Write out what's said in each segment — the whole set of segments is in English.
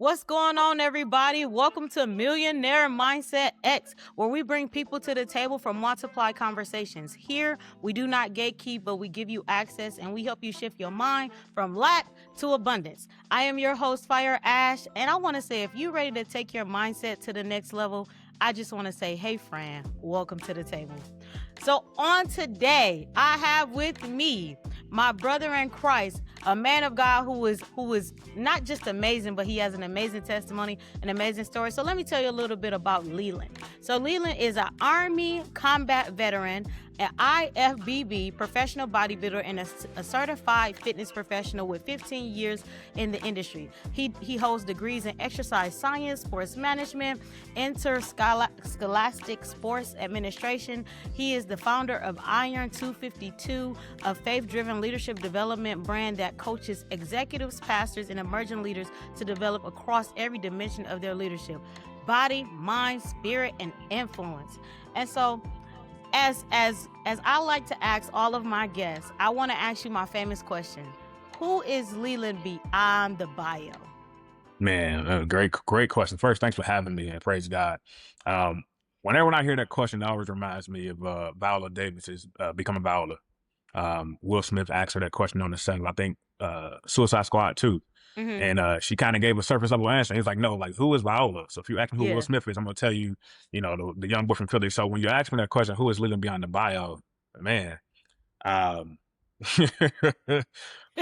What's going on, everybody? Welcome to Millionaire Mindset X, where we bring people to the table for multiply conversations. Here, we do not gatekeep, but we give you access and we help you shift your mind from lack to abundance. I am your host, Fire Ash, and I want to say if you're ready to take your mindset to the next level, I just want to say, hey, friend, welcome to the table. So on today, I have with me my brother in Christ, a man of God who is not just amazing, but he has an amazing testimony, an amazing story. So let me tell you a little bit about Leland. So Leland is an Army combat veteran, an IFBB professional bodybuilder, and a certified fitness professional with 15 years in the industry. He holds degrees in exercise science, sports management, interscholastic sports administration. He is the founder of Iron 252, a faith-driven leadership development brand that coaches executives, pastors, and emerging leaders to develop across every dimension of their leadership: body, mind, spirit, and influence. And so, as I like to ask all of my guests, I want to ask you my famous question: who is Leland beyond the bio? Man, great question. First, thanks for having me, and praise God. Whenever when I hear that question, it always reminds me of Viola Davis's Becoming Viola. Will Smith asked her that question on the set of, I think, Suicide Squad 2. Mm-hmm. And she kind of gave a surface level answer. He's like, no, like, who is Viola? So if you ask me who Will Smith is, I'm going to tell you, the young boy from Philly. So when you ask me that question, who is Leland beyond the bio? Man, um,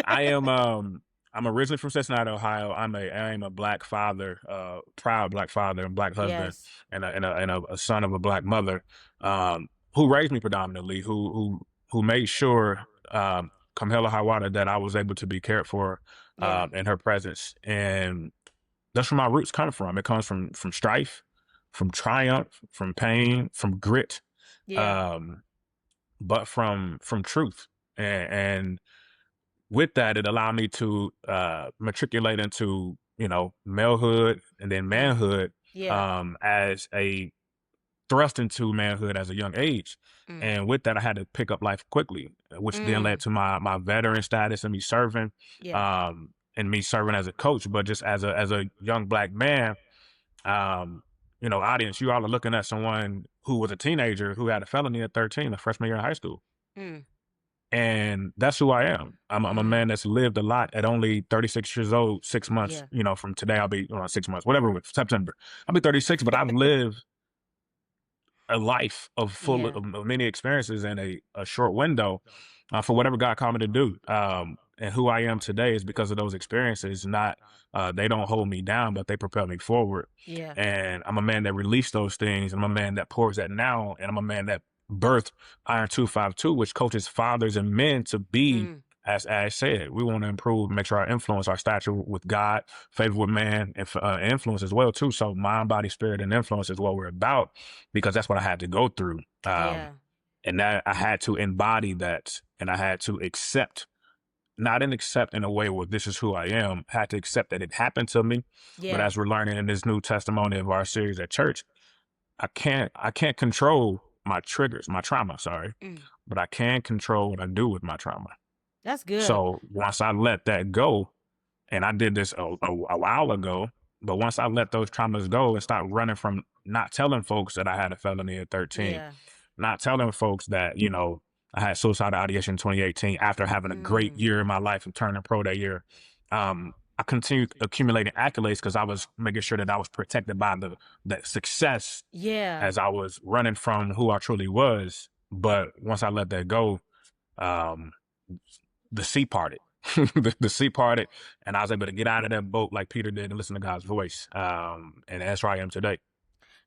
I am, I'm originally from Cincinnati, Ohio. I am a black father, proud black father and black husband, Yes. and a son of a black mother, who raised me predominantly, who made sure, come hell or high water, that I was able to be cared for, in her presence. And that's where my roots come from. It comes from strife, from triumph, from pain, from grit, Yeah. but from truth. And with that, it allowed me to matriculate into, malehood and then manhood, Yeah. as a thrust into manhood as a young age. Mm. And with that, I had to pick up life quickly, which then led to my veteran status and me serving, Yeah. and me serving as a coach. But just as a young black man, audience, you all are looking at someone who was a teenager who had a felony at 13, a freshman year in high school. Mm. And that's who I am. I'm a man that's lived a lot at only 36 years old, 6 months, Yeah. from today, I'll be 6 months, whatever, with September, I'll be 36, but I've lived a life of full Yeah. of many experiences in a short window, for whatever God called me to do. And who I am today is because of those experiences. Not they don't hold me down, but they propel me forward. Yeah. And I'm a man that released those things. I'm a man that pours that now, and I'm a man that birthed Iron 252, which coaches fathers and men to be. As Ash said, we want to improve, make sure our influence, our stature with God, favor with man, and influence as well too. So mind, body, spirit, and influence is what we're about, because that's what I had to go through. Yeah. And that I had to embody that, and I had to accept, not accept in a way where this is who I am. I had to accept that it happened to me. Yeah. But as we're learning in this new testimony of our series at church, I can't control my triggers, my trauma, sorry, but I can control what I do with my trauma. That's good. So once I let that go, and I did this a while ago, but once I let those traumas go and start running from not telling folks that I had a felony at 13, Yeah. not telling folks that, I had suicidal ideation in 2018 after having a great year in my life and turning pro that year. I continued accumulating accolades because I was making sure that I was protected by that success Yeah. as I was running from who I truly was. But once I let that go, the sea parted. the sea parted, and I was able to get out of that boat like Peter did and listen to God's voice. And that's where I am today.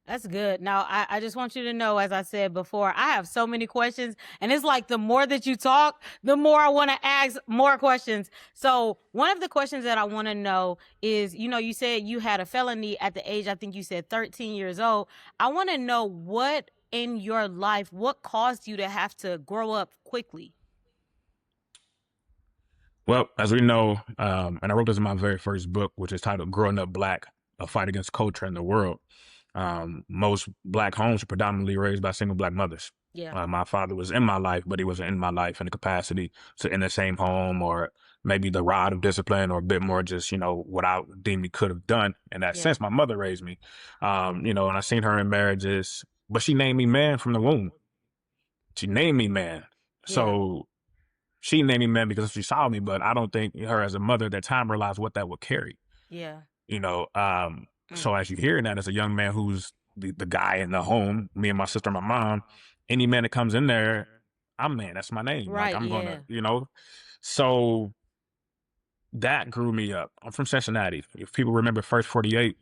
That's good. Now, I just want you to know, as I said before, I have so many questions, and it's like the more that you talk, the more I want to ask more questions. So one of the questions that I want to know is, you said you had a felony at the age, I think you said 13 years old. I want to know what in your life, what caused you to have to grow up quickly? Well, as we know, and I wrote this in my very first book, which is titled Growing Up Black, A Fight Against Culture in the World. Most black homes are predominantly raised by single black mothers. Yeah. My father was in my life, but he wasn't in my life in the capacity to in the same home or maybe the rod of discipline or a bit more just, what I deemed me could have done. In that sense, my mother raised me, and I seen her in marriages, but she named me man from the womb. She named me man. So she named me man because she saw me, but I don't think her as a mother at that time realized what that would carry. Yeah. So as you hear that as a young man who's the guy in the home, me and my sister and my mom, any man that comes in there, I'm man, that's my name. Right, Like I'm gonna, so that grew me up. I'm from Cincinnati. If people remember First 48,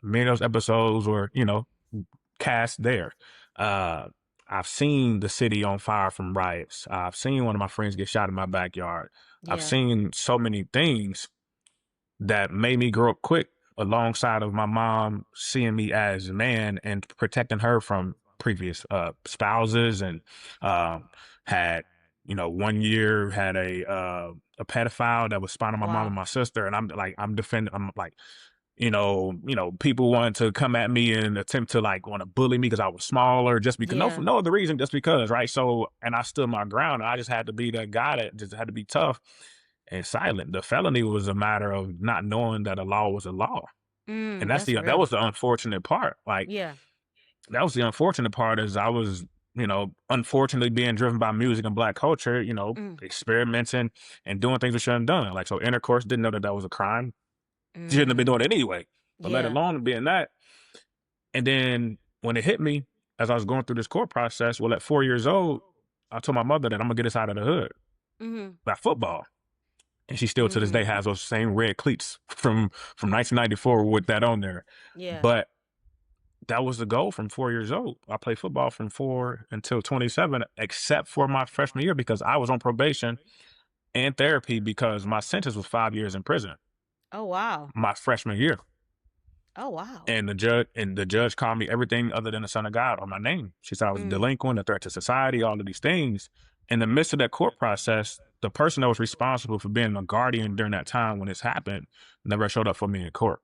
many of those episodes were, cast there. I've seen the city on fire from riots. I've seen one of my friends get shot in my backyard. I've seen so many things that made me grow up quick alongside of my mom seeing me as a man and protecting her from previous spouses, and had 1 year had a pedophile that was spying on my mom and my sister, and I'm defending. I'm like, people wanted to come at me and attempt to want to bully me because I was smaller, just because no other reason, just because, right? So, and I stood my ground, and I just had to be that guy that just had to be tough and silent. The felony was a matter of not knowing that a law was a law. And that was the unfortunate part. That was the unfortunate part, is I was, unfortunately being driven by music and Black culture, experimenting and doing things we shouldn't have done. So intercourse, didn't know that was a crime. Shouldn't have been doing it anyway, but let alone being that. And then when it hit me, as I was going through this court process, at 4 years old, I told my mother that I'm gonna get us out of the hood by football. And she still to this day has those same red cleats from 1994 with that on there. But that was the goal from 4 years old. I played football from 4 until 27, except for my freshman year, because I was on probation and therapy because my sentence was 5 years in prison. Oh, wow. My freshman year. Oh, wow. And the judge called me everything other than the son of God on my name. She said I was a delinquent, a threat to society, all of these things. In the midst of that court process, the person that was responsible for being a guardian during that time when this happened never showed up for me in court.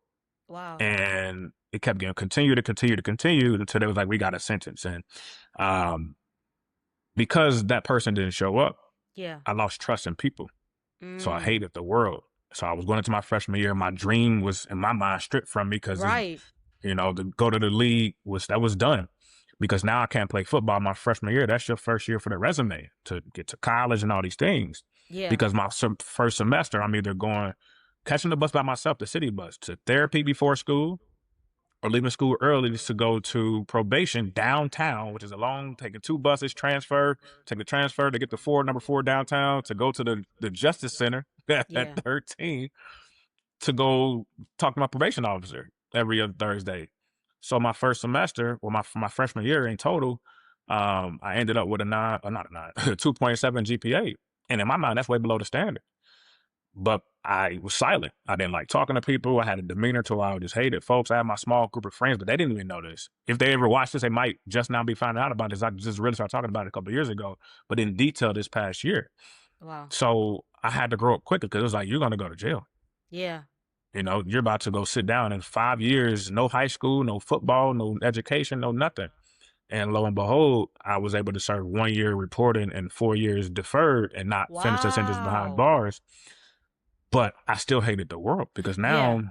Wow. And it kept getting continued until they was like, we got a sentence. And because that person didn't show up, I lost trust in people. So I hated the world. So I was going into my freshman year. My dream was, in my mind, stripped from me because, to go to the league was done. Because now I can't play football my freshman year. That's your first year for the resume to get to college and all these things. Because my first semester, I'm either catching the bus by myself, the city bus, to therapy before school, or leaving school early to go to probation downtown, which is taking 2 buses, take the transfer to get to number 4 downtown, to go to the Justice Center at 13 to go talk to my probation officer every other Thursday. So my first semester, my freshman year in total, I ended up with a 2.7 GPA. And in my mind, that's way below the standard. But I was silent. I didn't like talking to people. I had a demeanor to where I just hated folks. I had my small group of friends, but they didn't even know this. If they ever watched this, they might just now be finding out about this. I just really started talking about it a couple of years ago, but in detail this past year. Wow. So I had to grow up quicker because it was like, you're going to go to jail. Yeah. You're about to go sit down in 5 years, no high school, no football, no education, no nothing. And lo and behold, I was able to serve 1 year reporting and 4 years deferred and not finish the sentence behind bars. But I still hated the world because now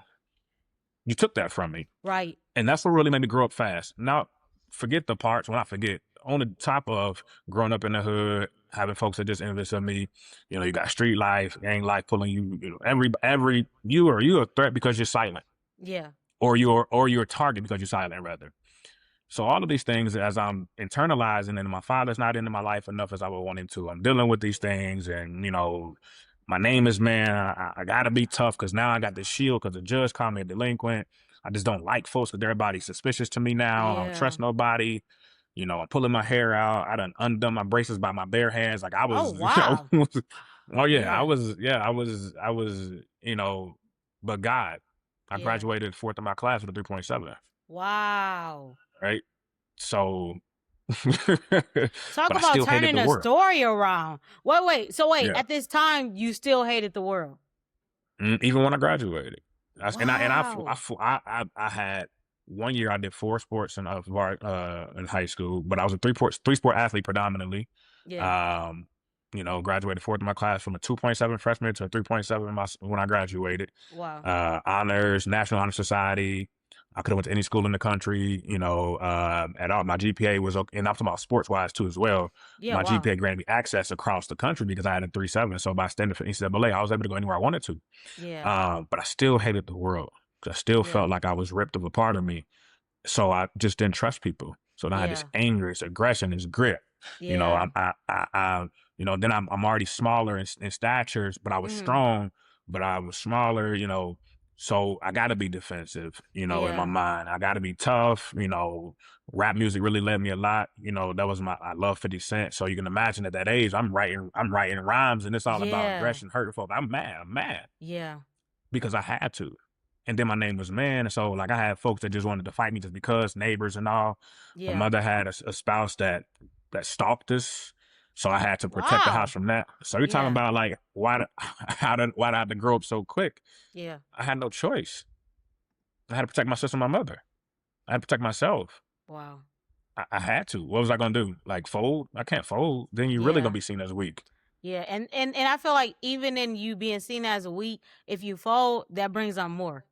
you took that from me. Right. And that's what really made me grow up fast. Now, forget the parts. When I forget, on the top of growing up in the hood, having folks that just envious of me, you got street life, gang life pulling you, every you're a threat because you're silent. Yeah. Or you're a target because you're silent, rather. So all of these things, as I'm internalizing, and my father's not into my life enough as I would want him to, I'm dealing with these things, and my name is man. I gotta be tough because now I got this shield because the judge called me a delinquent. I just don't like folks because everybody's suspicious to me now. I don't trust nobody. I'm pulling my hair out. I done undone my braces by my bare hands. Like I was, Oh, wow. I was, but God, I graduated 4th in my class with a 3.7. Wow. Right. So talk about turning a story around. Wait. At this time, you still hated the world, even when I graduated. Wow. And I had 1 year I did 4 sports in high school, but I was a three sport athlete predominantly. You know, graduated fourth in my class from a 2.7 freshman to a 3.7 when I graduated. Wow. Honors, National Honor Society. I could have went to any school in the country, you know, at all. My GPA was, and I'm talking about sports wise too as well. Yeah, My wow. GPA granted me access across the country because I had a 3.7. So by standard for NCAA, I was able to go anywhere I wanted to. Yeah. But I still hated the world. I still felt like I was ripped of a part of me. So I just didn't trust people. So now I had this anger, this aggression, this grit. You know, you know, then I'm already smaller in statures, but I was strong, but I was smaller, you know. So I got to be defensive, you know, in my mind. I got to be tough, you know. Rap music really led me a lot, you know. That was I love 50 Cent. So you can imagine at that age, I'm writing rhymes, and it's all about aggression, hurting folks. I'm mad. Yeah. Because I had to. And then my name was Man. So like I had folks that just wanted to fight me just because, neighbors and all. Yeah. My mother had a spouse that stalked us. So I had to protect the house from that. So you're talking about like why did I have to grow up so quick? Yeah. I had no choice. I had to protect my sister and my mother. I had to protect myself. Wow. I had to. What was I gonna do? Like fold? I can't fold. Then you're really gonna be seen as weak. Yeah, and I feel like even in you being seen as weak, if you fold, that brings on more.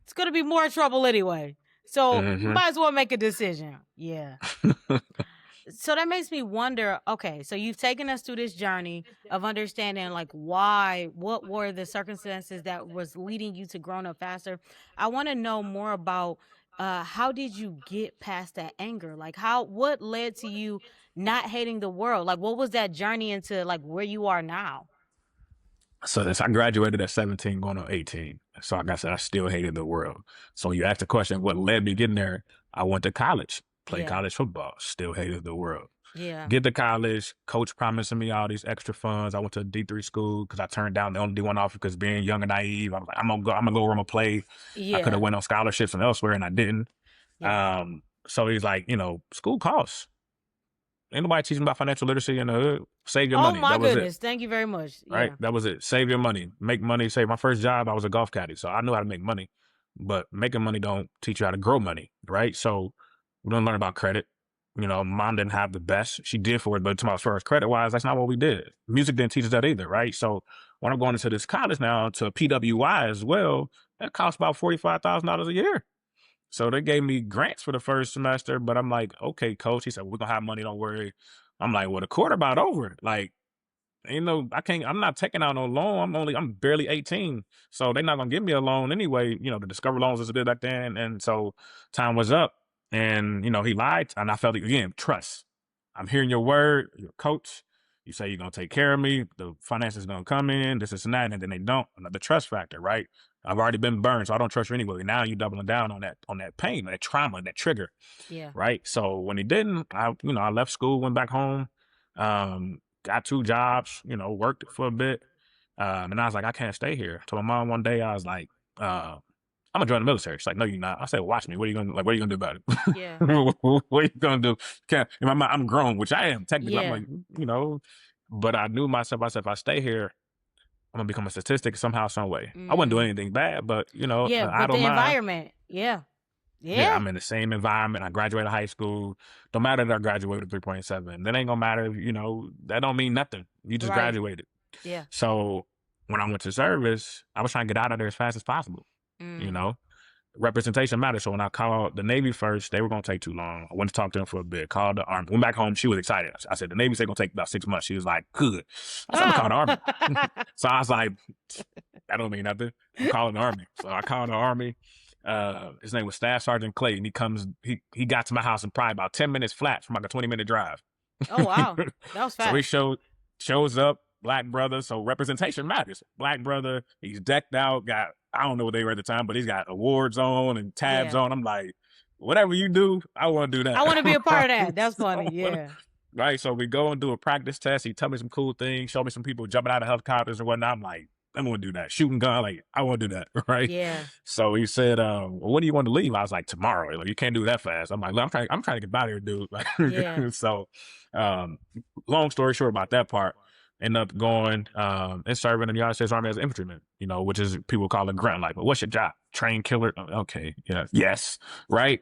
It's gonna be more trouble anyway. So you might as well make a decision. Yeah. So that makes me wonder, okay, so you've taken us through this journey of understanding like what were the circumstances that was leading you to growing up faster. I want to know more about how did you get past that anger? Like what led to you not hating the world? Like what was that journey into like where you are now? So I graduated at 17 going on 18. So like I said, I still hated the world. So you asked the question, what led me getting there? I went to college. Played college football, still hated the world. Yeah. Get to college, coach promising me all these extra funds. I went to a D3 school because I turned down the only D1 offer because being young and naive, I was like, I'm gonna go where I'm gonna play. I could have went on scholarships and elsewhere and I didn't. So he's like, you know, school costs. Ain't nobody teaching about financial literacy in the hood. Save your money. Oh my that was goodness. It. Thank you very much. Right? That was it. Save your money. Make money. Save. My first job, I was a golf caddy. So I knew how to make money. But making money don't teach you how to grow money. Right? So we don't learn about credit. You know, mom didn't have the best. She did for it, but to my first credit-wise, that's not what we did. Music didn't teach us that either, right? So when I'm going into this college now to PWI as well, that costs about $45,000 a year. So they gave me grants for the first semester, but I'm like, okay, coach. He said, we're gonna have money, don't worry. I'm like, well, the quarter about over. Like, you know, I'm not taking out no loan. I'm barely 18. So they're not gonna give me a loan anyway. You know, the Discover loans was a bit back then. And so time was up. And, you know, he lied. And I felt, again, trust. I'm hearing your word, you're a coach. You say you're going to take care of me. The finances going to come in, this and that. And then they don't. The trust factor, right? I've already been burned, so I don't trust you anyway. Now you're doubling down on that pain, that trauma, that trigger. Yeah. Right. So when he didn't, I left school, went back home, got 2 jobs, you know, worked for a bit. And I was like, I can't stay here. So my mom one day, I was like, I'm gonna join the military. She's like, no, you're not. I said, watch me. What are you gonna do about it? Yeah. What are you gonna do? In my mind, I'm grown, which I am technically. I'm like, you know, but I knew myself. I said, if I stay here, I'm gonna become a statistic somehow, some way. I wouldn't do anything bad, but you know, but the environment, yeah, I'm in the same environment. I graduated high school. Don't matter that I graduated 3.7. That ain't gonna matter. You know, that don't mean nothing. You just graduated. Yeah. So when I went to service, I was trying to get out of there as fast as possible. You know, representation matters. So when I called the Navy first, they were going to take too long. I went to talk to them for a bit, called the Army, went back home. She was excited. I said, the Navy said going to take about 6 months. She was like, good. I said, I'm going to call the Army. So I was like, that don't mean nothing. I'm calling the Army. So I called the Army. His name was Staff Sergeant Clayton. He got to my house in probably about 10 minutes flat from like a 20-minute drive. Oh, wow. That was fast. So he shows up, Black brother. So representation matters. Black brother, he's decked out, I don't know what they were at the time, but he's got awards on and tabs on. I'm like, whatever you do, I want to do that. I want to be a part of that. That's funny. Yeah. Right. So we go and do a practice test. He tell me some cool things, show me some people jumping out of helicopters and whatnot. I'm like, I'm going to do that. Shooting gun. Like, I want to do that. Right. Yeah. So he said, well, when do you want to leave? I was like, tomorrow. Like, you can't do that fast. I'm like, look, I'm trying to get out of here, dude. Like, so, long story short about that part. End up going and serving in the United States Army as an infantryman, you know, which is people call it grunt. Like, but what's your job? Train killer? Okay, yeah, yes, right.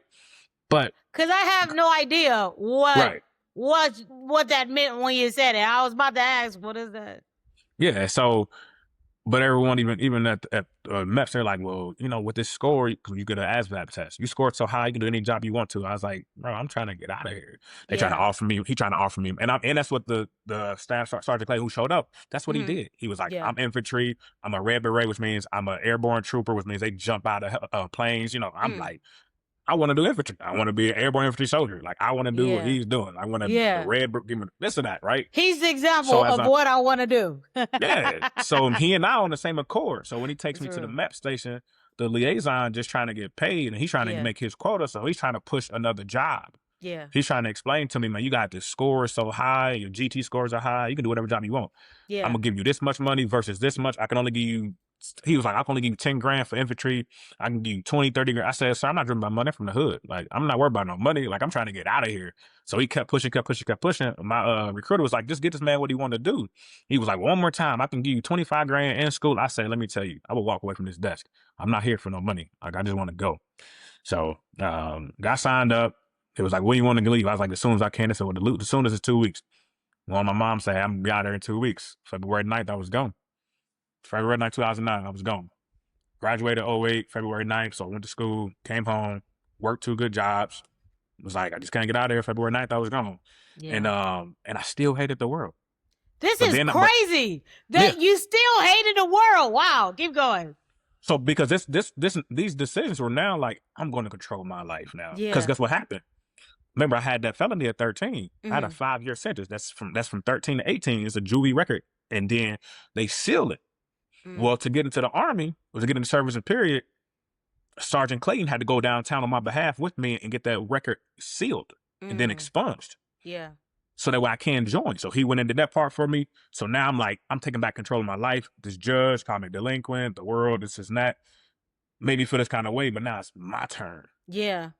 But because I have no idea what what that meant when you said it. I was about to ask, what is that? Yeah. So, but everyone, even at MEPS, they're like, well, you know, with this score, because you get an ASVAB test, you scored so high, you can do any job you want to. I was like, bro, I'm trying to get out of here. They trying to offer me. He trying to offer me, and that's what the staff Sergeant Clay who showed up. That's what he did. He was like, I'm infantry. I'm a red beret, which means I'm an airborne trooper, which means they jump out of planes. You know, I'm like, I want to do infantry. I want to be an airborne infantry soldier. Like, I want to do what he's doing. I want to the red, give me this or that, right? He's the example of what I want to do. Yeah. So he and I on the same accord. So when he takes me to the MEP station, the liaison just trying to get paid, and he's trying to make his quota. So he's trying to push another job. Yeah. He's trying to explain to me, man, you got this score so high, your GT scores are high, you can do whatever job you want. Yeah. I'm gonna give you this much money versus this much. I can only give you, he was like, I can only give you 10 grand for infantry. I can give you 20, 30 grand. I said, sir, I'm not driven by money. I'm from the hood. Like, I'm not worried about no money. Like, I'm trying to get out of here. So he kept pushing. My recruiter was like, just get this man what he wanted to do. He was like, one more time, I can give you 25 grand in school. I said, let me tell you, I will walk away from this desk. I'm not here for no money. Like, I just want to go. So got signed up. It was like, when you want to leave? I was like, as soon as I can. They said, well, the soonest is 2 weeks. Well, my mom said, I'm going to be out there in 2 weeks. February 9th, I was gone. February 9th, 2009, I was gone. Graduated 08, February 9th. So I went to school, came home, worked 2 good jobs. It was like, I just can't get out of there. February 9th, I was gone. Yeah. And I still hated the world. This is crazy that you still hated the world. Wow. Keep going. So because these decisions were now like, I'm going to control my life now. Because guess what happened? Remember, I had that felony at 13. I had a 5-year sentence. That's from 13 to 18. It's a juvie record. And then they seal it. Well, to get into the Army, or to get into service and period, Sergeant Clayton had to go downtown on my behalf with me and get that record sealed and then expunged. Yeah. So that way I can join. So he went into that part for me. So now I'm like, I'm taking back control of my life. This judge called me delinquent, the world, this is that. Made me feel this kind of way, but now it's my turn. Yeah.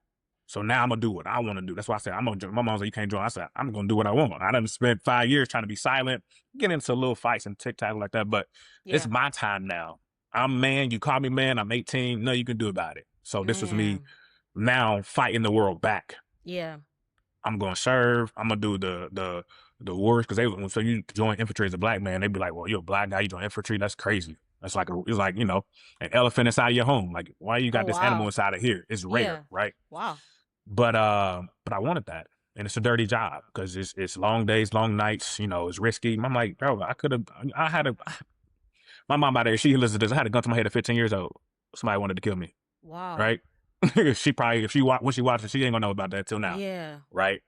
So now I'm going to do what I want to do. That's why I said, I'm going to join. My mom said, you can't join. I said, I'm going to do what I want. I done spent 5 years trying to be silent, get into little fights and tic-tac like that, but it's my time now. I'm man. You call me man. I'm 18. Nothing you can do about it. So this was me now fighting the world back. Yeah. I'm going to serve. I'm going to do the wars, because so you join infantry as a black man, they'd be like, well, you're a black guy, you join infantry. That's crazy. That's like, it's like, you know, an elephant inside your home. Like, why you got this animal inside of here? It's rare, right? Wow. But I wanted that. And it's a dirty job because it's long days, long nights, you know, it's risky. I'm like, bro, my mom out there, she listens to this. I had a gun to my head at 15 years old. Somebody wanted to kill me. Wow. Right? She probably, when she watches, she ain't gonna know about that till now. Yeah. Right?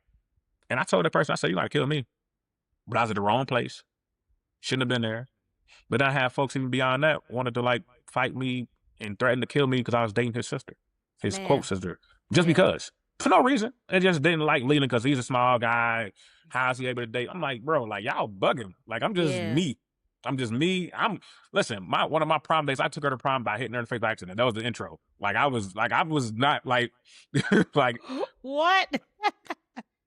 And I told that person, I said, you gotta kill me. But I was at the wrong place. Shouldn't have been there. But I had folks even beyond that wanted to like fight me and threaten to kill me because I was dating his sister, his quote sister, just because. For no reason. They just didn't like Leland because he's a small guy. How is he able to date? I'm like, bro, like y'all bugging. Like I'm just me. I'm just me. Listen, one of my prom days, I took her to prom by hitting her in the face by accident. That was the intro. Like I was not like like what?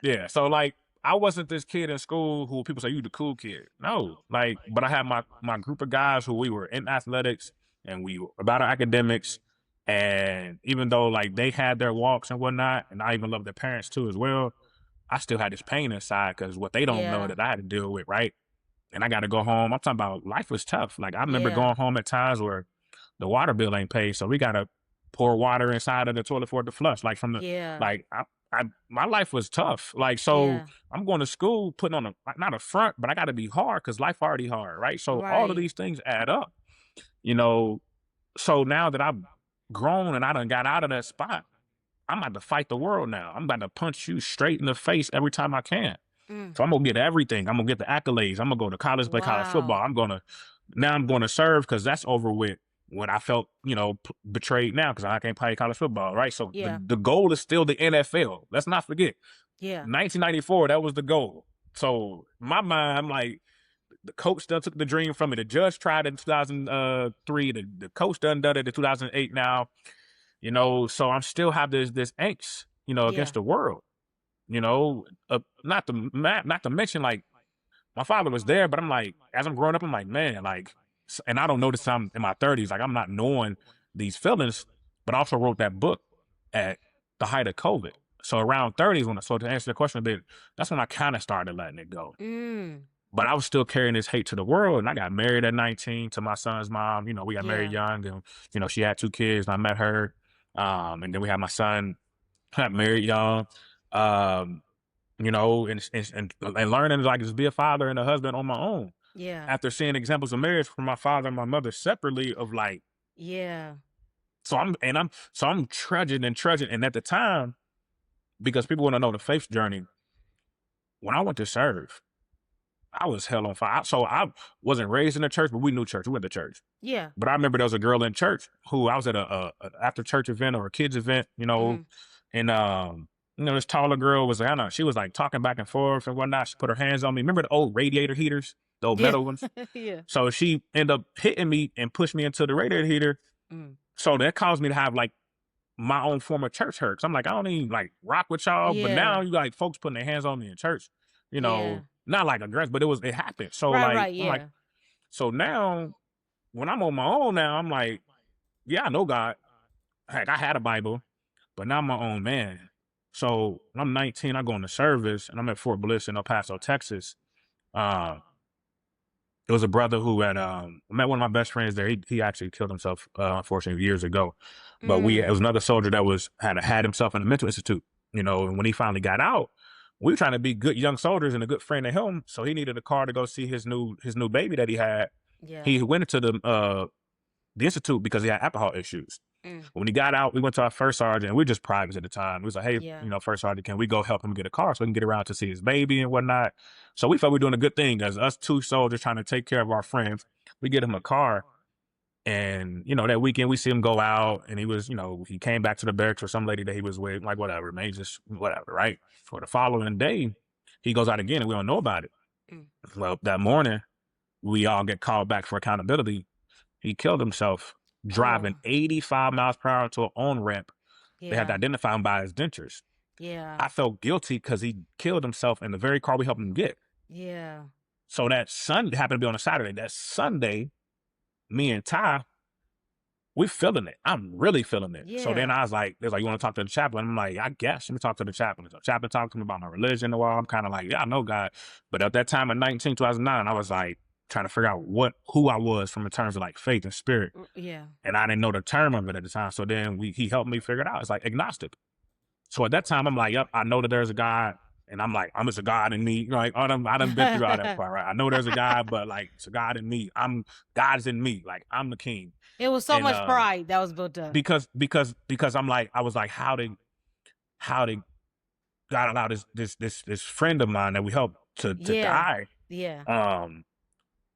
Yeah. So like I wasn't this kid in school who people say you the cool kid. No. Like, but I had my group of guys who we were in athletics and we were about our academics. And even though like they had their walks and whatnot, and I even love their parents too as well, I still had this pain inside because what they don't know that I had to deal with, right? And I got to go home. I'm talking about life was tough. Like I remember going home at times where the water bill ain't paid, so we got to pour water inside of the toilet for it to flush. Like from the like my life was tough. Like so, I'm going to school putting on not a front, but I got to be hard because life already hard, right? So all of these things add up, you know. So now that I've grown and I done got out of that spot, I'm about to fight the world now. I'm about to punch you straight in the face every time I can. So I'm gonna get everything. I'm gonna get the accolades. I'm gonna go to college, play college football. I'm going to serve because that's over with. When I felt, you know, betrayed now because I can't play college football, right? So the goal is still the NFL. Let's not forget. 1994, that was the goal. So my mind, I'm like, the coach done took the dream from me. The judge tried it in 2003. The coach done it in 2008 now. You know, so I'm still have this angst, you know, against the world. You know, not to mention like my father was there, but I'm like, as I'm growing up, I'm like, man, like, and I don't notice I'm in my 30s, like I'm not knowing these feelings, but I also wrote that book at the height of COVID. So around 30s, so to answer the question a bit, that's when I kind of started letting it go. But I was still carrying this hate to the world. And I got married at 19 to my son's mom. You know, we got married young, and, you know, she had 2 kids and I met her. And then we had my son, got married young. You know, and learning like to be a father and a husband on my own. Yeah. After seeing examples of marriage from my father and my mother separately of like, so I'm trudging and trudging. And at the time, because people want to know the faith journey, when I went to serve, I was hell on fire. So I wasn't raised in the church, but we knew church. We went to church. Yeah. But I remember there was a girl in church who I was at a after church event or a kids event, you know, and you know, this taller girl was like, I don't know, she was like talking back and forth and whatnot. She put her hands on me. Remember the old radiator heaters, the old metal ones? Yeah. So she ended up hitting me and pushed me into the radiator heater. So that caused me to have like my own form of church hurt. So I'm like, I don't even like rock with y'all, but now you like folks putting their hands on me in church, you know, not like aggressive, but it happened. So I'm like, so now when I'm on my own now, I'm like, yeah, I know God. Heck, I had a Bible, but now I'm my own man. So when I'm 19, I go into service and I'm at Fort Bliss in El Paso, Texas. It was a brother who had met one of my best friends there. He actually killed himself, unfortunately, years ago. But it was another soldier that had himself in a mental institute, you know, and when he finally got out, we were trying to be good young soldiers and a good friend to him. So he needed a car to go see his new baby that he had. Yeah. He went into the institute because he had alcohol issues. When he got out, we went to our first sergeant. We were just privates at the time. We was like, hey, you know, first sergeant, can we go help him get a car so we can get around to see his baby and whatnot? So we felt we were doing a good thing as us 2 soldiers trying to take care of our friends. We get him a car. And, you know, that weekend we see him go out and he was, you know, he came back to the barracks with some lady that he was with, like, whatever, man, just whatever, right? For the following day, he goes out again and we don't know about it. Well, that morning, we all get called back for accountability. He killed himself driving 85 miles per hour to an on-ramp. They had to identify him by his dentures. I felt guilty because he killed himself in the very car we helped him get. So that Sunday happened to be on a Saturday. That Sunday, me and Ty, we feeling it. I'm really feeling it. So then I was like, you want to talk to the chaplain? I'm like, I guess. Let me talk to the chaplain. The chaplain talked to me about my religion a while. I'm kind of like, yeah, I know God. But at that time in 2009, I was like trying to figure out who I was from in terms of like faith and spirit. And I didn't know the term of it at the time. So then he helped me figure it out. It's like agnostic. So at that time, I'm like, yep, I know that there's a God. And I'm like, it's a God in me. You know, like, I done been through all that part, right? I know there's a God, but like, it's a God in me. God's in me. Like, I'm the king. It was so much pride that was built up. Because I'm like, I was like, how did God allow this friend of mine that we helped to die?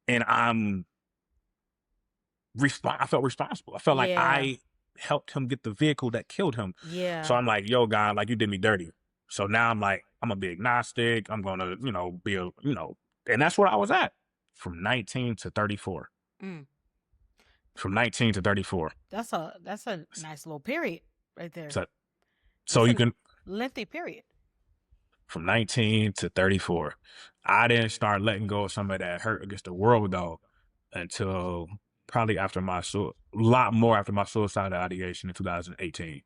And I felt responsible. I felt like I helped him get the vehicle that killed him. So I'm like, yo, God, like, you did me dirty. So now I'm like, I'm gonna be agnostic. I'm gonna, you know, and that's where I was at from 19 to 34. From 19 to 34. That's a nice little period right there. So you can lengthy period. From 19 to 34. I didn't start letting go of some of that hurt against the world though until probably after a lot more after my suicidal ideation in 2018.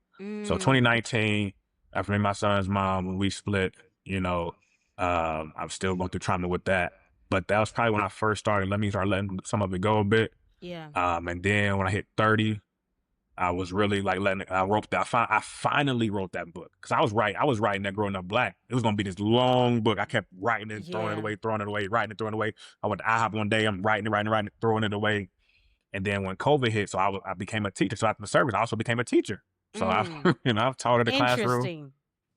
So 2019, after me and my son's mom, when we split, you know, I'm still going through trauma with that. But that was probably when I first started letting some of it go a bit. And then when I hit 30, I was really like I finally wrote that book. Cause I was writing that growing up black. It was going to be this long book. I kept writing it, throwing it away, writing it, throwing it away. I went to IHOP one day, I'm writing it, throwing it away. And then when COVID hit, so I became a teacher. So after the service, I also became a teacher. So I've taught at the classroom.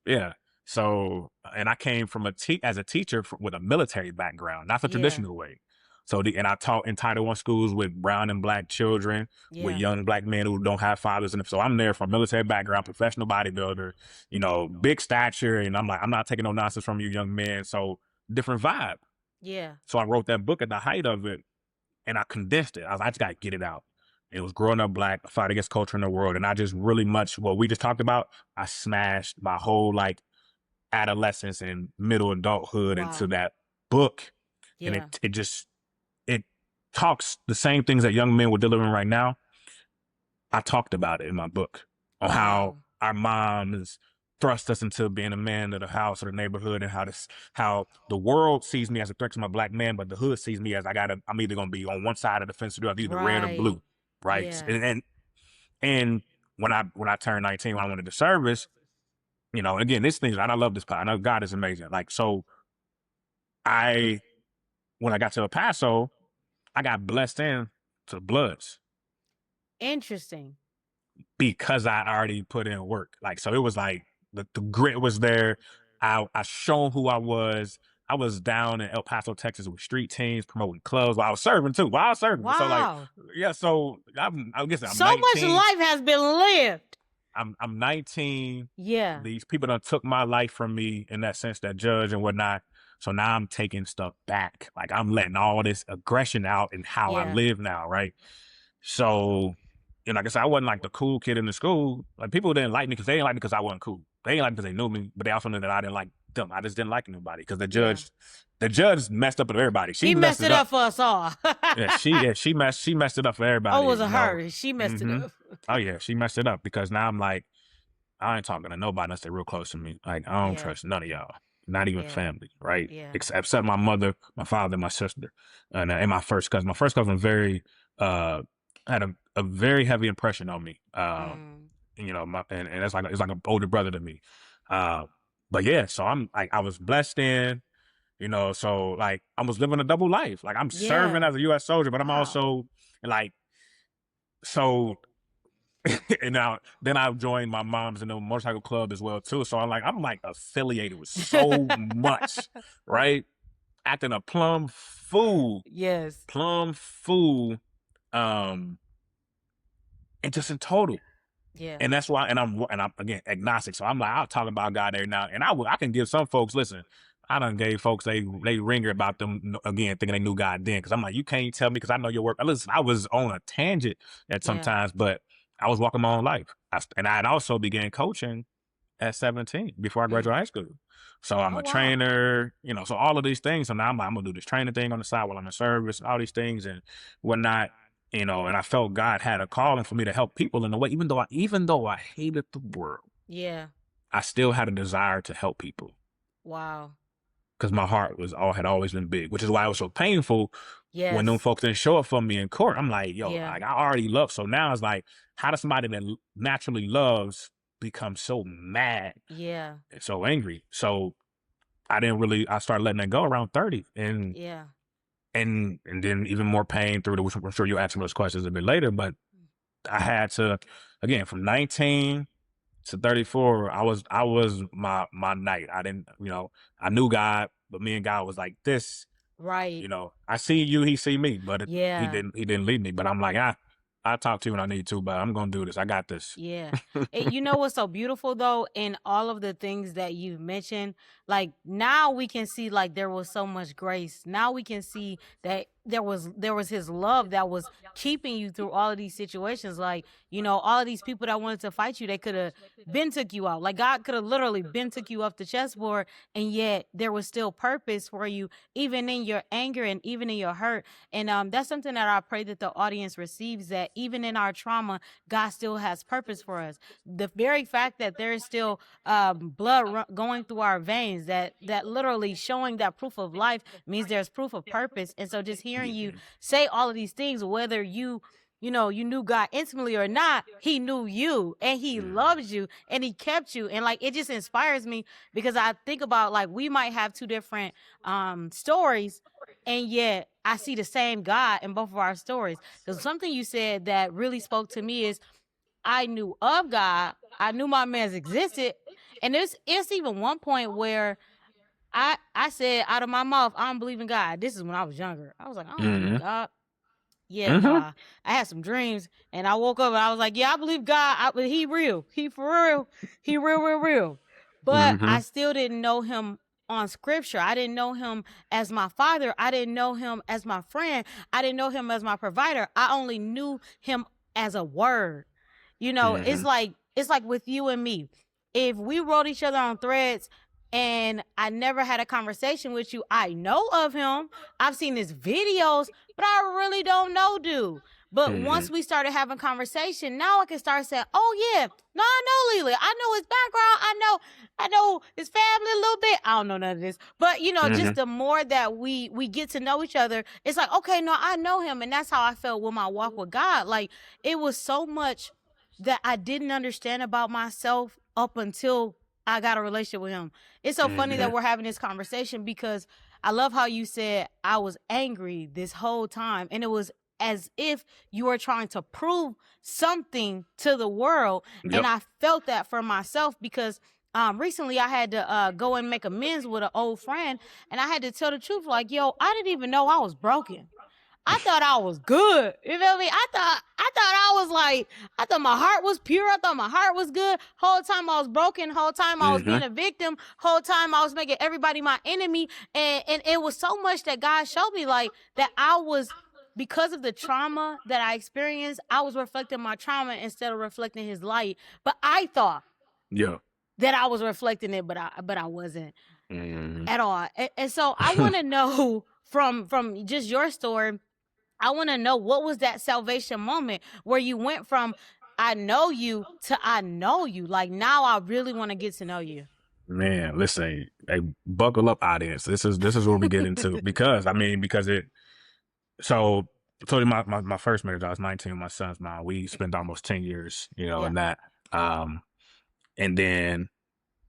Yeah. So, and I came from as a teacher with a military background, not the traditional way. So, and I taught in Title I schools with brown and black children, with young black men who don't have fathers. And so I'm there from military background, professional bodybuilder, you know, big stature. And I'm like, I'm not taking no nonsense from you young men. So different vibe. So I wrote that book at the height of it and I condensed it. I just got to get it out. It was growing up black, fight against culture in the world. And I just really much what we just talked about, I smashed my whole like adolescence and middle adulthood into that book. And it talks the same things that young men were delivering right now. I talked about it in my book on how our moms thrust us into being a man of the house or the neighborhood, and how the world sees me as a threat to my black man, but the hood sees me as I'm either gonna be on one side of the fence or I'm either red or blue, right? Yeah. And when I turned 19, when I went into service, you know, again, this thing, and I love this part. I know God is amazing. Like, so when I got to El Paso, I got blessed in to the Bloods Interesting. because I already put in work. Like, so it was like the grit was there. I shown who I was. I was down in El Paso, Texas with street teams promoting clubs while I was serving too. While I was serving. So like, Wow. yeah, so I guess I'm So much 19. life has been lived. I'm 19. Yeah. These people done took my life from me in that sense, that judge and whatnot. So now I'm taking stuff back. Like, I'm letting all this aggression out in how I Yeah. live now, right? So, you know, like I said, I wasn't like the cool kid in the school. Like, people didn't like me because they didn't like me because I wasn't cool. They didn't like me because they knew me, but they also knew that I didn't like them. I just didn't like anybody because the judge messed up with everybody. He messed it up for us all. she messed it up for everybody. Oh, it wasn't her. She messed it up. Oh yeah, she messed it up because now I'm like, I ain't talking to nobody unless they're real close to me. Like, I don't trust none of y'all, not even family, right? Yeah. Except my mother, my father, my sister, and my first cousin. My first cousin had a very heavy impression on me. You know, and it's like an older brother to me. But yeah, so I'm like, I was blessed in, you know, so like I was living a double life. Like, I'm serving as a U.S. soldier, but I'm also like, so. And then I joined my mom's in the motorcycle club as well too. So I'm like affiliated with so much, right? Acting a plum fool. Yes. Plum fool. And just in total. Yeah. And that's why, and I'm again agnostic. So I'm like, I'll talk about God every now, and I can give some folks, listen, I done gave folks they ringer about them again, thinking they knew God then. Cause I'm like, you can't tell me because I know your work. Listen, I was on a tangent at sometimes, but I was walking my own life. And I had also began coaching at 17 before I graduated high school. So I'm a trainer, you know, so all of these things. So now I'm like, I'm gonna do this training thing on the side while I'm in service, all these things and whatnot, you know, and I felt God had a calling for me to help people in a way, even though I hated the world. Yeah. I still had a desire to help people. Wow. Because my heart had always been big, which is why it was so painful when them Yes. folks didn't show up for me in court. I'm like, yo, Yeah. like, I already love. So now it's like, how does somebody that naturally loves become so mad Yeah. and so angry? So I started letting that go around 30. And Yeah. and then even more pain through which I'm sure you'll ask me those questions a bit later. But I had to, again, from 19 to 34, I was my night. I didn't, you know, I knew God, but me and God was like this. Right. You know, I see you, he see me, but he Yeah. didn't lead me. But I'm like, I talk to you when I need to, but I'm gonna do this. I got this. Yeah. And you know what's so beautiful though, in all of the things that you've mentioned, like now we can see like there was so much grace. Now we can see that there was his love that was keeping you through all of these situations. Like, you know, all of these people that wanted to fight you, they could have been took you out. Like God could have literally been took you off the chessboard, and yet there was still purpose for you, even in your anger and even in your hurt. And that's something that I pray that the audience receives, that even in our trauma, God still has purpose for us. The very fact that there is still blood going through our veins, that literally showing that proof of life means there's proof of purpose. And so just hearing you say all of these things, whether you know, you knew God intimately or not, he knew you and he loves you and he kept you. And like, it just inspires me because I think about like, we might have two different stories, and yet I see the same God in both of our stories. Because something you said that really spoke to me is, I knew of God, I knew my man's existed, and it's even one point where I said out of my mouth, I don't believe in God. This is when I was younger. I was like, I don't believe in God. Yeah, nah. I had some dreams, and I woke up and I was like, yeah, I believe God. He real. He for real. He real. But I still didn't know him on scripture. I didn't know him as my father. I didn't know him as my friend. I didn't know him as my provider. I only knew him as a word. You know, it's like with you and me. If we wrote each other on threads and I never had a conversation with you, I know of him. I've seen his videos, but I really don't know dude. But once we started having conversation, now I can start saying, oh yeah, no, I know Leland. I know his background. I know his family a little bit. I don't know none of this. But, you know, just the more that we get to know each other, it's like, okay, no, I know him. And that's how I felt with my walk with God. Like, it was so much that I didn't understand about myself up until I got a relationship with him. It's so funny that we're having this conversation, because I love how you said I was angry this whole time. And it was as if you were trying to prove something to the world. Yep. And I felt that for myself, because recently I had to go and make amends with an old friend, and I had to tell the truth, like, yo, I didn't even know I was broken. I thought I was good. You feel me? I thought my heart was pure. I thought my heart was good. Whole time I was broken. Whole time I was being a victim. Whole time I was making everybody my enemy. And it was so much that God showed me, like, that I was, because of the trauma that I experienced, I was reflecting my trauma instead of reflecting his light. But I thought that I was reflecting it, but I wasn't at all. And so I want to know from just your story, I want to know, what was that salvation moment where you went from I know you to I know you? Like, now I really want to get to know you. Man, listen, hey, buckle up, audience. This is where we get into, because so I told you my first marriage, I was 19 with my son's mom. We spent almost 10 years, you know, in that. And then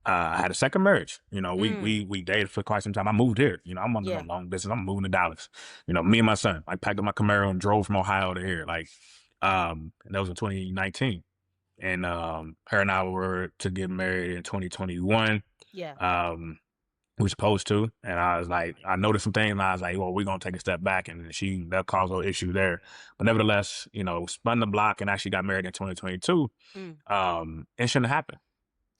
I had a second marriage. You know, we dated for quite some time. I moved here. You know, I'm on a long distance. I'm moving to Dallas. You know, me and my son, I packed up my Camaro and drove from Ohio to here. Like, and that was in 2019. And her and I were to get married in 2021. Yeah. We were supposed to. And I was like, I noticed some things, and I was like, well, we're gonna take a step back, and that caused an issue there. But nevertheless, you know, spun the block and actually got married in 2022. It shouldn't have happened.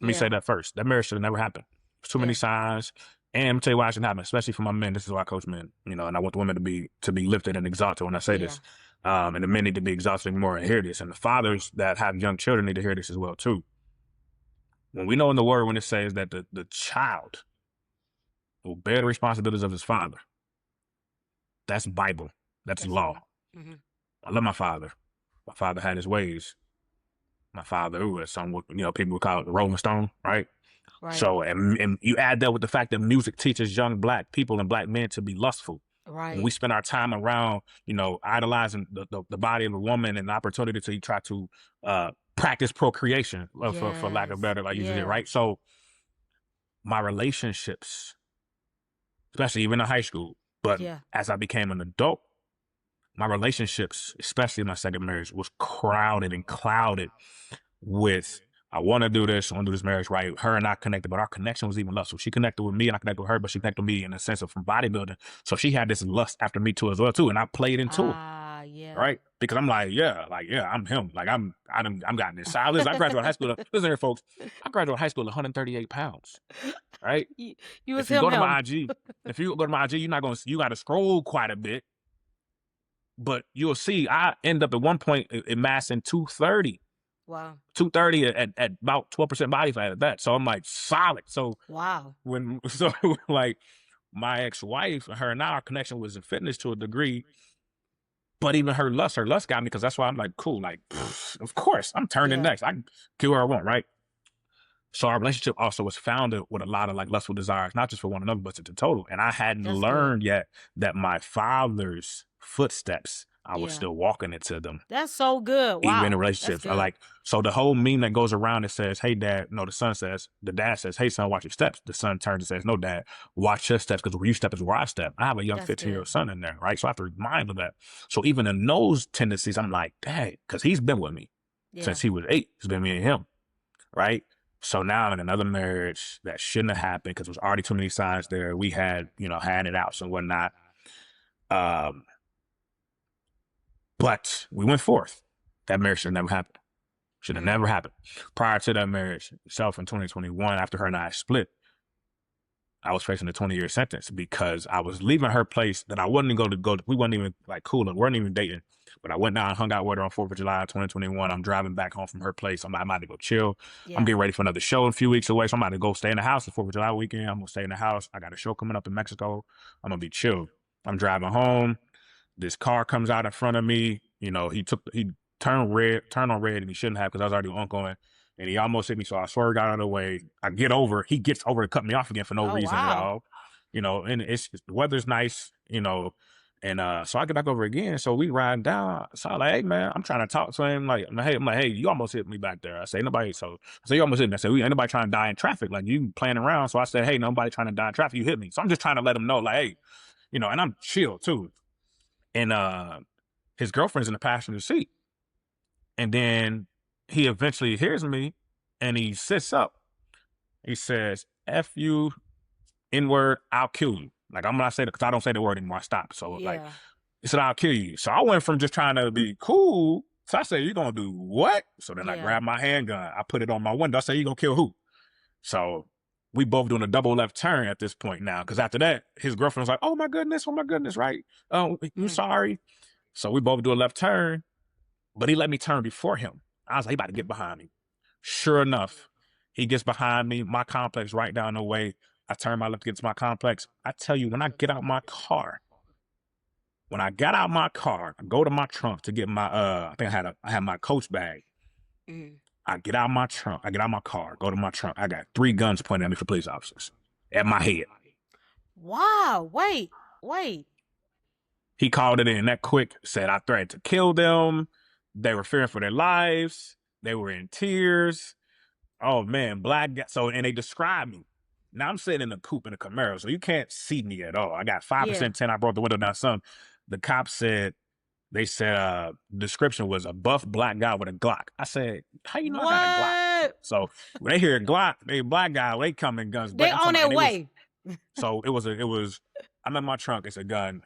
Let me say that first. That marriage should have never happened. There's too many signs. And I'm tell you why it shouldn't happen, especially for my men. This is why I coach men, you know, and I want the women to be lifted and exalted when I say this. And the men need to be exalted more and hear this. And the fathers that have young children need to hear this as well too. When we know in the word, when it says that the child will bear the responsibilities of his father, that's Bible. That's law. I love my father. My father had his ways. My father was some, you know, people would call it the Rolling Stone, right? So, and you add that with the fact that music teaches young black people and black men to be lustful. When we spend our time around, you know, idolizing the body of a woman and the opportunity to try to practice procreation, for lack of better, like you did, right? So my relationships, especially even in high school, but as I became an adult, my relationships, especially my second marriage, was crowded and clouded with, I want to do this, I want to do this marriage right. Her and I connected, but our connection was even lustful. She connected with me and I connected with her, but she connected with me in a sense of from bodybuilding. So she had this lust after me too as well too, and I played into it. Right? Because I'm like, I'm him. Like I'm gotten this size. Listen, I graduated high school. Listen here, folks. I graduated high school at 138 pounds. Right? If you go to my IG, you got to scroll quite a bit. But you'll see, I end up at one point amassing 230. Wow. 230 at about 12% body fat at that. So I'm like solid. So like my ex-wife, her and I, our connection was in fitness to a degree. But even her lust got me, because that's why I'm like, cool, like, of course, I'm turning next. I can kill her I want, right? So our relationship also was founded with a lot of like lustful desires, not just for one another, but to the total. And I hadn't learned yet that my father's footsteps, I was still walking into them. That's so good. Wow. Even in relationships. So the whole meme that goes around, it says, hey, dad, no, the dad says, hey, son, watch your steps. The son turns and says, no, dad, watch your steps, because where you step is where I step. I have a young 15-year-old son in there, right? So I have to remind him of that. So even in those tendencies, I'm like, dang, because he's been with me since he was 8. It's been me and him, right? So now I'm in another marriage that shouldn't have happened because there was already too many signs there. We had, had it out and whatnot. But we went forth. That marriage should have never happened. Should have never happened. Prior to that marriage itself in 2021, after her and I split, I was facing a 20-year sentence because I was leaving her place that I wasn't even go to. We wasn't even like cool. We weren't even dating. But I went down and hung out with her on 4th of July 2021. I'm driving back home from her place. I'm about to go chill. Yeah. I'm getting ready for another show a few weeks away. So I'm about to go stay in the house the 4th of July weekend. I'm going to stay in the house. I got a show coming up in Mexico. I'm going to be chill. I'm driving home. This car comes out in front of me. he turned on red, and he shouldn't have because I was already ongoing, and he almost hit me. So I swerved out of the way. He gets over to cut me off again for no reason at all. And the weather's nice, and so I get back over again. So we riding down. So I'm like, hey man, I'm trying to talk to him. Hey, you almost hit me back there. I say nobody. So I say you almost hit me. I said, ain't nobody trying to die in traffic. Like you playing around. So I said, hey, nobody trying to die in traffic. You hit me. So I'm just trying to let him know, like, hey, and I'm chill too. And his girlfriend's in the passenger seat. And then he eventually hears me and he sits up. He says, F you, N-word, I'll kill you. Like, I'm not saying it because I don't say the word anymore. I stopped. So, like, he said, I'll kill you. So I went from just trying to be cool. So I said, you going to do what? So then I grabbed my handgun. I put it on my window. I said, you going to kill who? So we both doing a double left turn at this point now. Because after that, his girlfriend was like, oh my goodness, right? You sorry. So we both do a left turn. But he let me turn before him. I was like, he about to get behind me. Sure enough, he gets behind me. My complex right down the way. I turn my left against my complex. I tell you, when I get out my car, I go to my trunk to get my, I think I had my Coach bag. I get out my trunk. I get out my car, go to my trunk. I got 3 guns pointed at me for police officers at my head. Wow. Wait. He called it in that quick, said I threatened to kill them. They were fearing for their lives. They were in tears. Oh man, black guy. So, and they described me. Now I'm sitting in a coupe in a Camaro, so you can't see me at all. I got 5% tint. I brought the window down some. The cops said, description was a buff black guy with a Glock. I said, how you know I got a Glock? So when they hear a Glock, they black guy, they come in guns. They on their way. So it was, I'm in my trunk. It's a gun.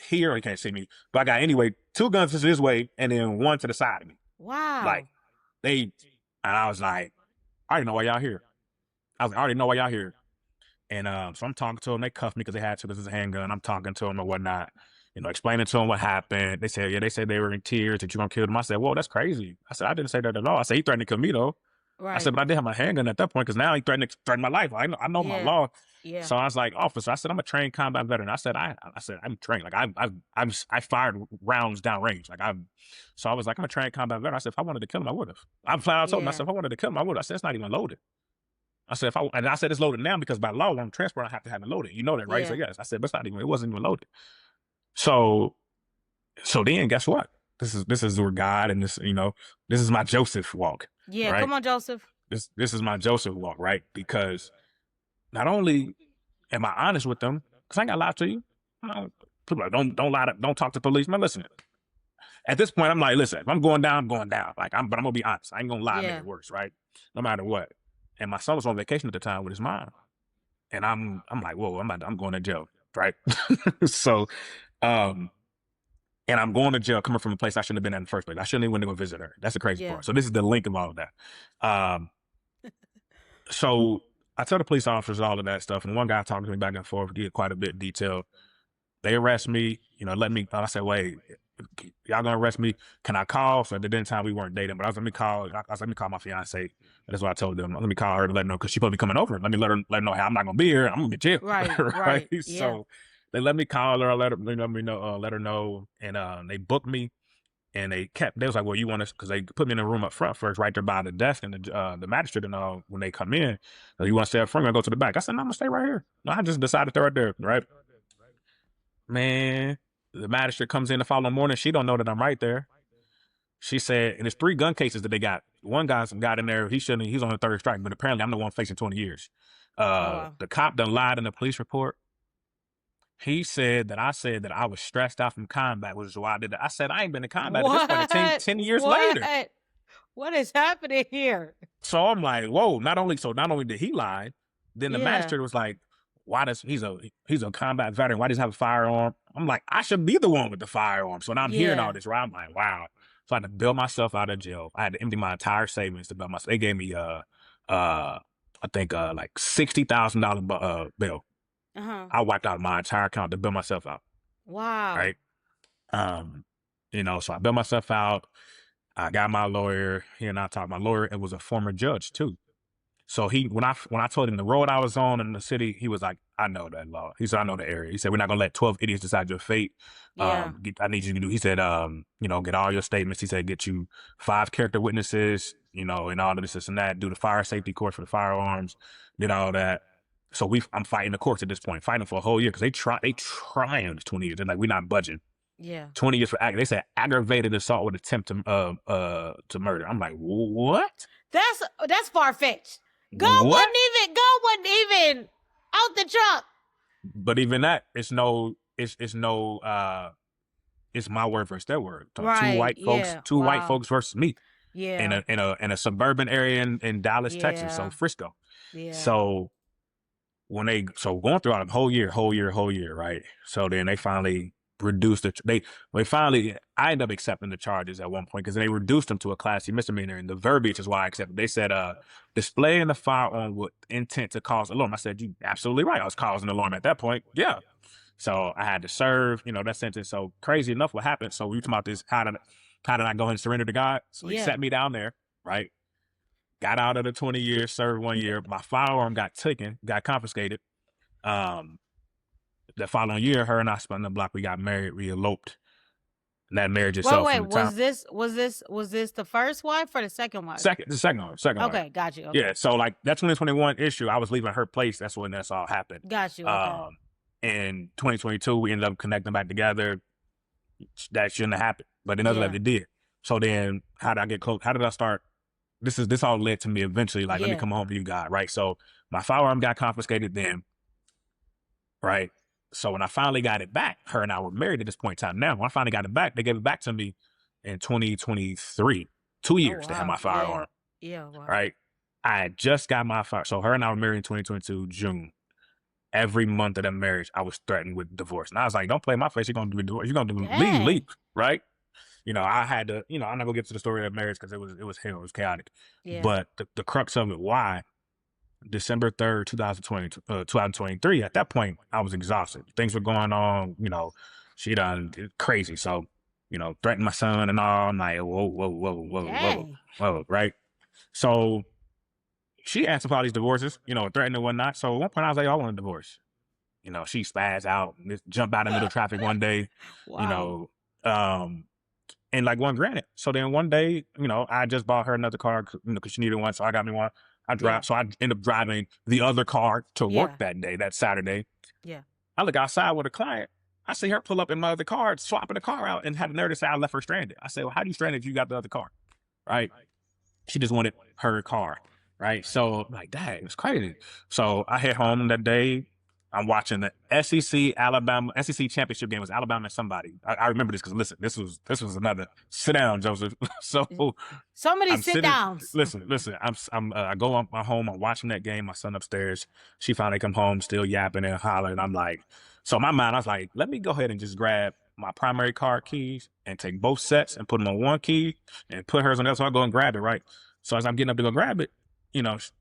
Here, you can't see me. But I got, anyway, 2 guns this way and then 1 to the side of me. Wow. Like, and I was like, I already know why y'all here. I already know why y'all here. And so I'm talking to them. They cuffed me because they had to. This is a handgun. I'm talking to them or whatnot, explaining to them what happened. They said, they were in tears that you're going to kill them. I said, whoa, that's crazy. I said, I didn't say that at all. I said, he threatened to kill me, though. Right. I said, but I did have my handgun at that point because now he threatened my life. I know my law. Yeah. So I was like, officer, I said, I'm a trained combat veteran. I said, I'm trained. Like I fired rounds downrange. So I was like, I'm a trained combat veteran. I said, if I wanted to kill him, I would have. I'm flat out told him. I said, if I wanted to kill him, I would have. I said, it's not even loaded. I said, I said it's loaded now because by law, when I'm transporting, I have to have it loaded. You know that, right? Yeah. So yes, I said, but it wasn't even loaded. So then guess what? This is where God and this is my Joseph walk. Yeah, right? Come on, Joseph. This is my Joseph walk, right? Because not only am I honest with them, because I ain't got to lie to you. People are like, don't lie don't talk to police. Man, listen. At this point, I'm like, listen, if I'm going down, I'm going down. But I'm gonna be honest. I ain't gonna lie, make it worse, right? No matter what. And my son was on vacation at the time with his mom. And I'm like, whoa, I'm going to jail, right? So and I'm going to jail coming from a place I shouldn't have been at in the first place. I shouldn't even went to go visit her. That's the crazy part. So this is the link of all of that. So I tell the police officers all of that stuff. And one guy talked to me back and forth, did quite a bit detailed. They arrest me, let me, I said, wait, y'all gonna arrest me? Can I call? So at the time we weren't dating, but let me call my fiance. That's what I told them. Let me call her to let her know because she's supposed to be coming over. Let her know how I'm not gonna be here. I'm gonna get jail. Right. Yeah. So they let me call her, let her know, and they booked me. And they was like, well, you want us, because they put me in a room up front first, right there by the desk, and the magistrate and all, when they come in, you want to stay up front, I'm going to go to the back. I said, no, I'm going to stay right here. No, I just decided to stay right there, right? Man, the magistrate comes in the following morning. She don't know that I'm right there. She said, and there's 3 gun cases that they got. One guy's got in there, he's on the 3rd strike, but apparently I'm the one facing 20 years. The cop done lied in the police report. He said that I said that I was stressed out from combat, which is why I did that. I said I ain't been in combat at this point 10 years later. What is happening here? So I'm like, whoa, not only did he lie, then the magistrate was like, why does he's a combat veteran, why does he have a firearm? I'm like, I should be the one with the firearm. So now I'm hearing all this, right? I'm like, wow. So I had to bail myself out of jail. I had to empty my entire savings to bail myself. They gave me I think like $60,000 bail. I wiped out my entire account to bail myself out. Wow. Right. So I bailed myself out. I got my lawyer. He and I talked. My lawyer, it was a former judge too. So when I told him the road I was on in the city, he was like, I know that law. He said, I know the area. He said, we're not gonna let 12 idiots decide your fate. Yeah. I need you to do, he said, get all your statements. He said, get you 5 character witnesses, and all of this and that, do the fire safety course for the firearms, did all that. So I'm fighting the courts at this point, fighting for a whole year because they trying 20 years. They're like, we're not budging. Yeah. 20 years for they said aggravated assault with attempt to murder. I'm like, what? That's far fetched. Gun wasn't even out the truck. But even that, it's my word versus their word. Right. Two white folks versus me. Yeah. In a suburban area in Dallas, Texas, so Frisco. Yeah. So going throughout a whole year, right? So then they finally reduced I ended up accepting the charges at one point because they reduced them to a Class C misdemeanor, and the verbiage is why I accepted. They said displaying the firearm with intent to cause alarm. I said, you absolutely right. I was causing alarm at that point. Yeah. So I had to serve, that sentence. So crazy enough what happened. So we were talking about this, how did I go ahead and surrender to God? So he set me down there, right? Got out of the 20 years, served 1 year. My firearm got confiscated. The following year, her and I spent the block. We got married. We eloped. And that marriage itself. Wait, was this the first wife or the second wife? The second one. Okay, got you. Okay. Yeah, so like that 2021 issue, I was leaving her place. That's when this all happened. Got you. Okay. In 2022, we ended up connecting back together. That shouldn't have happened, but nonetheless, it did. So then, how did I get close? How did I start? This all led to me eventually. Like, let me come home to you, God. Right. So my firearm got confiscated then. Right. So when I finally got it back, her and I were married at this point in time. Now, when I finally got it back, they gave it back to me in 2023. 2 years to have my firearm. Yeah. Wow. Right. I had just got my fire. So her and I were married in 2022, June. Every month of that marriage, I was threatened with divorce. And I was like, don't play my face. You're going to be divorced. You're going to leave. Right. I had to, I'm not going to get to the story of marriage because it was hell. It was chaotic. Yeah. But the crux of it, why? December 3rd, 2023, at that point, I was exhausted. Things were going on, she done crazy. So, threatened my son and all. I'm like, whoa, right? So she asked about all these divorces, threatened and whatnot. So at one point I was like, I want a divorce. She spazzed out, jumped out in the middle of traffic one day, and like one granted. So then one day, I just bought her another car, because she needed one. So I got me one. So I ended up driving the other car to work that day, that Saturday. Yeah. I look outside with a client. I see her pull up in my other car, swapping the car out, and had the nerve to say I left her stranded. I said, well, how do you stranded if you got the other car? Right? She just wanted her car. Right? So I'm like, dang, it's crazy. So I head home that day. I'm watching the SEC championship game. It was Alabama and somebody. I remember this because listen, this was another sit down, Joseph. So many sit downs. Listen. I go on my home. I'm watching that game. My son upstairs. She finally come home, still yapping and hollering. I'm like, so in my mind, I was like, let me go ahead and just grab my primary car keys and take both sets and put them on one key and put hers on the other. So I go and grab it. Right. So as I'm getting up to go grab it,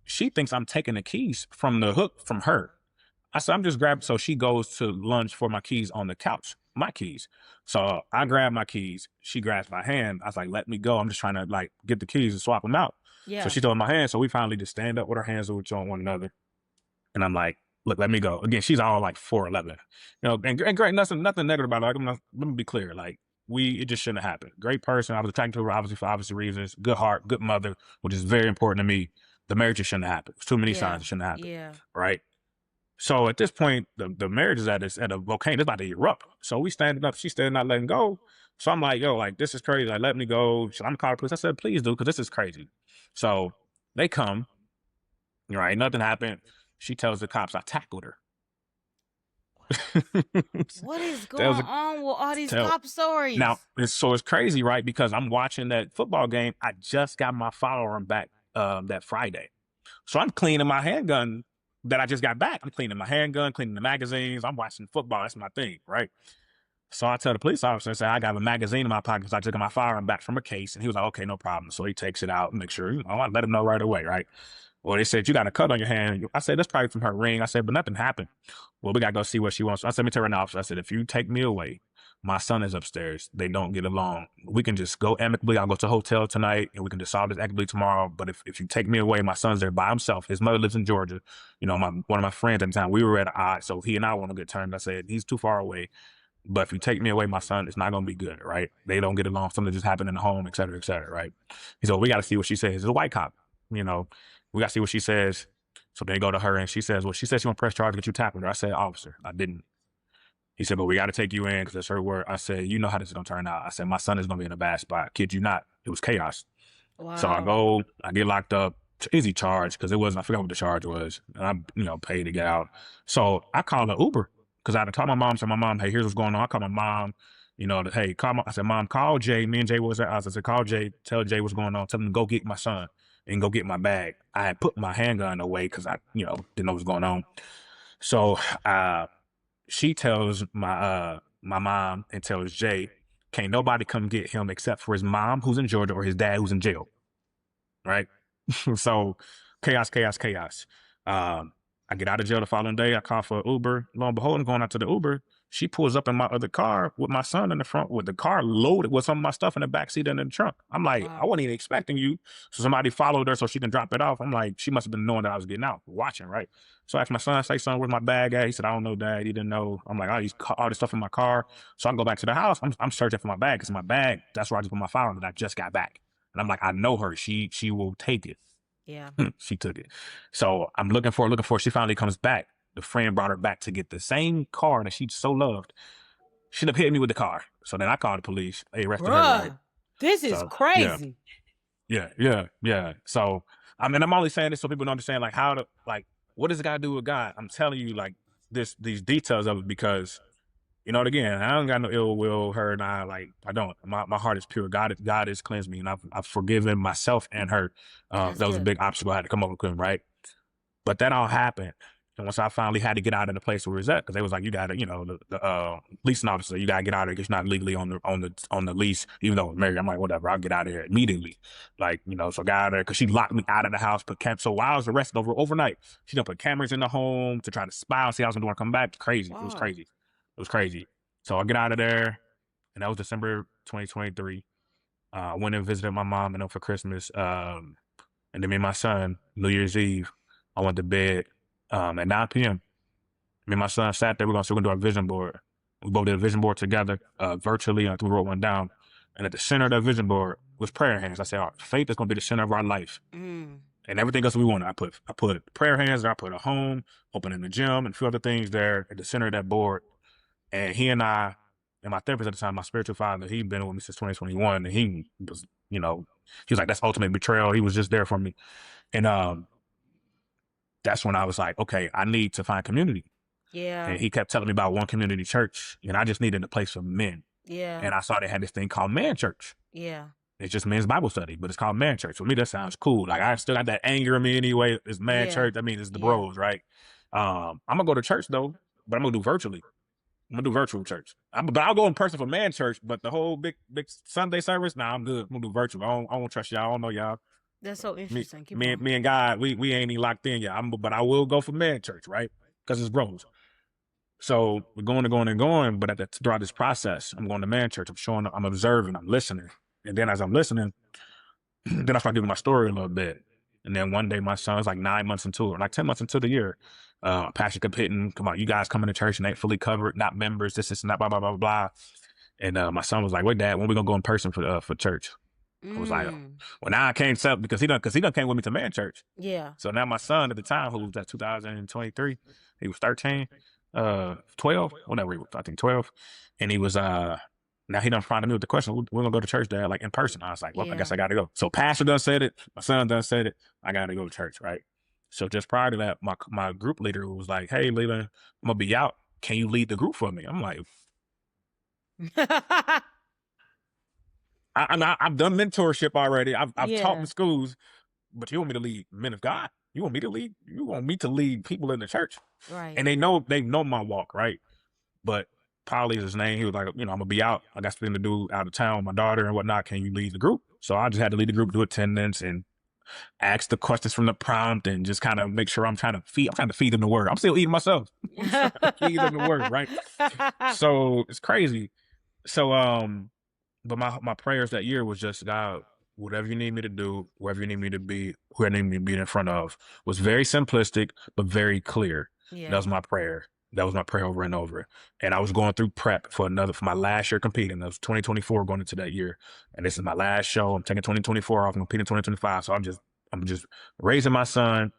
she thinks I'm taking the keys from the hook from her. I said, I'm just grabbing. So she goes to lunge for my keys on the couch, my keys. So I grab my keys. She grabs my hand. I was like, let me go. I'm just trying to get the keys and swap them out. Yeah. So she told my hand. So we finally just stand up with our hands over on one another. And I'm like, look, let me go. Again, she's all like 4'11", and great, nothing negative about her. Let me be clear. It just shouldn't have happened. Great person. I was attracted to her obviously for obvious reasons. Good heart, good mother, which is very important to me. The marriage just shouldn't have happened. There's too many signs it shouldn't have happened. Yeah. Right. So at this point, the marriage is at a volcano. It's about to erupt. So we standing up. She's still not letting go. So I'm like, yo, this is crazy. Let me go. I'm calling the police. I said, please do, because this is crazy. So they come. Right. Nothing happened. She tells the cops I tackled her. What is going on with all these cop stories? Now, it's crazy, right? Because I'm watching that football game. I just got my firearm back that Friday. So I'm cleaning my handgun that I just got back. I'm cleaning my handgun, cleaning the magazines. I'm watching football. That's my thing, right? So I tell the police officer, I say, I got a magazine in my pocket because I took my firearm back from a case. And he was like, okay, no problem. So he takes it out and make sure, I let him know right away, right? Well, they said, you got a cut on your hand. I said, that's probably from her ring. I said, but nothing happened. Well, we got to go see what she wants. I said, let me tell her now, officer. I said, if you take me away, My son is upstairs. They don't get along. We can just go amicably. I'll go to a hotel tonight and we can just solve this amicably tomorrow. But if you take me away, my son's there by himself. His mother lives in Georgia. You know, one of my friends at the time, we were at odds. So he and I want to get turned. I said, he's too far away. But if you take me away, my son, it's not going to be good, right? They don't get along. Something just happened in the home, et cetera, right? He said, we got to see what she says. It's a white cop, you know. We got to see what she says. So they go to her and she says, well, she said she want to press charge, get you tapping her. I said, officer, I didn't. He said, but we got to take you in because that's her word. I said, you know how this is going to turn out. I said, my son is going to be in a bad spot. Kid you not. It was chaos. Wow. So I go, I get locked up. Easy charge because it wasn't, I forgot what the charge was. And I, you know, paid to get out. So I called an Uber because I had to call my mom. Said, my mom, hey, here's what's going on. I called my mom, you know, hey, I said, Mom, call Jay. Me and Jay was at house. I said, call Jay, tell Jay what's going on. Tell him to go get my son and go get my bag. I had put my handgun away because I, you know, didn't know what was going on. So she tells my mom and tells Jay, can't nobody come get him except for his mom who's in Georgia or his dad who's in jail. Right? So chaos. I get out of jail the following day. I call for an Uber. Lo and behold, I'm going out to the Uber. She pulls up in my other car with my son in the front with the car loaded with some of my stuff in the back seat and in the trunk. I'm like, Wow. I wasn't even expecting you. So somebody followed her so she can drop it off. I'm like, she must have been knowing that I was getting out, watching, right? So I asked my son, say, son, where's my bag at? He said, I don't know, Dad. He didn't know. I'm like, all this stuff in my car. So I go back to the house. I'm searching for my bag because my bag, that's where I just put my file that I just got back. And I'm like, I know her. She will take it. Yeah. She took it. So I'm looking for her. She finally comes back. The friend brought her back to get the same car that she so loved. She ended up hitting me with the car. So then I called the police. They arrested her. Right? This is crazy. Yeah. So, I mean, I'm only saying this so people don't understand, like, what does it got to do with God? I'm telling you, like, these details of it because, you know, again, I don't got no ill will, her and I don't. My heart is pure. God has cleansed me, and I've forgiven myself and her. That was a big obstacle I had to come up with, right? But that all happened. And once I finally had to get out of the place where we was at, because they was like, you gotta, you know, the leasing officer, you gotta get out of there because you're not legally on the lease, even though I'm married. I'm like, whatever, I'll get out of here immediately. Like, you know, so I got out of there because she locked me out of the house, so while I was arrested overnight, she done put cameras in the home to try to spy and see how I was gonna do when I come back. Crazy. Wow. It was crazy. So I get out of there, and that was December 2023. I went and visited my mom and for Christmas. And then me and my son, New Year's Eve, I went to bed at 9 p.m. Me and my son sat there. We're going to do our vision board. We both did a vision board together virtually until we wrote one down. And at the center of that vision board was prayer hands. I said, our faith is going to be the center of our life. And everything else we wanted. I put prayer hands there. I put a home, opening the gym, and a few other things there at the center of that board. And he and I, and my therapist at the time, my spiritual father, he'd been with me since 2021. And he was, you know, he was like, that's ultimate betrayal. He was just there for me. And that's when I was like, okay, I need to find community. Yeah. And he kept telling me about one community church, and I just needed a place for men. Yeah. And I saw they had this thing called Man Church. Yeah. It's just men's Bible study, but it's called Man Church. For me, that sounds cool. Like, I still got that anger in me anyway. It's Man Church. I mean, it's the bros, right? I'm going to go to church, though, but I'm going to do virtually. I'm going to do virtual church. But I'll go in person for Man Church, but the whole big Sunday service, I'm good. I'm going to do virtual. I don't trust y'all. I don't know y'all. That's so interesting. Me and God, we ain't even locked in yet. But I will go for Man Church, right? Because it's bros. So we're going, but throughout this process, I'm going to Man Church. I'm showing up, I'm observing, I'm listening. And then as I'm listening, then I start giving my story a little bit. And then one day my son's like 9 months into it, like 10 months into the year. Pastor kept hitting, come on, you guys coming to church and ain't fully covered, not members, this and that, blah, blah, blah, blah. And my son was like, wait, Dad, when we gonna go in person for church? I was like, well, now I can't tell because he done came with me to Man Church. Yeah. So now my son at the time, who was at 2023, he was 13, 12, whatever he was, I think 12. And he was, now he done finding me with the question, we're gonna go to church, Dad, like in person. I was like, well, I guess I gotta go. So Pastor done said it, my son done said it, I gotta go to church, right? So just prior to that, my group leader was like, hey, Leland, I'm gonna be out. Can you lead the group for me? I'm like, I've done mentorship already. I've taught in schools, but you want me to lead men of God? You want me to lead people in the church? Right. And they know my walk, right? But Polly is his name. He was like, I'm gonna be out. I got something to do out of town with my daughter and whatnot. Can you lead the group? So I just had to lead the group, do attendance, and ask the questions from the prompt, and just kind of make sure I'm trying to feed them the word. I'm still eating myself. Feed them the word, right? So it's crazy. So, but my prayers that year was just, God, whatever you need me to do, wherever you need me to be, who I need me to be in front of, was very simplistic, but very clear. Yeah. That was my prayer. That was my prayer over and over. And I was going through prep for my last year competing. That was 2024 going into that year. And this is my last show. I'm taking 2024 off. I'm competing 2025. So I'm just raising my son,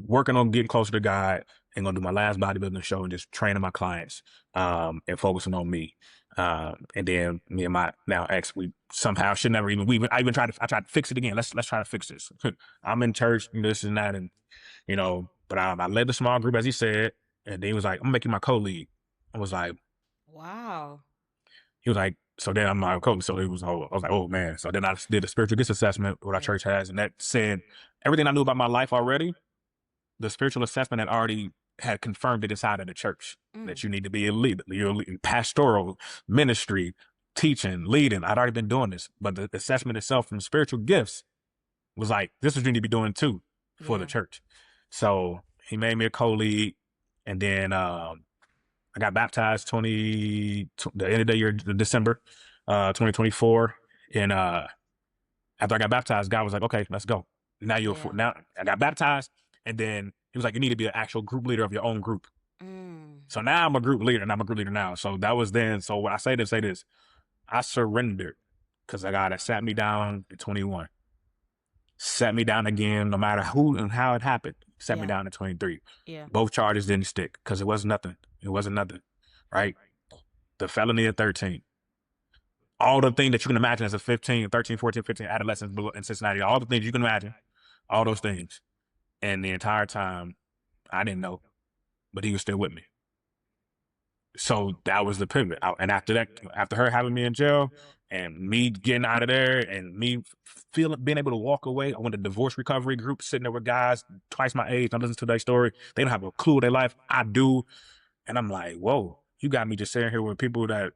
working on getting closer to God, and gonna do my last bodybuilding show and just training my clients, and focusing on me. And then me and my now ex, we somehow should never even I tried to fix it again. Let's try to fix this. I'm in church and this and that, and but I led the small group as he said, and then he was like, I'm making my co-lead. I was like, wow. He was like, so then I'm my coach. So I was like, oh man. So then I did a spiritual gifts assessment, what our church has, and that said everything I knew about my life already. The spiritual assessment had already had confirmed it inside of the church that you need to be a leader, pastoral, ministry, teaching, leading. I'd already been doing this, but the assessment itself from spiritual gifts was like, this is what you need to be doing too for the church. So he made me a co-lead, and then I got baptized the end of the year, December 2024, and after I got baptized, God was like, okay, let's go. Now now I got baptized. And then he was like, you need to be an actual group leader of your own group. So now I'm a group leader, and I'm a group leader now. So that was then. So when I say this, I surrendered, because God had sat me down at 21, sat me down again, no matter who and how it happened, sat me down at 23. Yeah. Both charges didn't stick because it wasn't nothing. It wasn't nothing, right? The felony at 13. All the things that you can imagine as a 15, 13, 14, 15 adolescents in Cincinnati, all the things you can imagine, all those things. And the entire time, I didn't know, but he was still with me. So that was the pivot. And after that, after her having me in jail and me getting out of there and me being able to walk away, I went to divorce recovery group, sitting there with guys twice my age. I listen to their story. They don't have a clue of their life. I do. And I'm like, whoa, you got me just sitting here with people that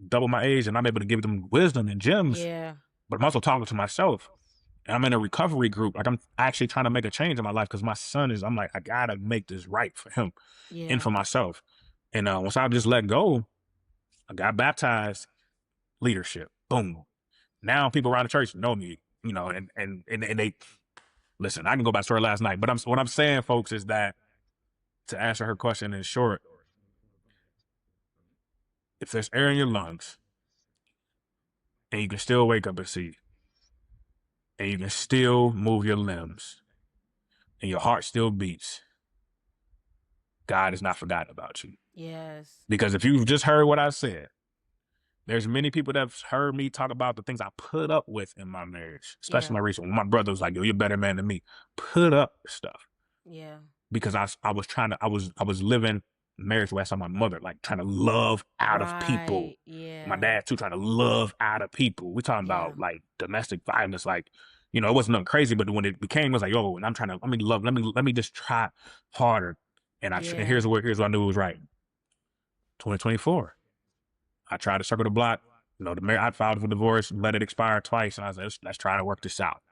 double my age, and I'm able to give them wisdom and gems. Yeah. But I'm also talking to myself. And I'm in a recovery group. Like, I'm actually trying to make a change in my life because my son I'm like, I gotta make this right for him and for myself. And once I just let go, I got baptized, leadership, boom. Now people around the church know me, and they listen. I can go back to her last night, but what I'm saying, folks, is that to answer her question in short, if there's air in your lungs and you can still wake up and see, and you can still move your limbs, and your heart still beats, God has not forgotten about you. Yes. Because if you've just heard what I said, there's many people that have heard me talk about the things I put up with in my marriage, especially my recent one. My brother was like, yo, you're a better man than me. Put up stuff. Yeah. Because I was living marriage where I saw my mother, like, trying to love out of people. Yeah. My dad too, trying to love out of people. We're talking about like domestic violence, like, it wasn't nothing crazy, but when it became, it was like, yo, and I'm trying to, let me just try harder. And and here's what I knew it was right. 2024. I tried to circle the block. I filed for divorce, let it expire twice, and I was like, let's try to work this out.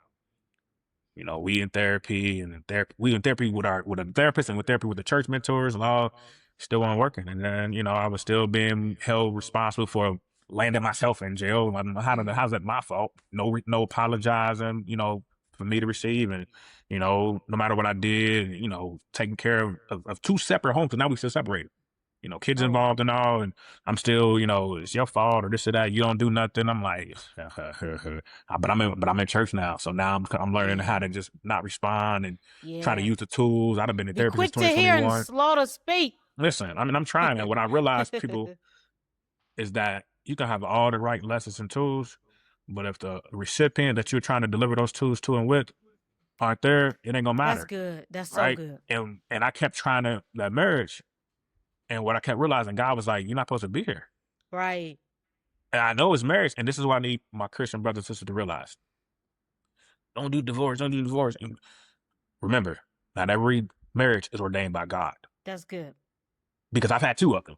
We in therapy, and we in therapy with a therapist, and with therapy with the church mentors, and all still weren't working. And then, I was still being held responsible for landing myself in jail. How's that my fault? No apologizing, for me to receive. And, no matter what I did, taking care of two separate homes, and now we still separated. Kids involved and all, and I'm still, it's your fault or this or that. You don't do nothing. I'm like, but I'm in church now, so now I'm learning how to just not respond and try to use the tools. I've been in therapy since 2021. Quick to hear and slow to speak. Listen, I'm trying, and what I realize, people, is that you can have all the right lessons and tools, but if the recipient that you're trying to deliver those tools to and with aren't there, it ain't gonna matter. That's good. That's right? So good. And I kept trying that marriage. And what I kept realizing, God was like, you're not supposed to be here. Right. And I know it's marriage, and this is what I need my Christian brothers and sisters to realize. Don't do divorce. And remember, not every marriage is ordained by God. That's good. Because I've had two of them.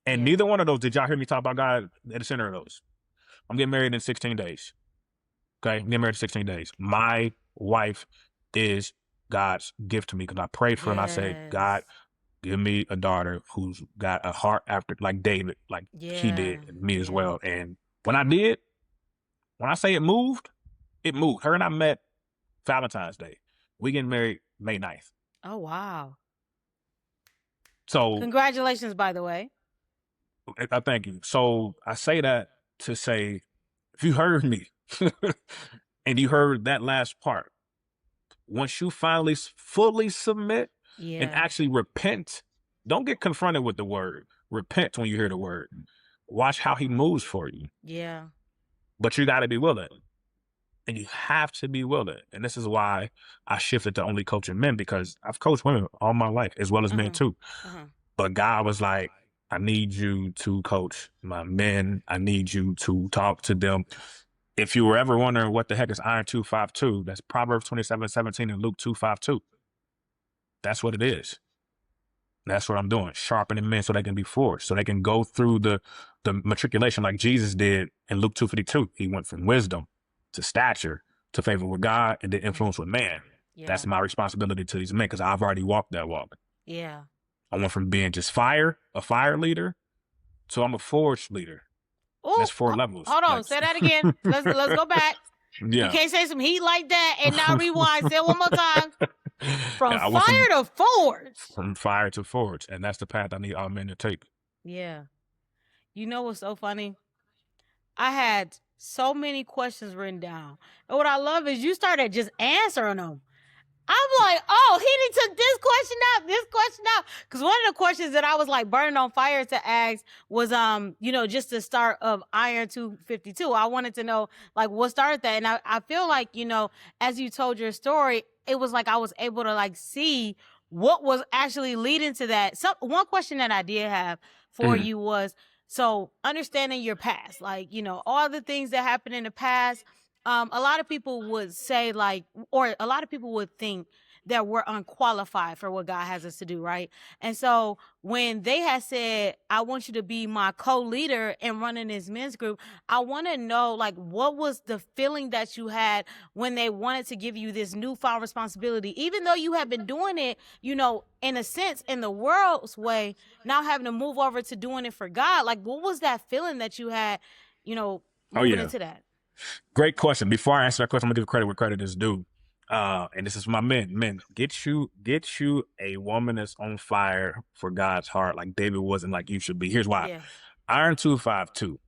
And neither one of those, did y'all hear me talk about God at the center of those? I'm getting married in 16 days. Okay? I'm getting married in 16 days. My wife is God's gift to me because I prayed for her and I said, God, give me a daughter who's got a heart after like David, like he did, and me as well. And when I say it moved. Her and I met Valentine's Day. We getting married May 9th. Oh, wow. So congratulations, by the way. I thank you. So I say that to say, if you heard me and you heard that last part, once you finally fully submit and actually repent, don't get confronted with the word. Repent when you hear the word. Watch how he moves for you. Yeah. But you got to be willing. And you have to be willing. And this is why I shifted to only coaching men, because I've coached women all my life, as well as men too. But God was like, I need you to coach my men. I need you to talk to them. If you were ever wondering what the heck is Iron 252, that's Proverbs 27:17 and Luke 2:5-2. That's what it is. That's what I'm doing. Sharpening men so they can be forged, so they can go through the matriculation like Jesus did in Luke 2:52. He went from wisdom to stature, to favor with God, and then influence with man. That's my responsibility to these men, because I've already walked that walk. Yeah. I went from being just a fire leader, to I'm a forge leader. Ooh, that's 4 levels. Hold on, say that again. Let's go back. Yeah. You can't say some heat like that and now rewind. Say it one more time. From fire to forge. From fire to forge. And that's the path I need all men to take. Yeah. You know what's so funny? I had so many questions written down. And what I love is you started just answering them. I'm like, oh, he took this question out. Because one of the questions that I was like burning on fire to ask was, just the start of Iron 252. I wanted to know, like, what started that? And I feel like, as you told your story, it was like I was able to, like, see what was actually leading to that. One question that I did have for you was, so understanding your past, like, all the things that happened in the past, a lot of people would say, like, or a lot of people would think that we're unqualified for what God has us to do, right? And so when they had said, I want you to be my co-leader in running this men's group, I want to know, like, what was the feeling that you had when they wanted to give you this newfound responsibility, even though you have been doing it, in a sense, in the world's way, now having to move over to doing it for God. Like, what was that feeling that you had, moving into that? Great question. Before I answer that question, I'm gonna give credit where credit is due. And this is for my men. Men, get you a woman that's on fire for God's heart, like David was and like you should be. Here's why. Yeah. Iron 252.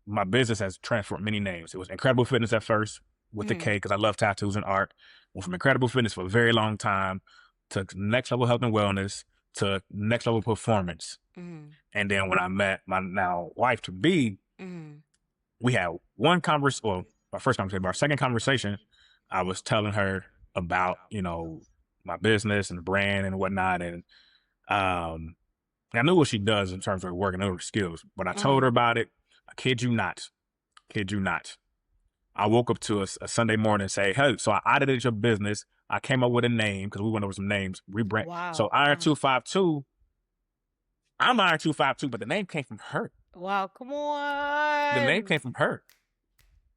My business has transformed many names. It was Incredible Fitness at first with the K, because I love tattoos and art. Went from Incredible Fitness for a very long time to Next Level Health and Wellness to Next Level Performance. And then when I met my now wife to be, we had one conversation, well, our first conversation, but our second conversation, I was telling her about, my business and the brand and whatnot. And I knew what she does in terms of working over skills, but I told her about it. I kid you not. I woke up to a Sunday morning and say, hey, so I audited your business. I came up with a name because we went over some names, rebrand. Wow. So Iron 252, I'm Iron 252, but the name came from her. Wow, come on. The name came from her.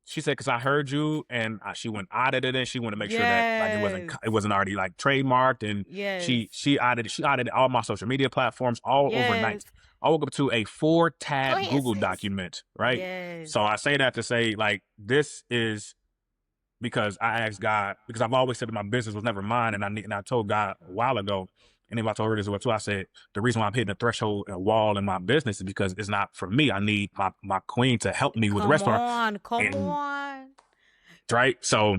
She said, because I heard you, and she went audited it. She wanted to make sure that like it wasn't already like trademarked, and she audited all my social media platforms all overnight. I woke up to a 4-tab Google document, right? Yes. So I say that to say, like, this is because I asked God, because I've always said that my business was never mine, and I told God a while ago, and if I told her this as well too, I said, the reason why I'm hitting a threshold and a wall in my business is because it's not for me. I need my queen to help me with the restaurant. Come on. Right? So,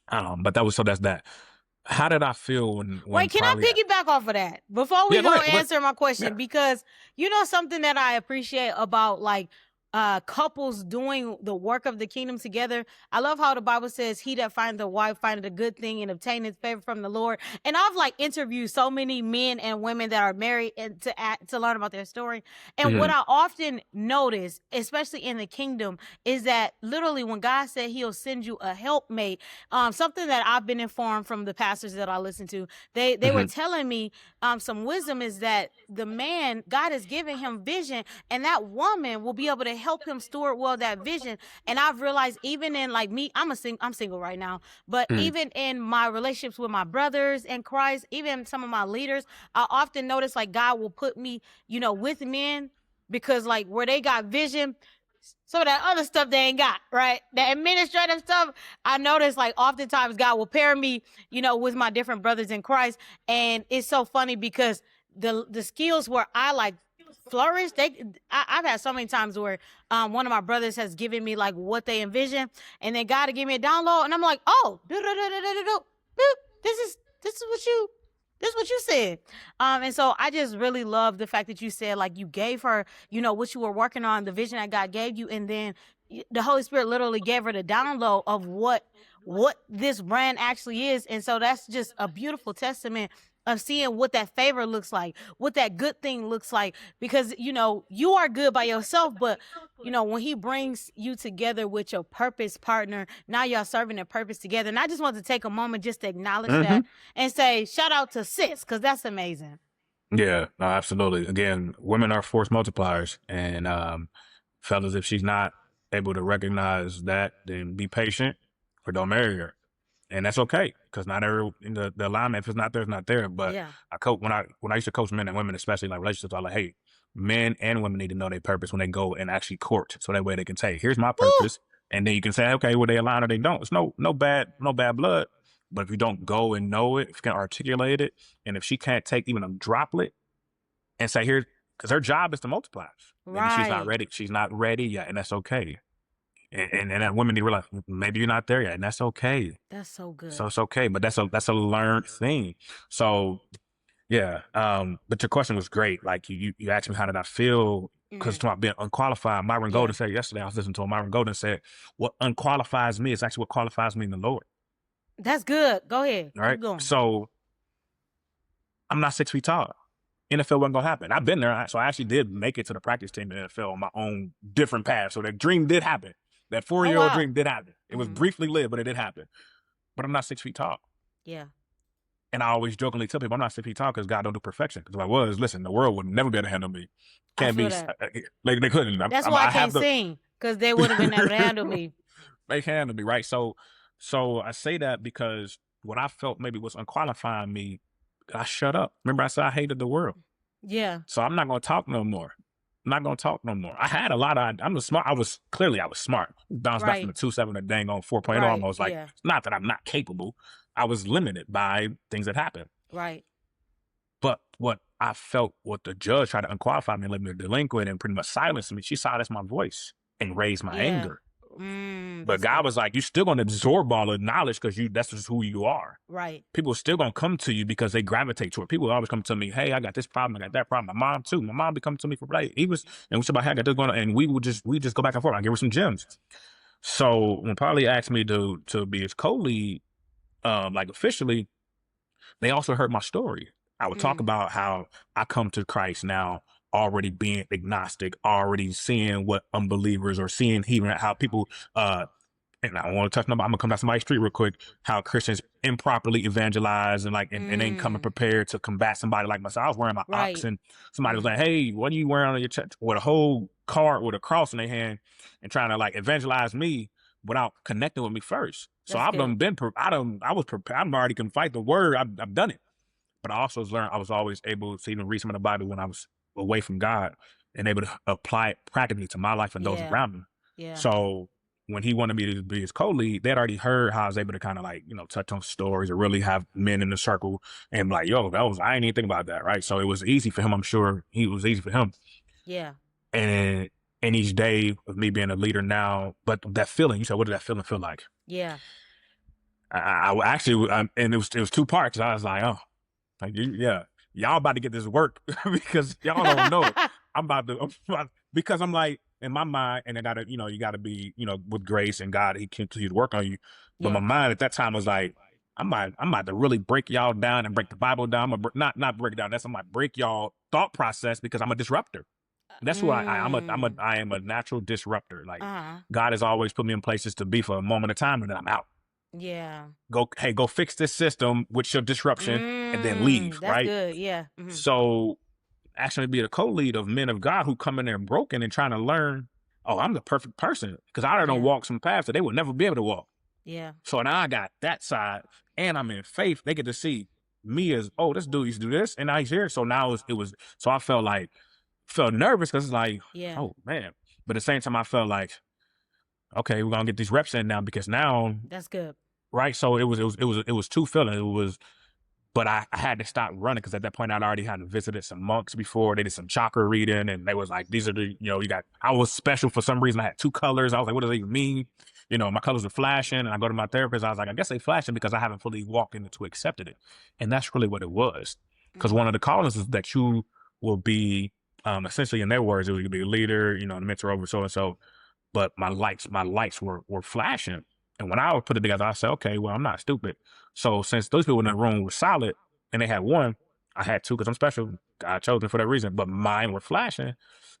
but that's that. How did I feel when Wait, can I piggyback off of that before we answer my question? Yeah. Because something that I appreciate about, like, couples doing the work of the kingdom together. I love how the Bible says, he that findeth a wife findeth a good thing and obtaineth favor from the Lord. And I've, like, interviewed so many men and women that are married and to learn about their story. And what I often notice, especially in the kingdom, is that literally when God said he'll send you a helpmate, something that I've been informed from the pastors that I listen to, they were telling me some wisdom is that the man, God has given him vision, and that woman will be able to help him steward well that vision. And I've realized even in like me, I'm single right now, but even in my relationships with my brothers in Christ, even some of my leaders, I often notice like God will put me, you know, with men, because like where they got vision, some of that other stuff they ain't got, right? The administrative stuff, I notice like oftentimes God will pair me, you know, with my different brothers in Christ. And it's so funny because the skills where I like flourish, I've had so many times where one of my brothers has given me like what they envision, and then God will give me a download, and I'm like, oh, this is what you said. And so I just really love the fact that you said like you gave her, you know, what you were working on, the vision that God gave you, and then the Holy Spirit literally gave her the download of what this brand actually is. And so that's just a beautiful testament of seeing what that favor looks like, what that good thing looks like, because, you know, you are good by yourself, but, you know, when he brings you together with your purpose partner, now y'all serving a purpose together. And I just want to take a moment just to acknowledge that and say, shout out to sis, because that's amazing. Yeah, no, absolutely. Again, women are force multipliers, and fellas, if she's not able to recognize that, then be patient or don't marry her. And that's okay, because not every the alignment, if it's not there, it's not there. But Yeah. I coach when I used to coach men and women, especially like relationships, I was like, hey, men and women need to know their purpose when they go and actually court, so that way they can say, here's my purpose, and then you can say, okay, well, they align or they don't. It's no bad blood. But if you don't go and know it, if you can articulate it, and if she can't take even a droplet and say, here, because her job is to multiply. Maybe she's not ready. She's not ready yet, and that's okay. And that women need to realize maybe you're not there yet, and that's okay. That's so good. So it's okay, but that's a learned thing. So yeah, but your question was great. Like you asked me how did I feel, because about being unqualified. Myron Golden said yesterday, I was listening to him. Myron Golden said, what unqualifies me is actually what qualifies me in the Lord. That's good. Go ahead. All right. Keep going. So I'm not 6 feet tall. NFL wasn't gonna happen. I've been there, so I actually did make it to the practice team in the NFL on my own different path. So that dream did happen. That 4-year-old dream did happen. It was briefly lived, but it did happen. But I'm not 6 feet tall. Yeah. And I always jokingly tell people I'm not 6 feet tall because God don't do perfection. Because if I was, listen, the world would never be able to handle me. Can't be like they couldn't. That's why I can't sing, because they would have been able to handle me. They can handle me, right? So I say that because what I felt maybe was unqualifying me, I shut up. Remember, I said I hated the world. Yeah. So I'm not gonna talk no more. I'm not gonna talk no more. I had a lot of. I'm smart. I was smart. Bounced back from the 2.7 to dang on 4.0 almost. Like it's not that I'm not capable. I was limited by things that happened. Right. But what I felt, what the judge tried to unqualify me and let me delinquent and pretty much silence me. She silenced my voice and raised my anger. But God was like, you still gonna absorb all the knowledge because that's just who you are. Right. People are still gonna come to you because they gravitate toward. People always come to me, hey, I got this problem, I got that problem. My mom too. My mom be coming to me for like and we said about, hey, I got this going on, and we just go back and forth. I give her some gems. So when Polly asked me to be his co-lead, like officially, they also heard my story. I would talk about how I come to Christ now already being agnostic, already seeing what unbelievers or seeing even how people, and I don't want to touch nobody, I'm gonna come down somebody's street real quick, how Christians improperly evangelize and ain't coming prepared to combat somebody like myself. I was wearing my ox and somebody was like, hey, what are you wearing on your chest? With a whole card with a cross in their hand and trying to like evangelize me without connecting with me first. So I was prepared. I already can fight the word. I've done it. But I also learned I was always able to even read some of the Bible when I was away from God and able to apply it practically to my life and those around me. Yeah. So when he wanted me to be his co-lead, they'd already heard how I was able to kind of like, touch on stories or really have men in the circle and like, yo, I ain't even think about that, right? So it was easy for him. I'm sure it was easy for him. Yeah. And each day of me being a leader now, but that feeling, you said, what did that feeling feel like? Yeah. I actually, and it was 2 parts. I was like, oh, like, yeah, y'all about to get this work because y'all don't know. Because I'm like, in my mind, and I gotta, you gotta be, with grace and God, he continues to work on you. But my mind at that time was like, I'm about to really break y'all down and break the Bible down. I'm gonna not break it down. I'm gonna break y'all thought process because I'm a disruptor. That's who I am a natural disruptor. Like God has always put me in places to be for a moment of time and then I'm out. Yeah. Go fix this system with your disruption and then leave. That's right. Good. Yeah. So actually be the co-lead of men of God who come in there broken and trying to learn oh, I'm the perfect person because I already don't walk some paths that they would never be able to walk. Yeah. So now I got that side, and I'm in faith. They get to see me as, oh, this dude used to do this, and now he's here. So now it was. So I felt nervous because it's like, oh man. But at the same time, I felt like, okay, we're gonna get these reps in now because now that's good, right? So it was two feelings. It was. But I had to stop running because at that point I'd already had visited some monks before. They did some chakra reading, and they was like, "These are the I was special for some reason. I had 2 colors. I was like, what does that even mean? My colors are flashing." And I go to my therapist. I was like, I guess they flashing because I haven't fully walked into accepted it, and that's really what it was. Because one of the callings is that you will be, essentially in their words, it would be a leader, the mentor over so and so. But my lights were flashing. And when I would put it together, I said, okay, well, I'm not stupid. So since those people in the room were solid and they had 1, I had 2 because I'm special. God chose me for that reason. But mine were flashing.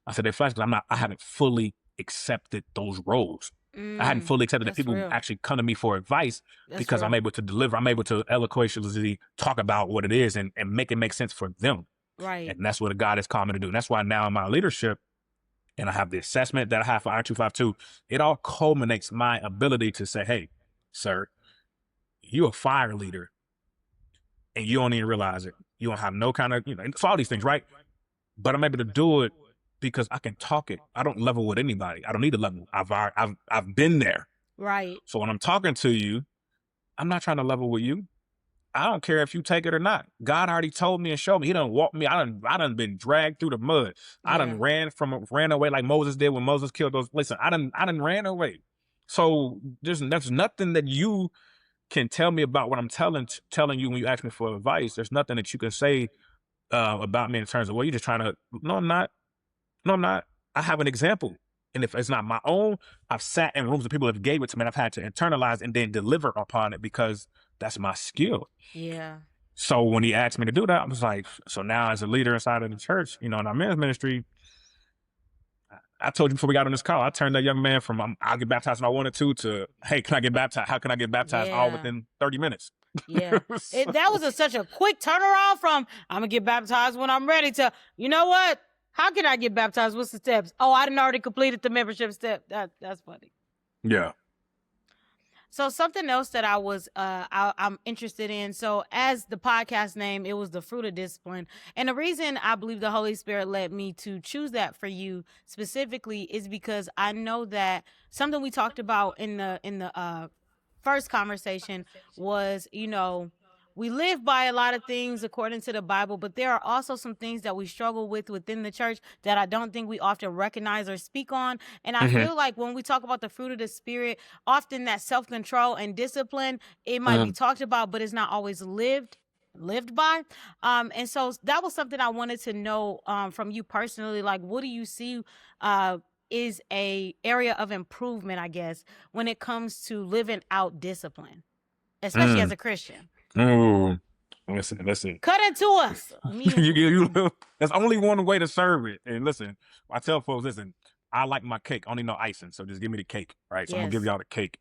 I said they flash because I haven't fully accepted those roles. I hadn't fully accepted that people actually come to me for advice because I'm able to deliver. I'm able to eloquently talk about what it is and make it make sense for them. Right. And that's what God has called me to do. And that's why now in my leadership, and I have the assessment that I have for Iron 252, it all culminates my ability to say, hey, sir, you're a fire leader and you don't even realize it. You don't have no kind of, it's all these things, right? But I'm able to do it because I can talk it. I don't level with anybody. I don't need a level. I've been there. Right. So when I'm talking to you, I'm not trying to level with you. I don't care if you take it or not. God already told me and showed me. He done walked me. I done been dragged through the mud. I done ran away like Moses did when Moses killed those. Listen, I done ran away. So there's nothing that you can tell me about what I'm telling you when you ask me for advice. There's nothing that you can say about me in terms of, well, you're just trying to. No, I'm not. No, I'm not. I have an example. And if it's not my own, I've sat in rooms that people have gave it to me and I've had to internalize and then deliver upon it because that's my skill. Yeah. So when he asked me to do that, I was like, so now as a leader inside of the church, in our men's ministry, I told you before we got on this call, I turned that young man from I'll get baptized when I wanted to, hey, can I get baptized? How can I get baptized? All within 30 minutes. Yeah. That was such a quick turnaround from I'm going to get baptized when I'm ready to, you know what? How can I get baptized? What's the steps? Oh, I didn't already completed the membership step. That's funny. Yeah. So something else that I'm interested in. So as the podcast name, it was The Fruit of Discipline. And the reason I believe the Holy Spirit led me to choose that for you specifically is because I know that something we talked about in the first conversation was, we live by a lot of things according to the Bible, but there are also some things that we struggle with within the church that I don't think we often recognize or speak on. And I feel like when we talk about the fruit of the Spirit, often that self-control and discipline, it might be talked about, but it's not always lived by. And so that was something I wanted to know from you personally. Like, what do you see is a area of improvement, I guess, when it comes to living out discipline, especially as a Christian? Oh, listen. Cut it to us. There's only one way to serve it. And listen, I tell folks, listen, I like my cake. I only know icing, so just give me the cake, right? So I'm gonna give y'all the cake.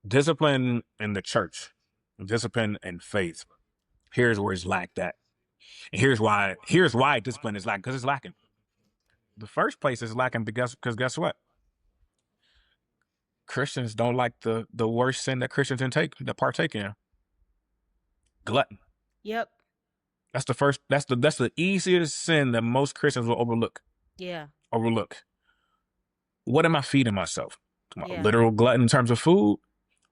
Discipline in the church, discipline and faith. Here's where it's lacked at. And here's why discipline is lacking, because it's lacking. The first place is lacking because guess what? Christians don't like the worst sin that Christians partake in. Glutton. Yep. That's the easiest sin that most Christians will overlook. Yeah. Overlook. What am I feeding myself? A literal glutton in terms of food,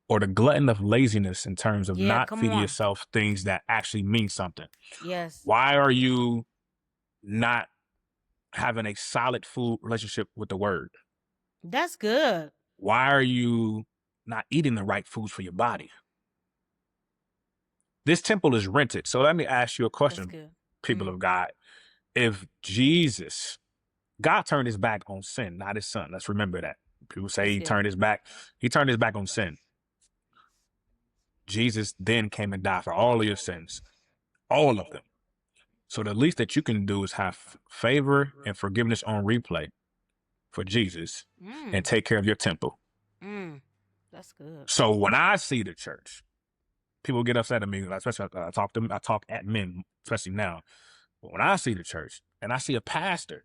or the glutton of laziness in terms of not feeding yourself things that actually mean something? Yes. Why are you not having a solid food relationship with the word? That's good. Why are you not eating the right foods for your body? This temple is rented. So let me ask you a question, people of God. If God turned his back on sin, not his son. Let's remember that. People say he turned his back on sin. Jesus then came and died for all of your sins, all of them. So the least that you can do is have favor and forgiveness on replay for Jesus and take care of your temple. That's good. So when I see the church, people get upset at me, especially I talk at men, especially now. But when I see the church and I see a pastor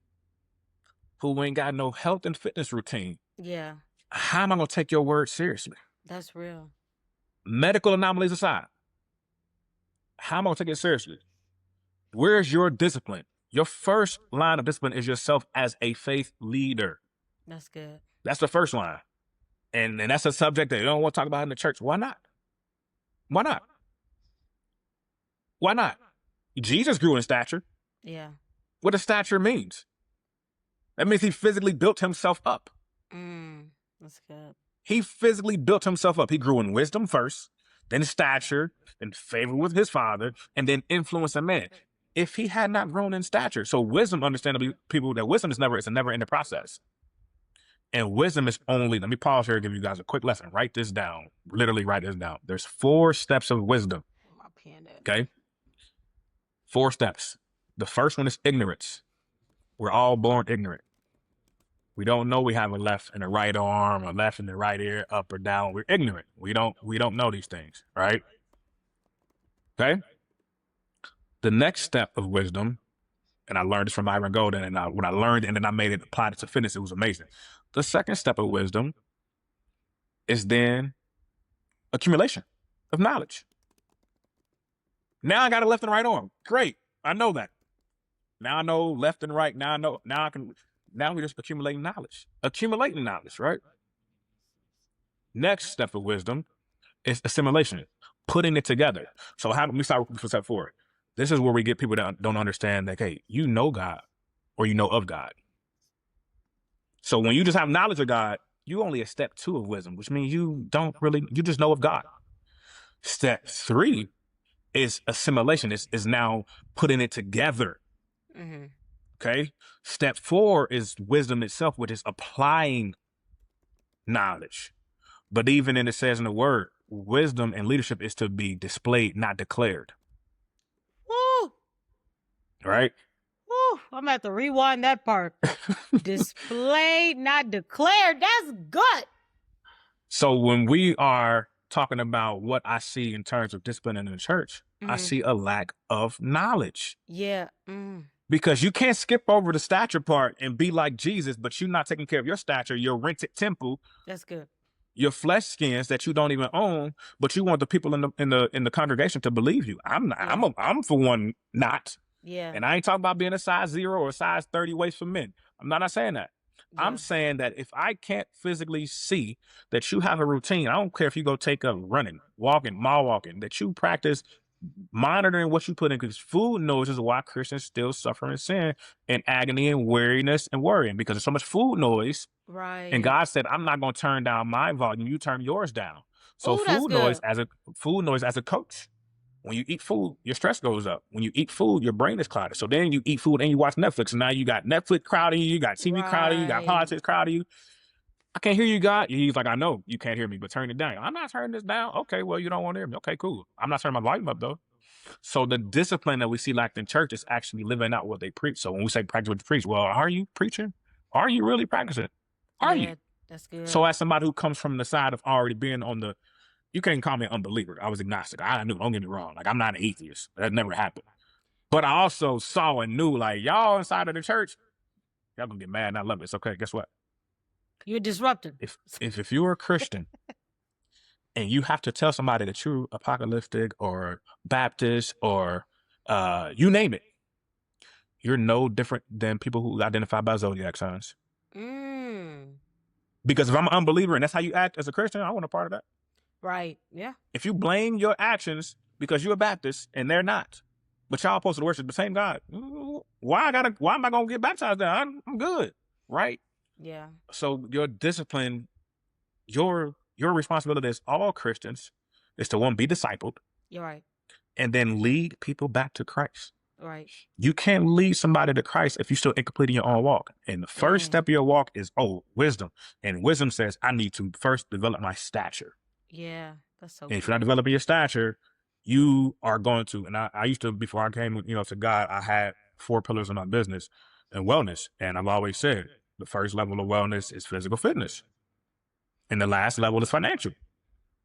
who ain't got no health and fitness routine. Yeah. How am I going to take your word seriously? That's real. Medical anomalies aside, how am I going to take it seriously? Where's your discipline? Your first line of discipline is yourself as a faith leader. That's good. That's the first line. And that's a subject that you don't want to talk about in the church. Why not? Why not? Why not? Jesus grew in stature. Yeah. What does stature means? That means he physically built himself up. That's good. He physically built himself up. He grew in wisdom first, then stature, then favor with his father, and then influence of man. If he had not grown in stature, so wisdom, understandably, people, that wisdom is it's a never ending process. And wisdom is only, let me pause here and give you guys a quick lesson. Write this down. Literally write this down. There's 4 steps of wisdom. My pen. Okay? 4 steps. The first one is ignorance. We're all born ignorant. We don't know we have a left and a right arm, a left and the right ear, up or down. We're ignorant. We don't know these things, right? Okay? The next step of wisdom, and I learned this from Myron Golden, and when I learned and then I made it, applied it to fitness, it was amazing. The second step of wisdom is then accumulation of knowledge. Now I got a left and right arm. Great. I know that. Now I know left and right. Now we're just accumulating knowledge. Accumulating knowledge, right? Next step of wisdom is assimilation, putting it together. So how do we start with step 4? This is where we get people that don't understand that, hey, you know God or you know of God. So when you just have knowledge of God, you only at step 2 of wisdom, which means you just know of God. Step 3 is assimilation, is now putting it together. Mm-hmm. Okay. Step 4 is wisdom itself, which is applying knowledge. But even in it says in the word, wisdom and leadership is to be displayed, not declared. Woo! Right? Woo! I'm gonna have to rewind that part. Displayed, not declared. That's good. So when we are talking about what I see in terms of discipline in the church, I see a lack of knowledge. Yeah. Because you can't skip over the stature part and be like Jesus, but you're not taking care of your stature, your rented temple. That's good. Your flesh skins that you don't even own, but you want the people in the congregation to believe you. I'm for one not. Yeah. And I ain't talking about being a size 0 or a size 30 waist for men. I'm not saying that. Yeah. I'm saying that if I can't physically see that you have a routine, I don't care if you go take up running, walking, mile walking, that you practice monitoring what you put in, because food noise is why Christians still suffer in sin and agony and weariness and worrying, because there's so much food noise. Right. And God said, I'm not going to turn down my volume. You turn yours down. So food noise as a coach. When you eat food, your stress goes up. When you eat food, your brain is clouded. So then you eat food and you watch Netflix. And now you got Netflix crowding you. You got TV crowding you. You got politics crowding you. I can't hear you, God. He's like, I know you can't hear me, but turn it down. I'm not turning this down. Okay, well, you don't want to hear me. Okay, cool. I'm not turning my volume up, though. So the discipline that we see lacked in church is actually living out what they preach. So when we say practice what you preach, well, are you preaching? Are you really practicing? Are you? That's good. So as somebody who comes from the side of already being on the, you can't call me an unbeliever. I was agnostic. I knew, don't get me wrong. Like, I'm not an atheist. That never happened. But I also saw and knew, like, y'all inside of the church, y'all gonna get mad and I love it. It's okay. Guess what? You're disrupting. If you're a Christian and you have to tell somebody that you're apocalyptic or Baptist or you name it, you're no different than people who identify by zodiac signs. Because if I'm an unbeliever and that's how you act as a Christian, I want a part of that. Right. Yeah. If you blame your actions because you're a Baptist and they're not, but y'all supposed to worship the same God, why am I gonna get baptized then? I'm good, right? Yeah. So your discipline, your responsibility as all Christians is to, one, be discipled. You're right. And then lead people back to Christ. Right. You can't lead somebody to Christ if you're still incomplete in your own walk. And the first step of your walk is, wisdom. And wisdom says, I need to first develop my stature. Yeah, that's so And if you're not developing your stature, you are going to, and I used to, before I came, to God, I had 4 pillars of my business and wellness. And I've always said, the first level of wellness is physical fitness. And the last level is financial.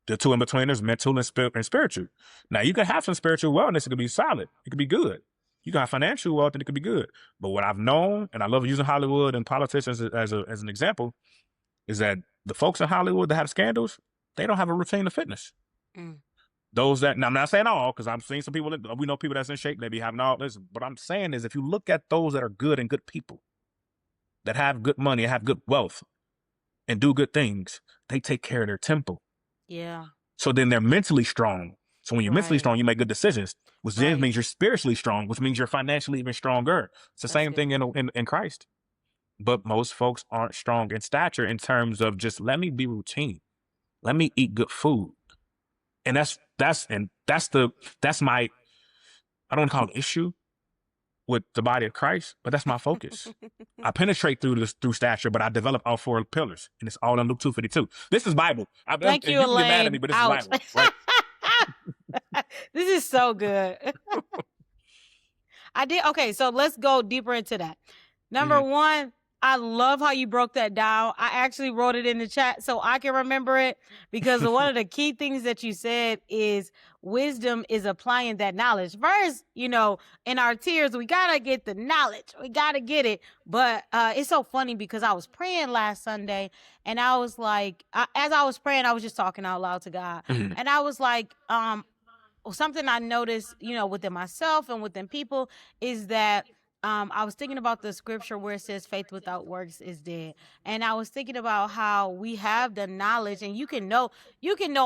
The 2 in between is mental and spiritual. Now, you can have some spiritual wellness. It could be solid. It could be good. You got financial wealth and it could be good. But what I've known, and I love using Hollywood and politicians as an example, is that the folks in Hollywood that have scandals, they don't have a routine of fitness. Those that, now I'm not saying all, because I've seen some people, we know people that's in shape, they be having all this. What I'm saying is if you look at those that are good and good people, that have good money, have good wealth, and do good things, they take care of their temple. Yeah. So then they're mentally strong. So when you're mentally strong, you make good decisions, which then means you're spiritually strong, which means you're financially even stronger. It's the same thing in Christ. But most folks aren't strong in stature in terms of just let me be routine. Let me eat good food. And that's my, I don't call it issue with the body of Christ, but that's my focus. I penetrate through stature, but I develop all 4 pillars, and it's all in Luke 2:52. This is Bible. Thank you, Elaine. Can get mad at me, but this is Bible, right? This is so good. Okay, so let's go deeper into that. Number one, I love how you broke that down. I actually wrote it in the chat so I can remember it, because one of the key things that you said is wisdom is applying that knowledge. First, in our tears, we got to get the knowledge. We got to get it. But it's so funny because I was praying last Sunday and I was like, as I was praying, I was just talking out loud to God. And I was like, something I noticed, within myself and within people is that I was thinking about the scripture where it says faith without works is dead. And I was thinking about how we have the knowledge and you can know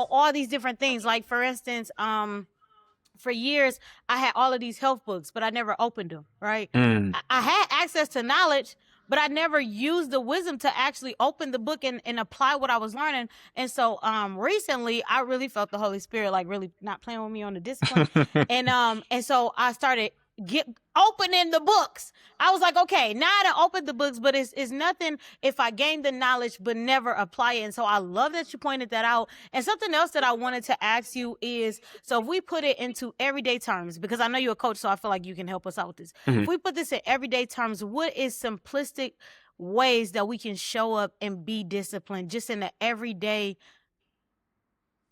all these different things. Like, for instance, for years, I had all of these health books, but I never opened them, right? I had access to knowledge, but I never used the wisdom to actually open the book and apply what I was learning. And so recently, I really felt the Holy Spirit, like, really not playing with me on the discipline. and so I started opening the books. I was like, okay, now I done opened the books, but it's nothing if I gain the knowledge but never apply it. And so I love that you pointed that out. And something else that I wanted to ask you is, so if we put it into everyday terms, because I know you're a coach, so I feel like you can help us out with this. If we put this in everyday terms, what is simplistic ways that we can show up and be disciplined just in the everyday?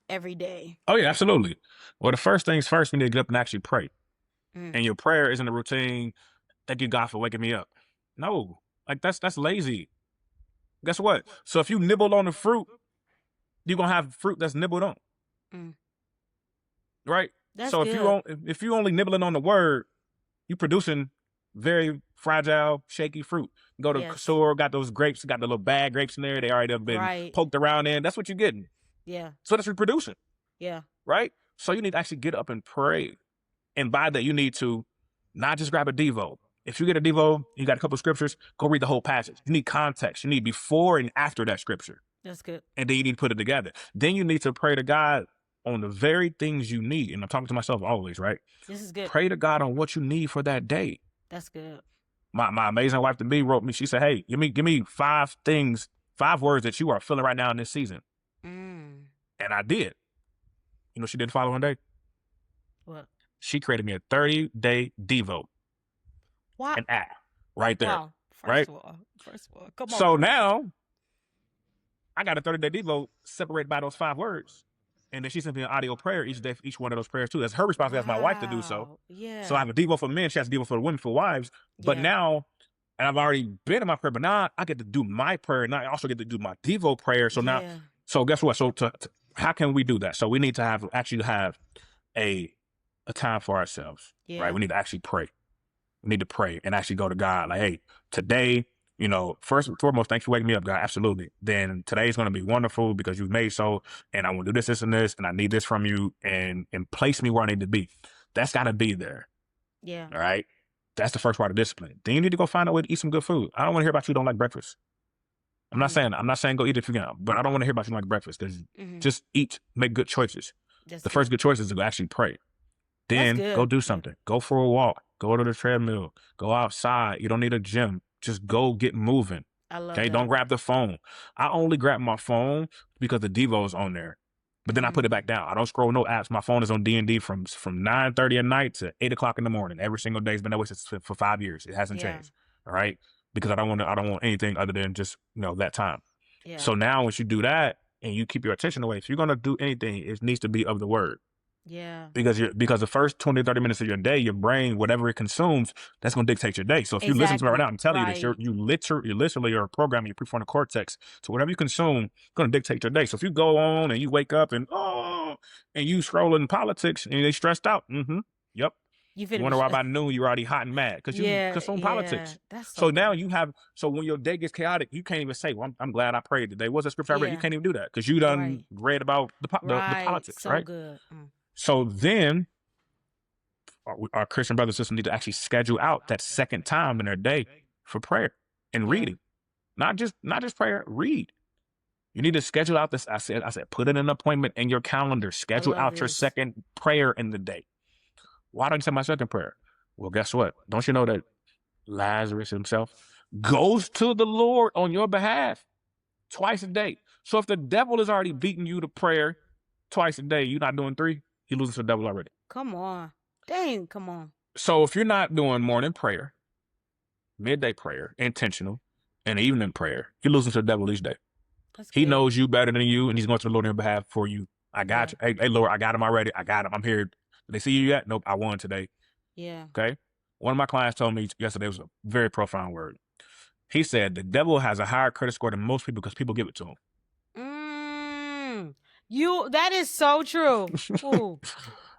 Oh yeah, absolutely. Well, the first things first, we need to get up and actually pray. And your prayer isn't a routine. Thank you, God, for waking me up. No, like that's lazy. Guess what? So if you nibble on the fruit, you're gonna have fruit that's nibbled on. Right? That's so good. if you only nibbling on the word, you producing very fragile, shaky fruit. You go to the store, got those grapes, got the little bag grapes in there. They already have been poked around in. That's what you're getting. Yeah. So that's what you're producing. Yeah. Right? So you need to actually get up and pray. And by that, you need to not just grab a Devo. If you get a Devo, you got a couple of scriptures, go read the whole passage. You need context. You need before and after that scripture. That's good. And then you need to put it together. Then you need to pray to God on the very things you need. And I'm talking to myself always, right? This is good. Pray to God on what you need for that day. That's good. My amazing wife to be wrote me, she said, hey, give me 5 words that you are feeling right now in this season. And I did. You know she did follow one day? What? She created me a 30-day Devo. Wow. An app right there. Wow. First of all, come on. So now I got a 30-day Devo separated by those 5 words. And then she sent me an audio prayer each day for each one of those prayers too. That's her responsibility as my wife to do so. Yeah. So I have a Devo for men. She has a Devo for women, for wives. But now, and I've already been in my prayer, but now I get to do my prayer. And I also get to do my Devo prayer. So now, so guess what? So how can we do that? So we need to actually have a time for ourselves, right? We need to actually pray. We need to pray and actually go to God. Like, hey, today, first and foremost, thanks for waking me up, God. Absolutely. Then today's going to be wonderful because you've made so, and I want to do this, and this, and I need this from you, and place me where I need to be. That's got to be there. Yeah. All right. That's the first part of discipline. Then you need to go find a way to eat some good food. I don't want to hear about you don't like breakfast. I'm not saying go eat it if you can, but I don't want to hear about you don't like breakfast. Because just eat, make good choices. The first good choice is to actually pray. Then go do something. Go for a walk. Go to the treadmill. Go outside. You don't need a gym. Just go get moving. I love that. Don't grab the phone. I only grab my phone because the Devo's on there. But then I put it back down. I don't scroll no apps. My phone is on D&D from 9:30 at night to 8 o'clock in the morning. Every single day. It's been that way for 5 years. It hasn't changed. All right. Because I don't want anything other than just, that time. Yeah. So now once you do that and you keep your attention away, if you're going to do anything, it needs to be of the word. Yeah. Because the first 20, 30 minutes of your day, your brain, whatever it consumes, that's going to dictate your day. So if you listen to me right now, I'm telling you this, you literally are programming your prefrontal cortex to whatever you consume, it's going to dictate your day. So if you go on and you wake up and you scrolling politics and they stressed out, yep. You wonder why by noon you're already hot and mad because you consume politics. That's so now you have, so when your day gets chaotic, you can't even say, well, I'm glad I prayed today. What's the scripture I read? You can't even do that because you done read about the politics, so right? Good. So then our Christian brothers and sisters need to actually schedule out that second time in their day for prayer and reading. Not just prayer, read. You need to schedule out this. I said, put in an appointment in your calendar. Schedule out your second prayer in the day. Why don't you say my second prayer? Well, guess what? Don't you know that Lazarus himself goes to the Lord on your behalf twice a day? So if the devil is already beating you to prayer twice a day, you're not doing 3, he loses to the devil already. Come on. Dang, come on. So if you're not doing morning prayer, midday prayer, intentional, and evening prayer, you're losing to the devil each day. He knows you better than you, and he's going to the Lord on your behalf for you. I got you. Hey, Lord, I got him already. I got him. I'm here. Did they see you yet? Nope, I won today. Yeah. Okay? One of my clients told me yesterday, was a very profound word. He said, the devil has a higher credit score than most people because people give it to him. That is so true. Ooh.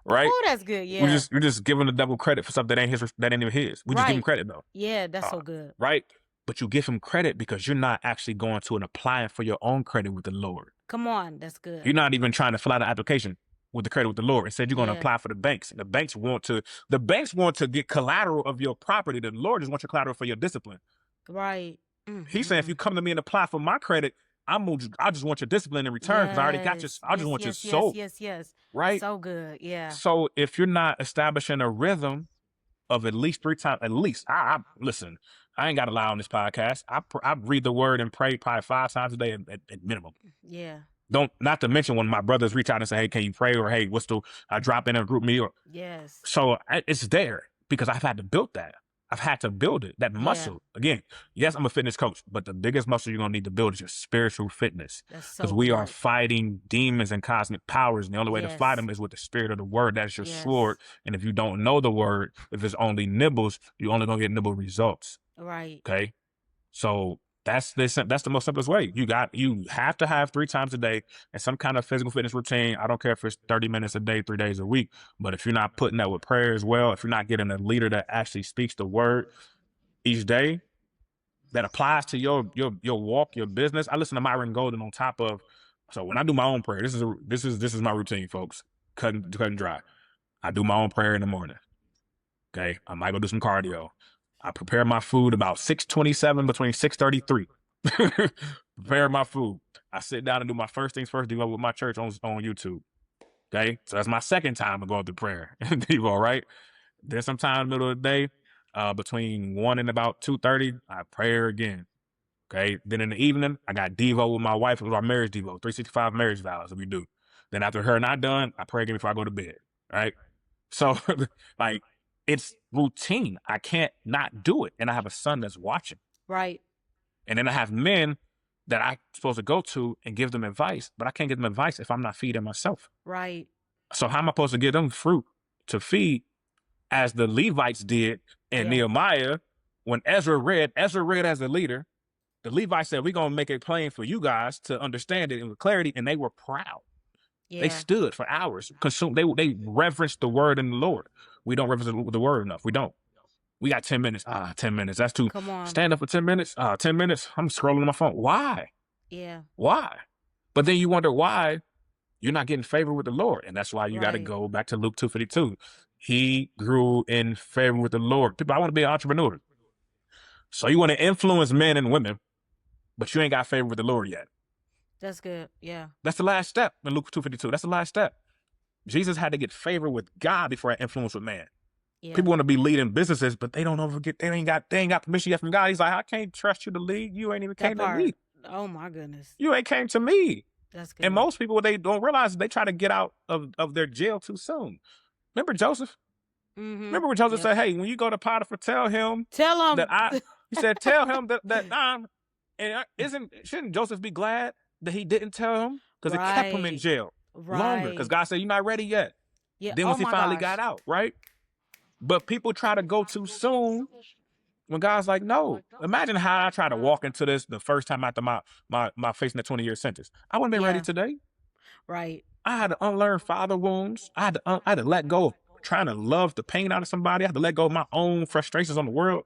Right? Oh, that's good. Yeah. We're just giving the devil credit for something that ain't even his. We just give him credit though. Yeah, that's so good. Right? But you give him credit because you're not actually going to and applying for your own credit with the Lord. Come on, that's good. You're not even trying to fill out an application with the credit with the Lord. Instead, you're going to apply for the banks. The banks want to get collateral of your property. The Lord just wants your collateral for your discipline. Right. He's saying, if you come to me and apply for my credit, I just want your discipline in return because I already got your. I just want your soul. Yes. Right. So good. Yeah. So if you're not establishing a rhythm of at least 3 times, I listen. I ain't got to lie on this podcast. I read the word and pray probably 5 times a day at minimum. Yeah. Not to mention when my brothers reach out and say, hey, can you pray? Or, hey, I drop in a group meal. Yes. So it's there because I've had to build that. I've had to build it, that muscle. Again, yes, I'm a fitness coach, but the biggest muscle you're going to need to build is your spiritual fitness. Because we are fighting demons and cosmic powers. And the only way to fight them is with the spirit of the word. That's your sword. And if you don't know the word, if it's only nibbles, you're only going to get nibble results. Right. Okay. So that's the most simplest way. You have to have 3 times a day and some kind of physical fitness routine. I don't care if it's 30 minutes a day, 3 days a week, but if you're not putting that with prayer as well, if you're not getting a leader that actually speaks the word each day that applies to your walk, your business. I listen to Myron Golden on top of. So when I do my own prayer, this is my routine, folks. Cut and dry. I do my own prayer in the morning. Okay, I might go do some cardio. I prepare my food about 6:27 between 6:33. Prepare my food. I sit down and do my first things first, deal with my church on YouTube. Okay, so that's my second time of going through prayer. Devo, right? Then sometime in the middle of the day, between 1 and about 2:30, I pray again. Okay, then in the evening, I got Devo with my wife. It was our marriage Devo, 365 marriage vows that we do. Then after her and I done, I pray again before I go to bed. Right? So like, it's routine. I can't not do it. And I have a son that's watching. Right. And then I have men that I'm supposed to go to and give them advice, but I can't give them advice if I'm not feeding myself. Right. So how am I supposed to give them fruit to feed as the Levites did in Nehemiah when Ezra read as a leader? The Levites said, we're going to make it plain for you guys to understand it with clarity. And they were proud. Yeah. They stood for hours, they reverenced the word in the Lord. We don't reverence the word enough. We don't. We got 10 minutes. 10 minutes. That's too. Come on. Stand up for 10 minutes. 10 minutes. I'm scrolling on my phone. Why? Yeah. Why? But then you wonder why you're not getting favor with the Lord. And that's why you got to go back to Luke 2:52. He grew in favor with the Lord. People, I want to be an entrepreneur. So you want to influence men and women, but you ain't got favor with the Lord yet. That's good. Yeah. That's the last step in Luke 2:52. That's the last step. Jesus had to get favor with God before I influence with man. Yeah. People want to be leading businesses, but they don't overget. They ain't got permission yet from God. He's like, I can't trust you to lead. You ain't even came to me. Oh my goodness. You ain't came to me. That's good. And most people, what they don't realize is they try to get out of their jail too soon. Remember Joseph? Mm-hmm. Remember when Joseph said, hey, when you go to Potiphar, tell him that he said, tell him that I'm, and shouldn't Joseph be glad that he didn't tell him? Because it kept him in jail longer. Because God said, you're not ready yet. Yeah. Then Oh once he my finally gosh. got out, right? But people try to go too soon when God's like, no. Imagine how I try to walk into this the first time after my facing a 20-year sentence. I wasn't been ready Yeah. today. Right. I had to unlearn father wounds. I had to let go of trying to love the pain out of somebody. I had to let go of my own frustrations on the world.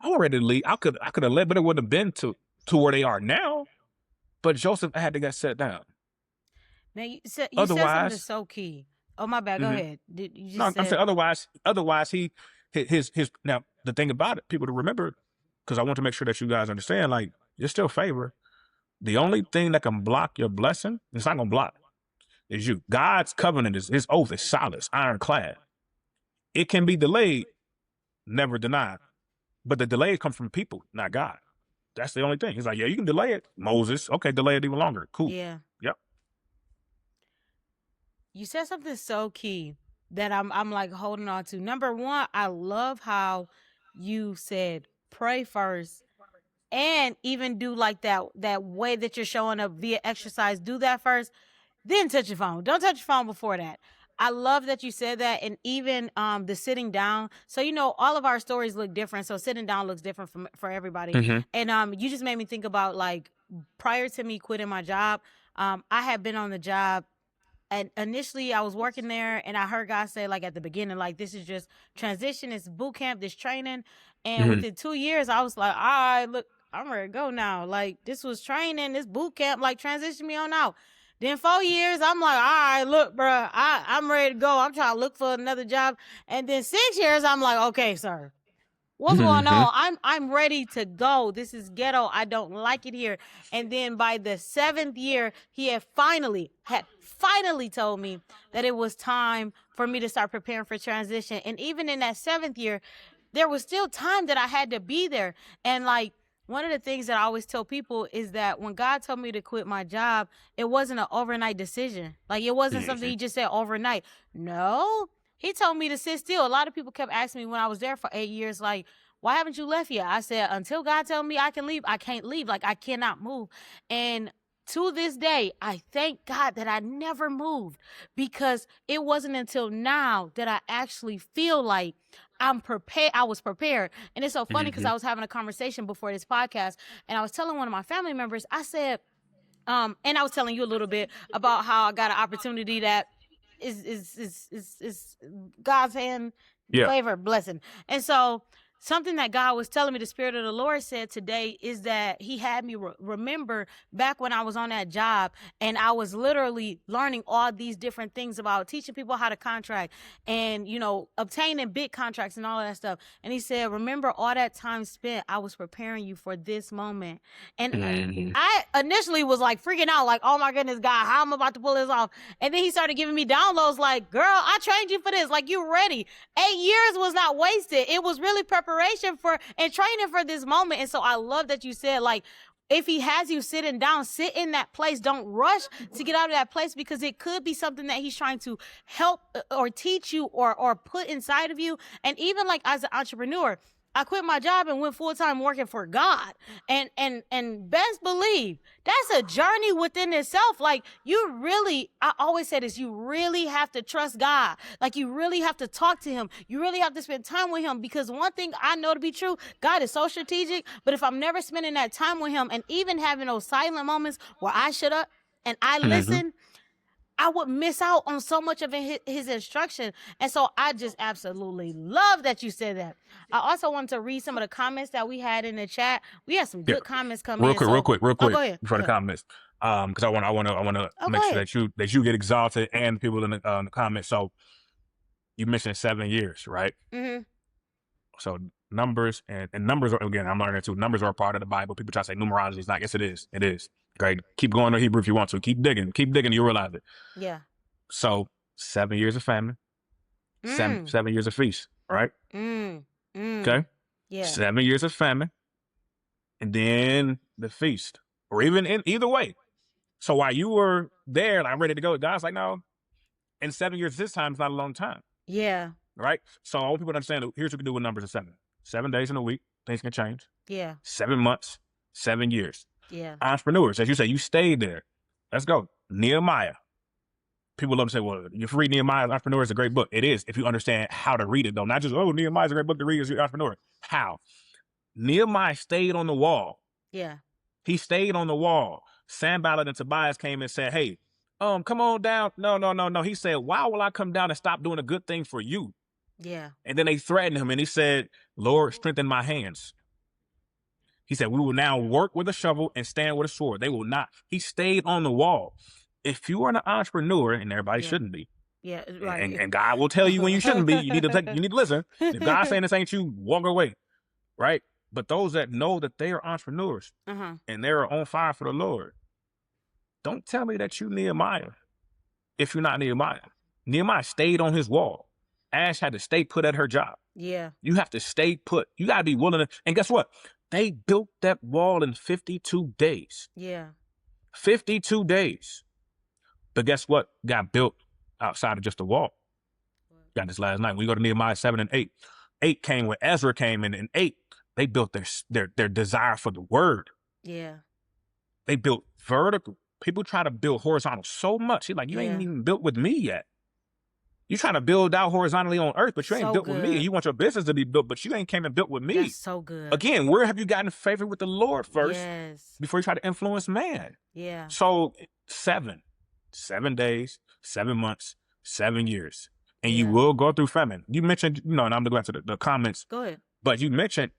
I was ready to leave. I could have led, but it wouldn't have been to where they are now. But Joseph had to get set down. Now you said something Otherwise, so key. Oh my bad. Go mhm. ahead. You No, just I'm saying said otherwise his now the thing about it, people to remember, because I want to make sure that you guys understand, like, you're still favored. The only thing that can block your blessing, it's not gonna block, is you. God's covenant is his oath is solid, it's ironclad. It can be delayed, never denied. But the delay comes from people, not God. That's the only thing. He's like, yeah, you can delay it. Moses, okay, delay it even longer. Cool. yeah. Yep. You said something so key that I'm like holding on to. Number one, I love how you said pray first and even do like that way that you're showing up via exercise. Do that first, then touch your phone. Don't touch your phone before that. I love that you said that. And even the sitting down. So, all of our stories look different. So sitting down looks different for everybody. Mm-hmm. And you just made me think about, like, prior to me quitting my job, I had been on the job. And initially I was working there and I heard God say, like, at the beginning, like, this is just transition, it's boot camp, this training. And Mm-hmm. within 2 years, I was like, all right, look, I'm ready to go now. Like, this was training, this boot camp, like, transition me on out. Then 4 years, I'm like, all right, look, bro, I'm ready to go. I'm trying to look for another job. And then 6 years, I'm like, okay, sir, what's going on? I'm ready to go. This is ghetto. I don't like it here. And then by the 7th year, he had finally told me that it was time for me to start preparing for transition. And even in that 7th year, there was still time that I had to be there. And, like, one of the things that I always tell people is that when God told me to quit my job, it wasn't an overnight decision. Like, it wasn't something he just said overnight. No, he told me to sit still. A lot of people kept asking me when I was there for 8 years, like, why haven't you left yet? I said, until God tells me I can leave, I can't leave. Like, I cannot move. And to this day, I thank God that I never moved, because it wasn't until now that I actually feel like I'm prepared. I was prepared. And it's so funny because I was having a conversation before this podcast, and I was telling one of my family members, I said, and I was telling you a little bit about how I got an opportunity that is God's hand, favor, blessing. And so something that God was telling me, the Spirit of the Lord said today, is that he had me remember back when I was on that job and I was literally learning all these different things about teaching people how to contract and, obtaining big contracts and all of that stuff. And he said, remember all that time spent, I was preparing you for this moment. And I initially was like freaking out, like, oh my goodness, God, how am I about to pull this off? And then he started giving me downloads like, girl, I trained you for this. Like, you ready. 8 years was not wasted. It was really preparation for and training for this moment. And so I love that you said, like, if he has you sitting down, sit in that place. Don't rush to get out of that place, because it could be something that he's trying to help or teach you or put inside of you. And even, like, as an entrepreneur, I quit my job and went full-time working for God. And best believe that's a journey within itself. Like, I always say this, you really have to trust God. Like, you really have to talk to him. You really have to spend time with him, because one thing I know to be true, God is so strategic, but if I'm never spending that time with him and even having those silent moments where I shut up and I listen, I would miss out on so much of his instruction. And so I just absolutely love that you said that. I also wanted to read some of the comments that we had in the chat. We had some good comments come in. Real quick. Oh, go ahead. Before the comments, because I want to make sure that you get exalted and people in the comments. So you mentioned 7 years, right? Mm-hmm. So numbers and numbers are, again, I'm learning too. Numbers are a part of the Bible. People try to say numerology is not. Yes, it is. It is. Okay, keep going to Hebrew if you want to. Keep digging. You realize it. Yeah. So 7 years of famine, 7 years of feast, right? Okay. Yeah. 7 years of famine, and then the feast, or even in either way. So while you were there, like, ready to go, God's like, no. In 7 years, this time is not a long time. Yeah. Right. So I want people to understand. Here's what we can do with numbers of 7. 7 days in a week, things can change. Yeah. 7 months, 7 years. Yeah. Entrepreneurs, as you say, you stayed there. Let's go. Nehemiah. people love to say, well, if you read Nehemiah's Entrepreneur, it's a great book. It is, if you understand how to read it, though. Not just, oh, Nehemiah's a great book to read as your entrepreneur. How? Nehemiah stayed on the wall. Yeah. He stayed on the wall. Sanballat and Tobias came and said, hey, come on down. No. He said, why will I come down and stop doing a good thing for you? Yeah. And then they threatened him, and he said, Lord, strengthen my hands. He said, we will now work with a shovel and stand with a sword. They will not. He stayed on the wall. If you are an entrepreneur, and everybody shouldn't be, yeah, right, and God will tell you when you shouldn't be, you need to listen. If God's saying this ain't you, walk away, right? But those that know that they are entrepreneurs and they're on fire for the Lord, don't tell me that you Nehemiah if you're not Nehemiah. Nehemiah stayed on his wall. Ash had to stay put at her job. Yeah. You have to stay put. You got to be willing to. And guess what? They built that wall in 52 days. Yeah. 52 days. But guess what got built outside of just the wall? Got this last night. We go to Nehemiah 7 and 8. 8 came when Ezra came in, and 8, they built their desire for the word. Yeah. They built vertical. People try to build horizontal so much. He's like, you ain't even built with me yet. You trying to build out horizontally on earth, but you ain't built with me. You want your business to be built, but you ain't came and built with me. That's so good. Again, where have you gotten favor with the Lord first before you try to influence man? Yeah. So 7 days, 7 months, 7 years. And you will go through famine. You mentioned, and I'm going to go to the comments. Go ahead. But you mentioned,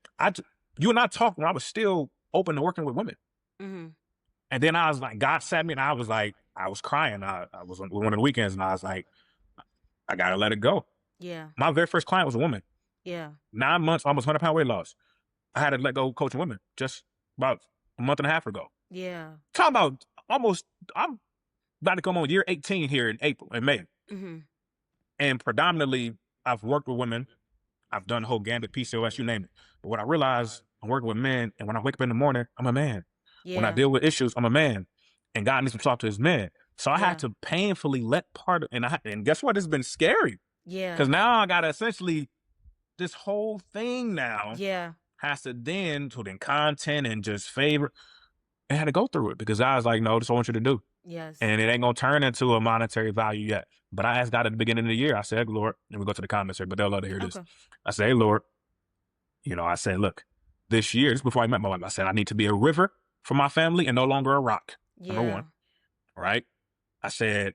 you and I talked when I was still open to working with women. Mm-hmm. And then I was like, God sat me and I was like, I was crying. I was on one of the weekends and I was like, I got to let it go. Yeah. My very first client was a woman. Yeah. 9 months, almost 100-pound weight loss. I had to let go coaching women just about a month and a half ago. Yeah. Talking about I'm about to come on year 18 here in May. Mm-hmm. And predominantly, I've worked with women. I've done the whole gambit, PCOS, you name it. But what I realized, I'm working with men, and when I wake up in the morning, I'm a man. Yeah. When I deal with issues, I'm a man. And God needs to talk to his men. So I had to painfully let and guess what? It's been scary. Yeah. Because now I got to essentially, this whole thing now has to then put in content and just favor. I had to go through it because I was like, no, this is what I want you to do. Yes. And it ain't going to turn into a monetary value yet. But I asked God at the beginning of the year, I said, Lord, and we go to the comments here, but they'll love to hear this. I say, hey, Lord, I said, look, this year, this is before I met my wife, I said, I need to be a river for my family and no longer a rock. Number one. Right? I said,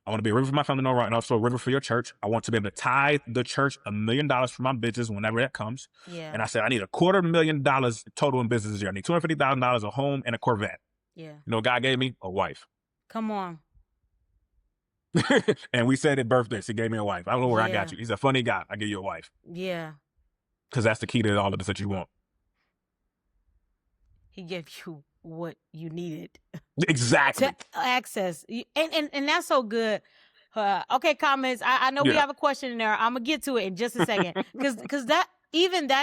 I want to be a river for my family, no rock, and also a river for your church. I want to be able to tithe the church $1 million for my business whenever that comes. Yeah. And I said, I need $250,000 total in business this year. I need $250,000, a home, and a Corvette. Yeah. You know what God gave me? A wife. Come on. And we said at birthdays, he gave me a wife. I don't know where I got you. He's a funny guy. I give you a wife. Yeah. Because that's the key to all of this that you want. He gave you what you needed. Exactly. To access. And that's so good. Okay, comments. I know we have a question in there. I'm going to get to it in just a second. Because that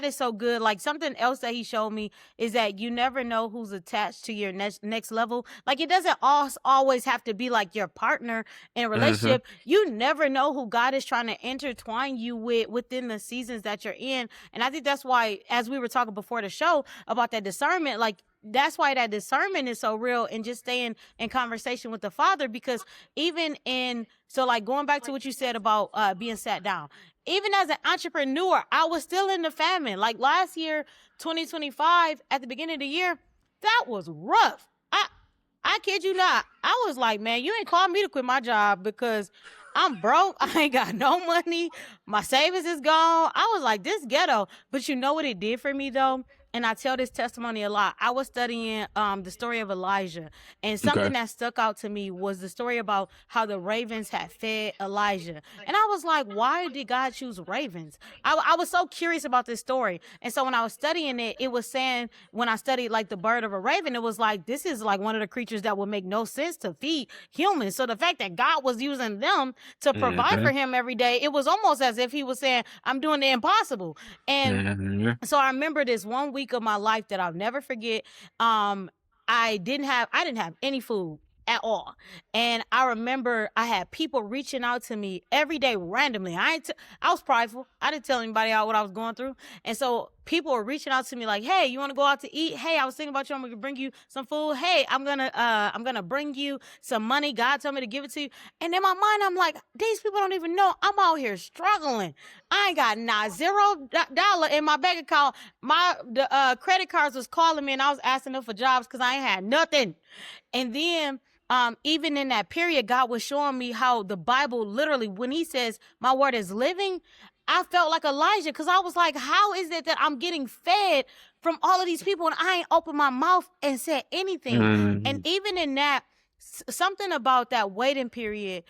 is so good. Like something else that he showed me is that you never know who's attached to your next level. Like it doesn't always have to be like your partner in a relationship. You never know who God is trying to intertwine you with within the seasons that you're in. And I think that's why, as we were talking before the show about that discernment, like that's why that discernment is so real, and just staying in conversation with the Father, because so like going back to what you said about being sat down, even as an entrepreneur, I was still in the famine. Like last year, 2025, at the beginning of the year, that was rough. I kid you not. I was like, man, you ain't called me to quit my job because I'm broke. I ain't got no money. My savings is gone. I was like, this ghetto. But you know what it did for me though? And I tell this testimony a lot. I was studying the story of Elijah, and something that stuck out to me was the story about how the ravens had fed Elijah. And I was like, why did God choose ravens? I was so curious about this story. And so when I was studying it, it was saying, when I studied like the bird of a raven, it was like, this is like one of the creatures that would make no sense to feed humans. So the fact that God was using them to provide for him every day, it was almost as if he was saying, I'm doing the impossible. And so I remember this one week of my life that I'll never forget. I didn't have any food at all. And I remember I had people reaching out to me every day randomly. I was prideful. I didn't tell anybody what I was going through. And so people are reaching out to me like, hey, you want to go out to eat? Hey, I was thinking about you. I'm going to bring you some food. Hey, I'm going to bring you some money. God told me to give it to you. And in my mind, I'm like, these people don't even know I'm out here struggling. I ain't got not $0 in my bank account. The credit cards was calling me and I was asking them for jobs because I ain't had nothing. And then even in that period, God was showing me how the Bible literally, when he says my word is living, I felt like Elijah because I was like, how is it that I'm getting fed from all of these people and I ain't opened my mouth and said anything? And even in that, something about that waiting period,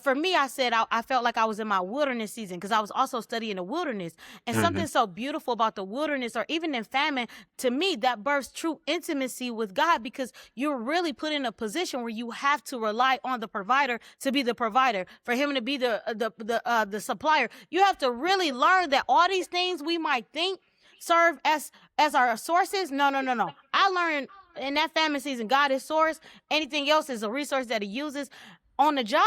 for me, I said I felt like I was in my wilderness season because I was also studying the wilderness. And something so beautiful about the wilderness, or even in famine, to me, that births true intimacy with God, because you're really put in a position where you have to rely on the provider to be the provider, for him to be the supplier. You have to really learn that all these things we might think serve as our sources. No. I learned in that famine season, God is source. Anything else is a resource that he uses. On the job,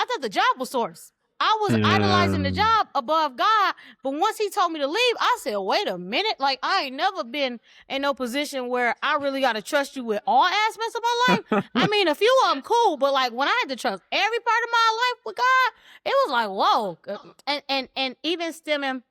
I thought the job was source. I was idolizing the job above God. But once he told me to leave, I said, wait a minute. Like, I ain't never been in no position where I really got to trust you with all aspects of my life. I mean, a few of them cool, but like when I had to trust every part of my life with God, it was like, whoa. And even stemming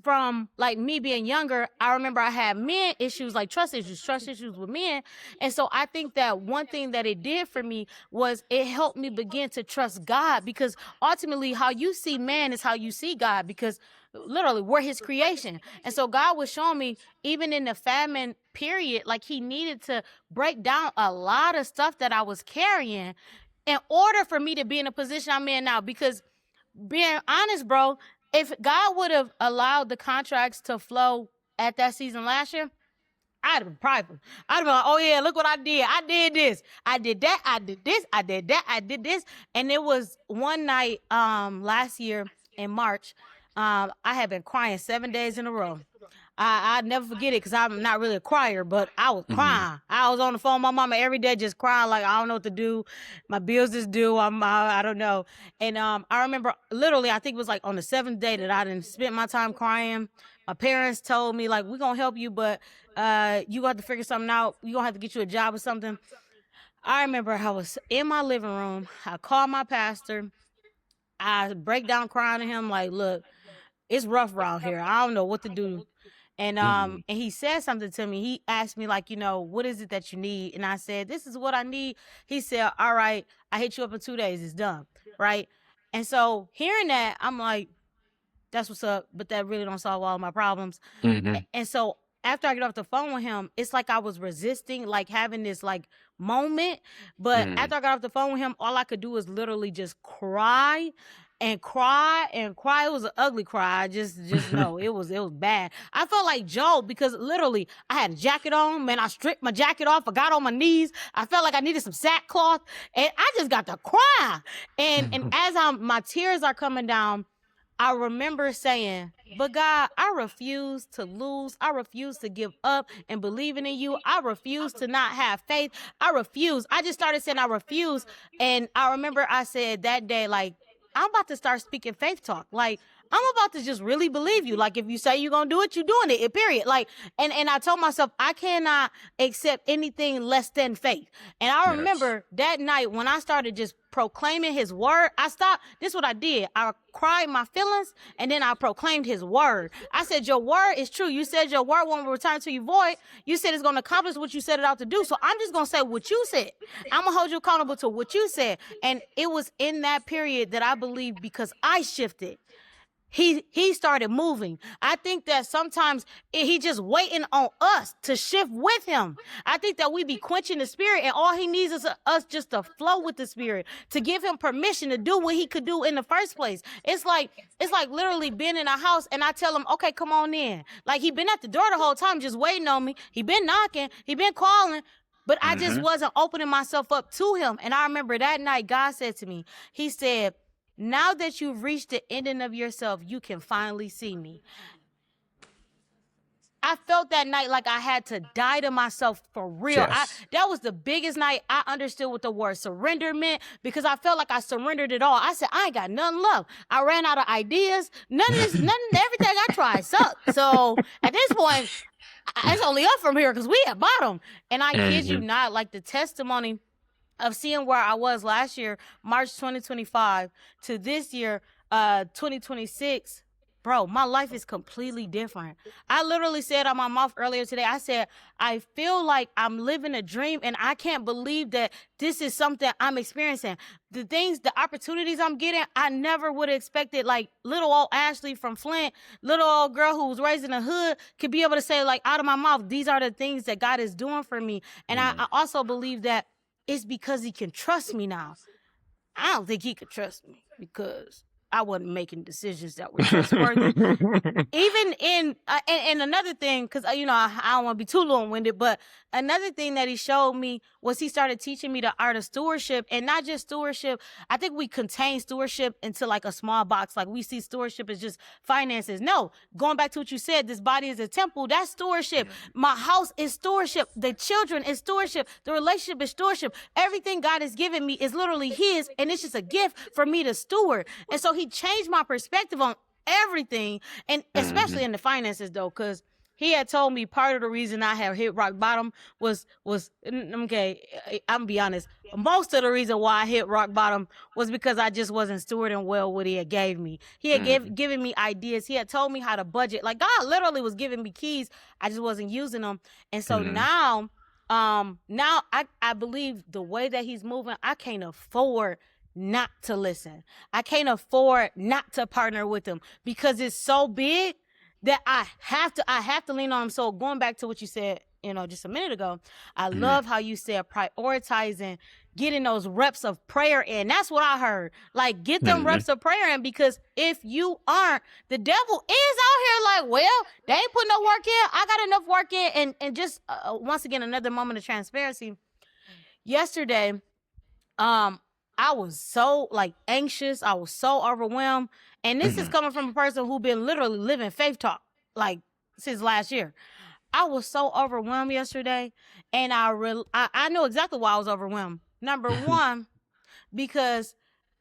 from like me being younger, I remember I had men issues, like trust issues with men. And so I think that one thing that it did for me was it helped me begin to trust God, because ultimately how you see man is how you see God, because literally we're his creation. And so God was showing me, even in the famine period, like he needed to break down a lot of stuff that I was carrying in order for me to be in a position I'm in now. Because being honest, bro, if God would have allowed the contracts to flow at that season last year, I'd have been prideful. I'd have been like, oh yeah, look what I did. I did this. I did that. I did this. I did that. I did this. And it was one night last year in March, I had been crying 7 days in a row. I never forget it because I'm not really a crier, but I was crying. I was on the phone with my mama every day just crying like, I don't know what to do. My bills is due. I don't know. And I remember literally, I think it was like on the 7th day that I didn't spend my time crying. My parents told me like, we're going to help you, but you got to figure something out. You're going to have to get you a job or something. I remember I was in my living room. I called my pastor. I break down crying to him like, look, it's rough around here. I don't know what to do. And he said something to me. He asked me like, what is it that you need? And I said, this is what I need. He said, all right, I hit you up in 2 days. It's done. Right. And so hearing that, I'm like, that's what's up. But that really don't solve all of my problems. And so after I get off the phone with him, it's like I was resisting, like having this like moment. But after I got off the phone with him, all I could do was literally just cry and cry and cry. It was an ugly cry. I just know it was bad. I felt like Job, because literally I had a jacket on, man. I stripped my jacket off. I got on my knees. I felt like I needed some sackcloth, and I just got to cry. And as my tears are coming down, I remember saying, but God, I refuse to lose. I refuse to give up and believing in you. I refuse to not have faith. I refuse. I just started saying I refuse. And I remember I said that day, like, I'm about to start speaking faith talk. Like, I'm about to just really believe you. Like, if you say you're going to do it, you're doing it, period. Like, and I told myself, I cannot accept anything less than faith. And I remember that night when I started just proclaiming his word, I stopped. This is what I did. I cried my feelings, and then I proclaimed his word. I said, your word is true. You said your word won't return to you void. You said it's going to accomplish what you set it out to do. So I'm just going to say what you said. I'm going to hold you accountable to what you said. And it was in that period that I believe, because I shifted, he started moving. I think that sometimes he just waiting on us to shift with him. I think that we be quenching the spirit, and all he needs is us just to flow with the spirit, to give him permission to do what he could do in the first place. It's like literally being in a house and I tell him, okay, come on in. Like, he been at the door the whole time just waiting on me. He been knocking, he been calling, but I just wasn't opening myself up to him. And I remember that night God said to me, he said, now that you've reached the ending of yourself, you can finally see me. I felt that night like I had to die to myself for real. Yes. That was the biggest night I understood what the word surrender meant, because I felt like I surrendered it all. I said, I ain't got nothing left. I ran out of ideas. Everything I tried sucked. So at this point, it's only up from here because we at bottom. And I kid you not, like the testimony of seeing where I was last year, March 2025, to this year, 2026, bro, my life is completely different. I literally said on my mouth earlier today, I said, I feel like I'm living a dream, and I can't believe that this is something I'm experiencing. The opportunities I'm getting, I never would have expected. Like little old Ashley from Flint, little old girl who was raised in the hood, could be able to say, like, out of my mouth, these are the things that God is doing for me. And I also believe that it's because he can trust me now. I don't think he could trust me because I wasn't making decisions that were trustworthy. Even and another thing, because, I don't want to be too long-winded, but another thing that he showed me was he started teaching me the art of stewardship, and not just stewardship. I think we contain stewardship into like a small box. Like we see stewardship as just finances. No, going back to what you said, this body is a temple. That's stewardship. My house is stewardship. The children is stewardship. The relationship is stewardship. Everything God has given me is literally his, and it's just a gift for me to steward. And so he changed my perspective on everything, and especially in the finances though, because he had told me part of the reason I have hit rock bottom was okay, I'm gonna be honest, most of the reason why I hit rock bottom was because I just wasn't stewarding well what he had gave me. He had given me ideas. He had told me how to budget. Like God literally was giving me keys. I just wasn't using them. And so now I believe the way that he's moving, I can't afford not to listen. I can't afford not to partner with him, because it's so big that I have to lean on him. So going back to what you said, just a minute ago, I love how you said prioritizing, getting those reps of prayer in. That's what I heard. Like, get them reps of prayer in, because if you aren't, the devil is out here like, well, they ain't putting no work in. I got enough work in. And just once again, another moment of transparency. Yesterday, I was so anxious. I was so overwhelmed. And this is coming from a person who's been literally living faith talk since last year. I was so overwhelmed yesterday, and I know exactly why I was overwhelmed. Number one, because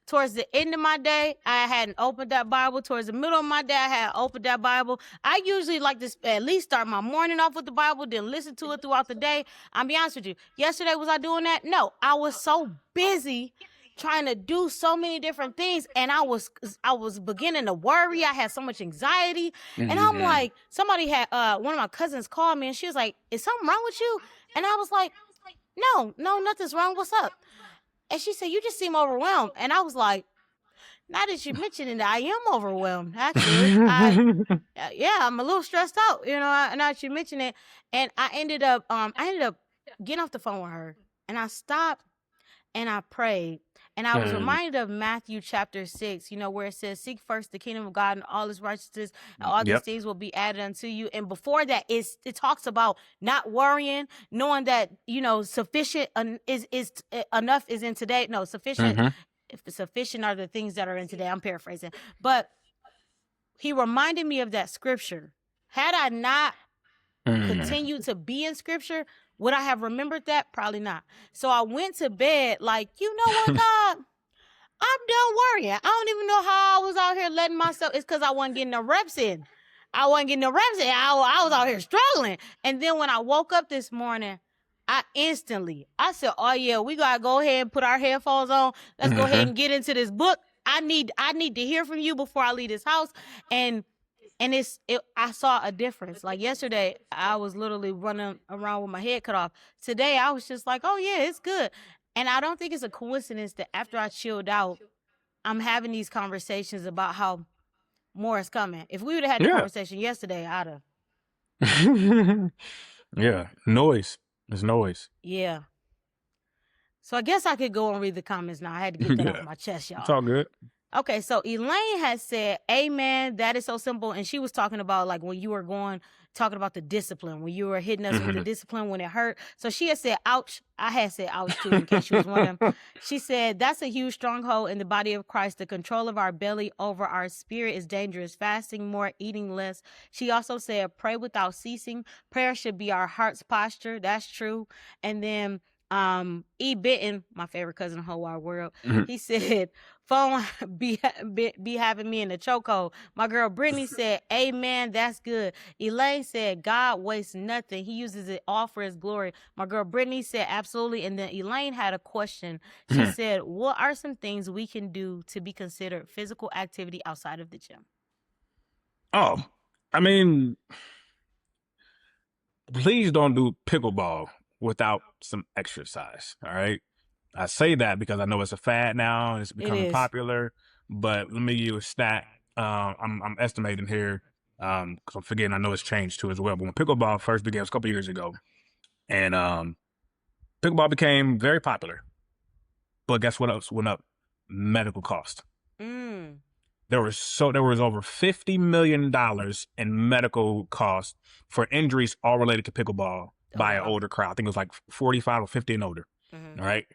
towards the end of my day, I hadn't opened that Bible. Towards the middle of my day, I had opened that Bible. I usually like to at least start my morning off with the Bible, then listen to it throughout the day. I'll be honest with you. Yesterday, was I doing that? No, I was so busy trying to do so many different things, and I was beginning to worry. I had so much anxiety, and I'm like, somebody had one of my cousins called me, and she was like, "Is something wrong with you?" And I was like, "No, nothing's wrong. What's up?" And she said, "You just seem overwhelmed." And I was like, now that you mentioned it, I am overwhelmed. Actually, I'm a little stressed out. Now that you mentioned it, and I ended up getting off the phone with her, and I stopped and I prayed. And I was reminded of Matthew chapter 6, where it says, seek first the kingdom of God and all his righteousness, and all these things will be added unto you. And before that, it talks about not worrying, knowing that, sufficient is enough is in today. No, sufficient. Sufficient are the things that are in today. I'm paraphrasing. But he reminded me of that scripture. Had I not continued to be in scripture, would I have remembered that? Probably not. So I went to bed like, you know what, God? I'm done worrying. I don't even know how I was out here letting myself. It's because I wasn't getting the reps in. I was out here struggling. And then when I woke up this morning, I said, oh yeah, we got to go ahead and put our headphones on. Let's go ahead and get into this book. I need to hear from you before I leave this house. And I saw a difference. Like yesterday, I was literally running around with my head cut off. Today, I was just like, oh yeah, it's good. And I don't think it's a coincidence that after I chilled out, I'm having these conversations about how more is coming. If we would have had the conversation yesterday, I'd have. Yeah, noise. There's noise. Yeah. So I guess I could go and read the comments now. I had to get that off my chest, y'all. It's all good. Okay, so Elaine has said, amen, that is so simple. And she was talking about when you were going talking about the discipline, when you were hitting us with the discipline when it hurt. So she had said, ouch. I had said ouch too, in case you was wondering. She said, that's a huge stronghold in the body of Christ. The control of our belly over our spirit is dangerous. Fasting more, eating less. She also said, pray without ceasing. Prayer should be our heart's posture. That's true. And then E. Bitten, my favorite cousin in the whole wide world, he said, phone be having me in the chokehold. My girl Brittany said, amen, that's good. Elaine said, God wastes nothing. He uses it all for his glory. My girl Brittany said, absolutely. And then Elaine had a question. She said, what are some things we can do to be considered physical activity outside of the gym? Oh, I mean, please don't do pickleball without some exercise. All right. I say that because I know it's a fad now and it's becoming popular, but let me give you a stat. I'm estimating here, because I'm forgetting, I know it's changed too as well. But when pickleball first began, it was a couple years ago, and pickleball became very popular. But guess what else went up? Medical cost. There was over $50 million in medical costs for injuries all related to pickleball by an older crowd. I think it was like 45 or 50 and older. All right.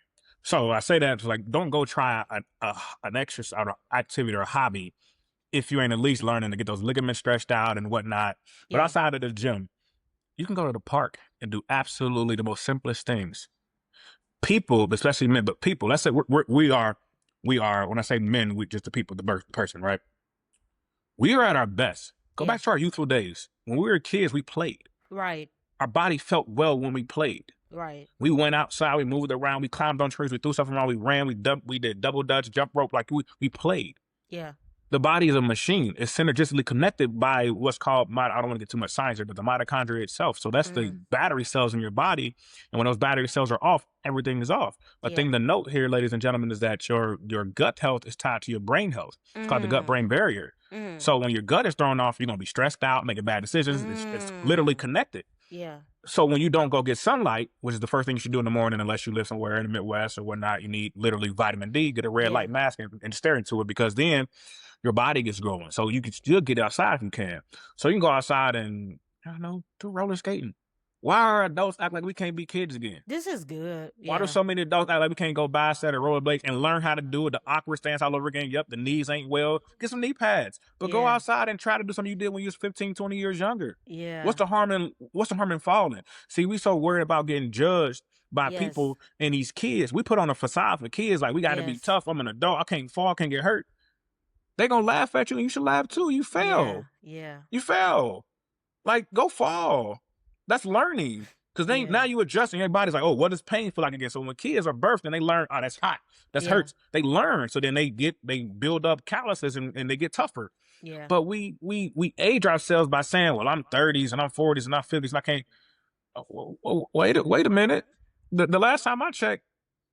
So I say that to like, don't go try an exercise or activity or a hobby if you ain't at least learning to get those ligaments stretched out and whatnot. But outside of the gym, you can go to the park and do absolutely the most simplest things. People, especially men, but people, let's say we are, when I say men, we just the people, the person, right? We are at our best. Go back to our youthful days. When we were kids, we played. Right. Our body felt well when we played. Right. We went outside, we moved around, we climbed on trees, we threw stuff around, we ran, we did double dutch, jump rope, like we played. Yeah. The body is a machine. It's synergistically connected by what's called, I don't want to get too much science here, but the mitochondria itself. So that's the battery cells in your body. And when those battery cells are off, everything is off. A thing to note here, ladies and gentlemen, is that your gut health is tied to your brain health. It's called the gut-brain barrier. So when your gut is thrown off, you're going to be stressed out, making bad decisions. It's literally connected. Yeah. So when you don't go get sunlight, which is the first thing you should do in the morning, unless you live somewhere in the Midwest or whatnot, you need literally vitamin D, get a red light mask and stare into it, because then your body gets growing. So you can still get outside if you can. So you can go outside and, I don't know, do roller skating. Why are adults act like we can't be kids again? This is good. Why do so many adults act like we can't go buy a set of rollerblades and learn how to do it, the awkward stance all over again? Yep, the knees ain't well. Get some knee pads. But go outside and try to do something you did when you was 15, 20 years younger. Yeah. What's the harm in falling? See, we so worried about getting judged by people and these kids. We put on a facade for kids like, we got to be tough. I'm an adult. I can't fall. I can't get hurt. They're going to laugh at you, and you should laugh too. You fail. Yeah. You fail. Like, go fall. That's learning. Because now you adjusting, your body's like, oh, what does pain feel like again? So when kids are birthed and they learn, oh, that's hot, that hurts, they learn. So then they build up calluses and they get tougher. Yeah. But we age ourselves by saying, well, I'm 30s and I'm 40s and I'm 50s and I can't. Oh, wait a minute. The last time I checked,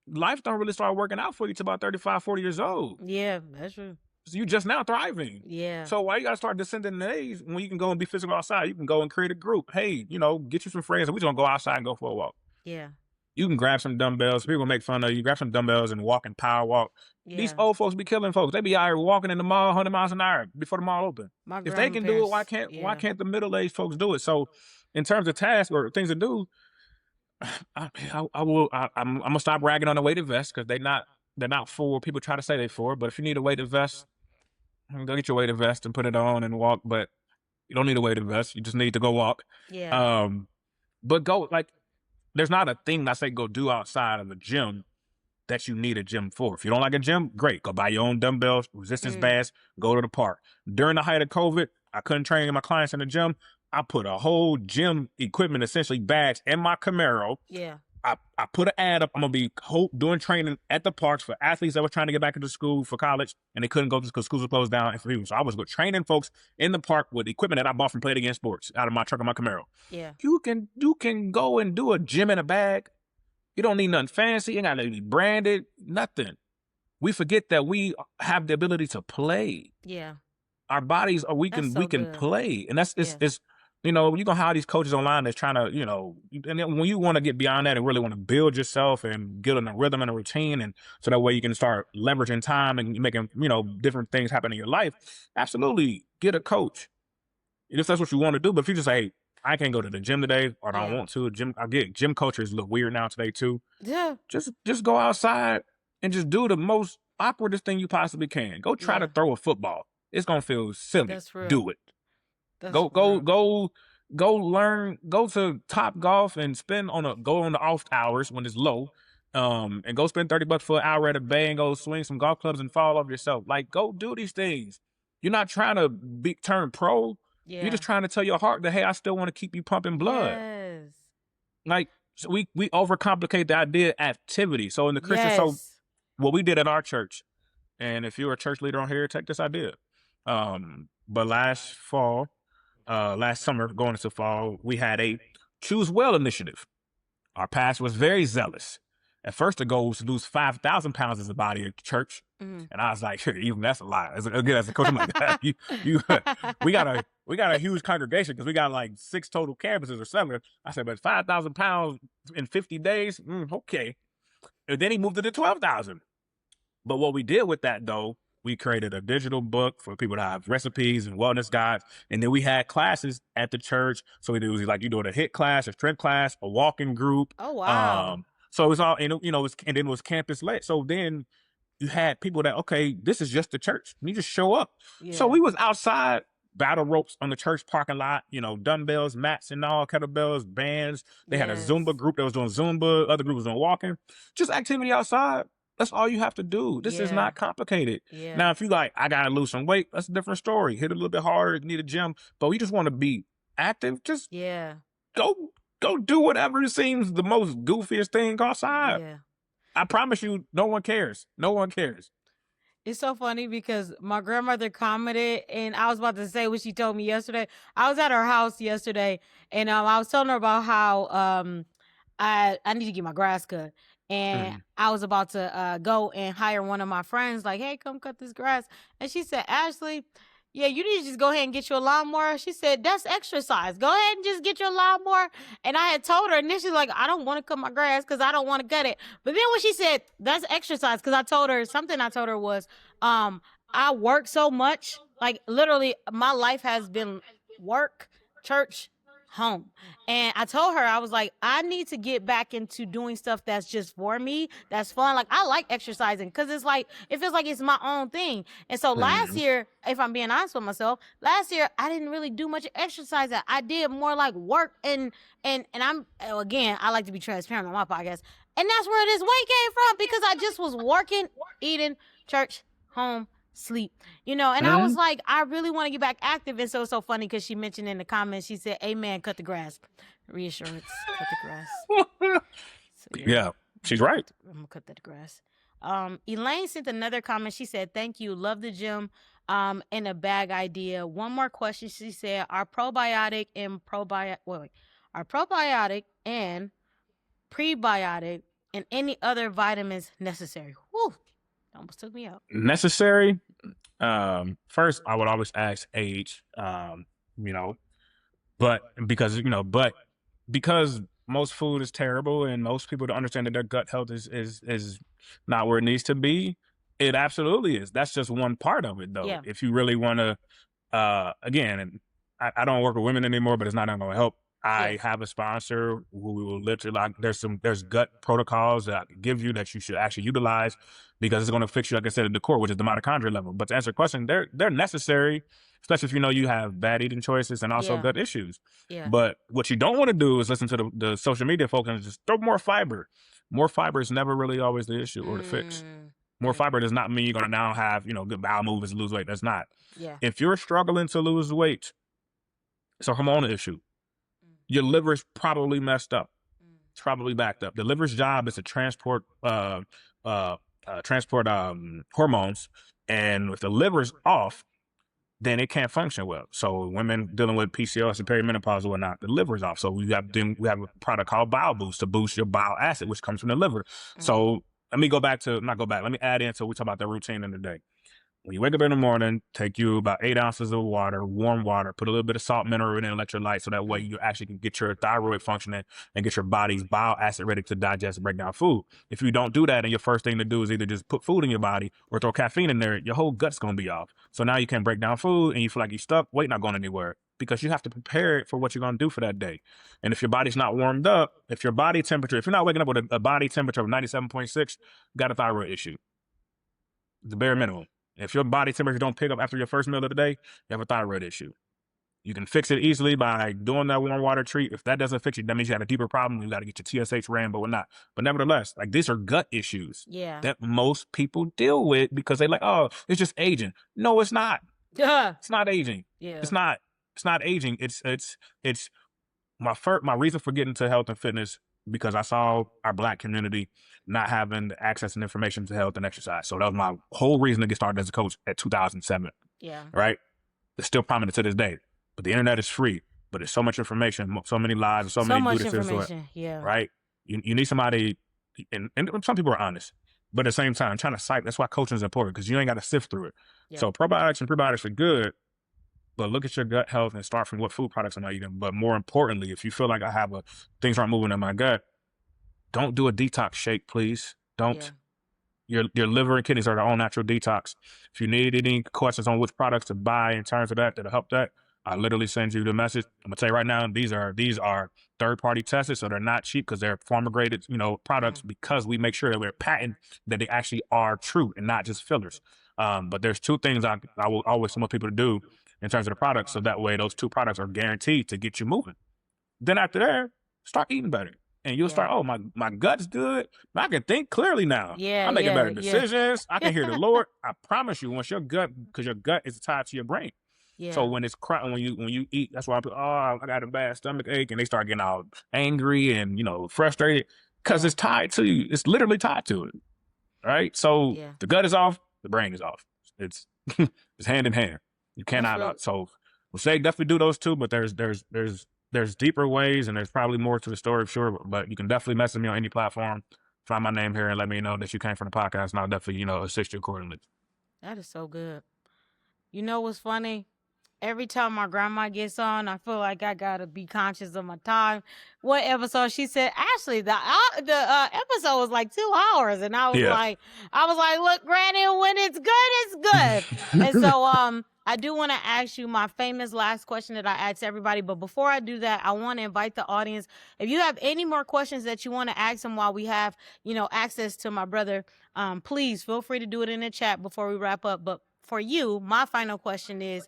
life don't really start working out for you till about 35, 40 years old. Yeah, that's true. So you just now thriving. Yeah. So why you got to start descending in age when you can go and be physical outside? You can go and create a group. Hey, get you some friends and we're just going to go outside and go for a walk. Yeah. You can grab some dumbbells. People make fun of you. Grab some dumbbells and walk and power walk. Yeah. These old folks be killing folks. They be out here walking in the mall 100 miles an hour before the mall open. If they can do it, why can't the middle-aged folks do it? So in terms of tasks or things to do, I'm going to stop ragging on the weighted vest because they're not for people try to say they're for. But if you need a weighted vest, go get your weighted vest and put it on and walk. But you don't need a weighted vest. You just need to go walk. Yeah. But go, like, there's not a thing I say go do outside of the gym that you need a gym for. If you don't like a gym, great. Go buy your own dumbbells, resistance bands, go to the park. During the height of COVID, I couldn't train my clients in the gym. I put a whole gym equipment, essentially bags, in my Camaro. Yeah. I put an ad up. I'm going to be doing training at the parks for athletes that were trying to get back into school for college, and they couldn't go because schools were closed down. So I was training folks in the park with equipment that I bought from Play It Again Sports out of my truck and my Camaro. Yeah. You can go and do a gym in a bag. You don't need nothing fancy. You ain't got to be branded, nothing. We forget that we have the ability to play. Yeah. Our bodies are, we can play. And that's, it's you're going to have these coaches online that's trying to, and then when you want to get beyond that and really want to build yourself and get in a rhythm and a routine, and so that way you can start leveraging time and making, different things happen in your life, absolutely get a coach. If that's what you want to do. But if you just say, hey, I can't go to the gym today, or I don't Yeah. want to. I get gym cultures look weird now today too. Yeah. Just go outside and just do the most awkwardest thing you possibly can. Go try to Yeah. throw a football. It's gonna feel silly. That's real. Do it. That's Go learn. Go to Top Golf and go on the off hours when it's low. And go spend $30 for an hour at a bay and go swing some golf clubs and fall off yourself. Like, go do these things. You're not trying to turn pro. Yeah. You're just trying to tell your heart that, hey, I still want to keep you pumping blood. Yes. Like, so we overcomplicate the idea of activity. So in the Christian, so what we did at our church, and if you're a church leader on here, take this idea. But last summer, going into fall, we had a Choose Well initiative. Our pastor was very zealous. At first, the goal was to lose 5,000 pounds as a body at church. And I was like, even that's a lot. As a coach, I'm like, we got a huge congregation because we got like 6 total campuses or 7. I said, but 5,000 pounds in 50 days, okay. And then he moved it to 12,000. But what we did with that, though, we created a digital book for people to have recipes and wellness guides. And then we had classes at the church. So we do like, you do a HIIT class, a strength class, a walking group. Oh, wow. So it was all, and then it was campus led. So then you had people that, okay, this is just the church. You just show up. Yeah. So we was outside, battle ropes on the church parking lot, dumbbells, mats and all, kettlebells, bands. They had a Zumba group that was doing Zumba. Other group was doing walking. Just activity outside. That's all you have to do. This is not complicated. Yeah. Now, if you like, I got to lose some weight, that's a different story. Hit a little bit harder, need a gym. But we just want to be active. Just go do whatever seems the most goofiest thing outside. Yeah. I promise you, no one cares. No one cares. It's so funny because my grandmother commented, and I was about to say what she told me yesterday. I was at her house yesterday, and I was telling her about how I need to get my grass cut. And I was about to go and hire one of my friends, like, hey, come cut this grass. And she said, Ashley, yeah, you need to just go ahead and get your lawnmower. She said, that's exercise. Go ahead and just get your lawnmower. And I had told her initially, like, I don't want to cut my grass because I don't want to cut it. But then when she said, that's exercise, because I told her was, I work so much. Like, literally, my life has been work, church, home. And I told her, I was like, I need to get back into doing stuff that's just for me, that's fun. Like, I like exercising because it feels like it's my own thing. And so last year, if I'm being honest with myself, last year I didn't really do much exercising. I did more like work and I'm, again, I like to be transparent on my podcast. And that's where this weight came from, because I just was working, eating, church, home, sleep, and I was like, I really want to get back active. And so it's so funny because she mentioned in the comments, she said, amen, cut the grass. Reassurance, cut the grass. So, yeah, she's right. I'm gonna cut that grass. Elaine sent another comment. She said, thank you, love the gym, and a bag idea. One more question. She said, are probiotic and prebiotic and any other vitamins necessary? Whew, almost took me out. Necessary? First, I would always ask age, but because most food is terrible and most people don't understand that their gut health is not where it needs to be, it absolutely is. That's just one part of it, though. Yeah. If you really want to, again, I don't work with women anymore, but it's not going to help. I have a sponsor who we will literally, there's gut protocols that I can give you that you should actually utilize, because it's going to fix you, like I said, at the core, which is the mitochondria level. But to answer your question, they're necessary, especially if you have bad eating choices and also gut issues. Yeah. But what you don't want to do is listen to the social media folks and just throw more fiber. More fiber is never really always the issue or the fix. More fiber does not mean you're going to now have, good bowel movements and lose weight. That's not. Yeah. If you're struggling to lose weight, it's a hormonal issue. Your liver's probably messed up. It's probably backed up. The liver's job is to transport hormones, and if the liver's off, then it can't function well. So women dealing with PCOS and perimenopause or whatnot, the liver's off. So we have a product called Bile Boost to boost your bile acid, which comes from the liver. So let me add in, so we talk about the routine in the day. When you wake up in the morning, take you about 8 ounces of water, warm water, put a little bit of salt, mineral, and electrolyte, so that way you actually can get your thyroid functioning and get your body's bile acid ready to digest and break down food. If you don't do that, and your first thing to do is either just put food in your body or throw caffeine in there, your whole gut's going to be off. So now you can't break down food and you feel like you're stuck, weight not going anywhere. because you have to prepare it for what you're going to do for that day. And if your body's not warmed up, if your body temperature, if you're not waking up with a body temperature of 97.6, you got a thyroid issue. The bare minimum. If your body temperature don't pick up after your first meal of the day, you have a thyroid issue. You can fix it easily by doing that warm water treat. If that doesn't fix it, that means you have a deeper problem. You got to get your TSH ran, but whatnot. But nevertheless, like, these are gut issues that most people deal with because they like, oh, it's just aging. No, it's not. It's not aging. It's not aging. It's my reason for getting to health and fitness, because I saw our Black community not having access and information to health and exercise. So that was my whole reason to get started as a coach at 2007. Right? It's still prominent to this day. But the internet is free. But there's so much information, so many lies, so many much information. Right? You need somebody, and some people are honest. But at the same time, trying to cite, that's why coaching is important, because you ain't got to sift through it. So probiotics and prebiotics are good, but look at your gut health and start from what food products I'm eating. But more importantly, if you feel like things aren't moving in my gut, don't do a detox shake, please. Don't. Your liver and kidneys are their own natural detox. If you need any questions on which products to buy in terms of that'll help that, I literally send you the message. I'm gonna tell you right now, these are third-party tested, so they're not cheap because they're pharma-graded, products, because we make sure that we're patent that they actually are true and not just fillers. But there's two things I will always want people to do in terms of the products, so that way those two products are guaranteed to get you moving. Then after there, start eating better. And you'll start, oh, my gut's good. I can think clearly now. I'm making better decisions. I can hear the Lord. I promise you, once because your gut is tied to your brain. So when it's when you eat, that's why I got a bad stomach ache, and they start getting all angry and frustrated, because it's tied to you. It's literally tied to it. Right? So the gut is off, the brain is off. It's it's hand in hand. You cannot. So we'll say definitely do those two, but there's deeper ways, and there's probably more to the story, sure. But you can definitely message me on any platform, find my name here, and let me know that you came from the podcast, and I'll definitely assist you accordingly. That is so good. You know what's funny? Every time my grandma gets on, I feel like I gotta be conscious of my time. What episode? She said, Ashley, the episode was like 2 hours, and I was like, look, Granny, when it's good. And so I do want to ask you my famous last question that I ask everybody. But before I do that, I want to invite the audience. If you have any more questions that you want to ask him while we have access to my brother, please feel free to do it in the chat before we wrap up. But for you, my final question is,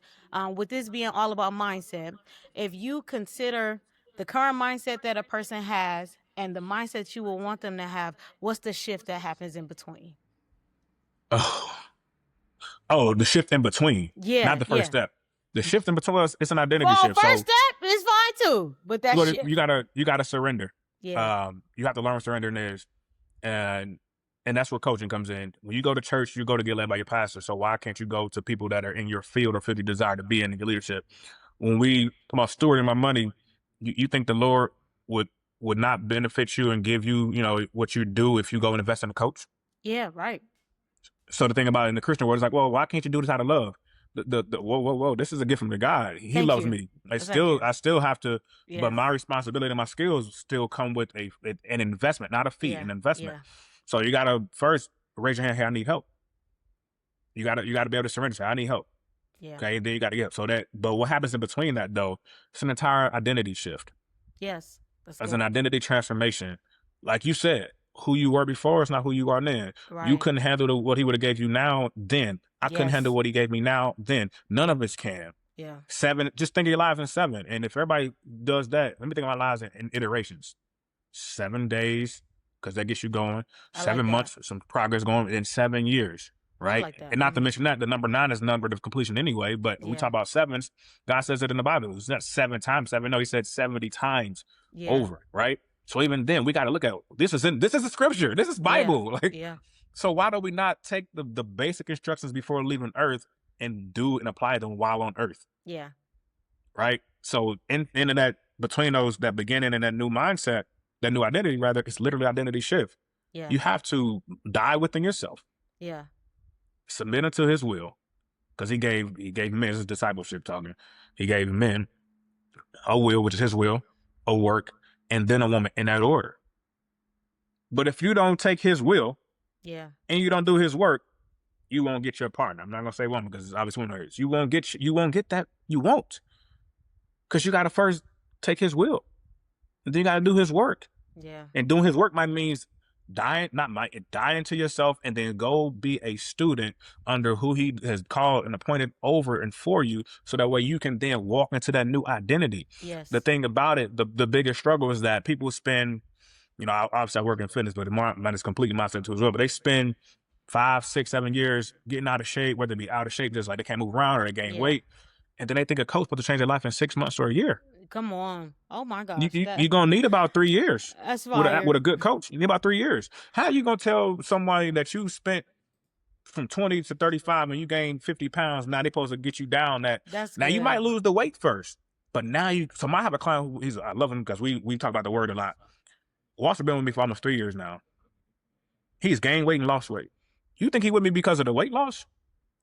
with this being all about mindset, if you consider the current mindset that a person has and the mindset you will want them to have, what's the shift that happens in between? Oh, the shift in between. Not the first step. The shift in between us, it's an identity shift. First step is fine too, but that shift. You gotta surrender. You have to learn what surrendering is. And that's where coaching comes in. When you go to church, you go to get led by your pastor. So why can't you go to people that are in your field or feel the desire to be in your leadership? When we talk about stewarding my money, you think the Lord would not benefit you and give you, what you do if you go and invest in a coach? Yeah, right. So the thing about it in the Christian world is like, well, why can't you do this out of love? Whoa, this is a gift from the God. He loves me. I still have to, but my responsibility and my skills still come with an investment, not a fee, an investment. So you gotta first raise your hand. Hey, I need help. You gotta be able to surrender. Say, I need help. Okay. And then you gotta get help. But what happens in between that though? It's an entire identity shift. Yes. It's an identity transformation. Like you said, who you were before is not who you are then. Right. You couldn't handle what he would have gave you now then. I couldn't handle what he gave me now then. None of us can. Yeah. 7. Just think of your lives in 7. And if everybody does that, let me think of my lives in iterations. 7 days. Because that gets you going. 7 months, some progress going in 7 years, right? Like and not to mention that the number 9 is number of completion anyway. But when we talk about 7s, God says it in the Bible. It's not 7 times 7. No, he said 70 times over, right? So even then, we got to look at this is a scripture. This is Bible. So why do we not take the basic instructions before leaving Earth and do and apply them while on Earth? Yeah. Right. So in that between that beginning and that new mindset. That new identity, rather, it's literally identity shift. Yeah. You have to die within yourself. Yeah. Submit unto his will. Because he gave men, his discipleship talking. He gave men a will, which is his will, a work, and then a woman in that order. But if you don't take his will, and you don't do his work, you won't get your partner. I'm not gonna say woman because it's obviously women. You won't get that. You won't. Because you got to first take his will. And then you got to do his work. Yeah. And doing his work means dying to yourself, and then go be a student under who he has called and appointed over and for you, so that way you can then walk into that new identity. Yes. The thing about it, the biggest struggle is that people spend, obviously I work in fitness, but mine is completely mindset too as well, but they spend 5, 6, 7 years getting out of shape, whether it be out of shape, just like they can't move around or they gain weight. And then they think a coach supposed to change their life in 6 months or a year. Come on. Oh my gosh. You're going to need about 3 years. That's fire. With a good coach. You need about 3 years. How are you going to tell somebody that you spent from 20 to 35 and you gained 50 pounds, now they're supposed to get you down That's now good. You might lose the weight first, but now I have a client who I love him because we talk about the word a lot. Walter's been with me for almost 3 years now. He's gained weight and lost weight. You think he with me because of the weight loss?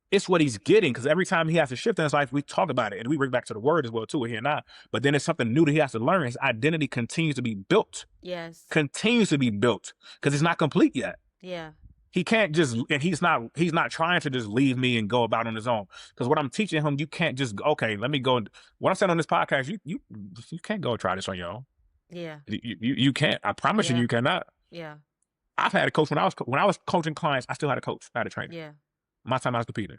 It's what he's getting, because every time he has to shift in his life, we talk about it, and we bring back to the word as well too, here and now. But then it's something new that he has to learn. His identity continues to be built. Yes. Continues to be built, because it's not complete yet. Yeah. He can't just, and he's not trying to just leave me and go about on his own. Because what I'm teaching him, you can't just, okay, let me go. What I'm saying on this podcast, you can't go try this on your own. Yeah. You can't. I promise you cannot. Yeah. I've had a coach when I was coaching clients. I still had a coach. I had a trainer. Yeah. My time I was competing,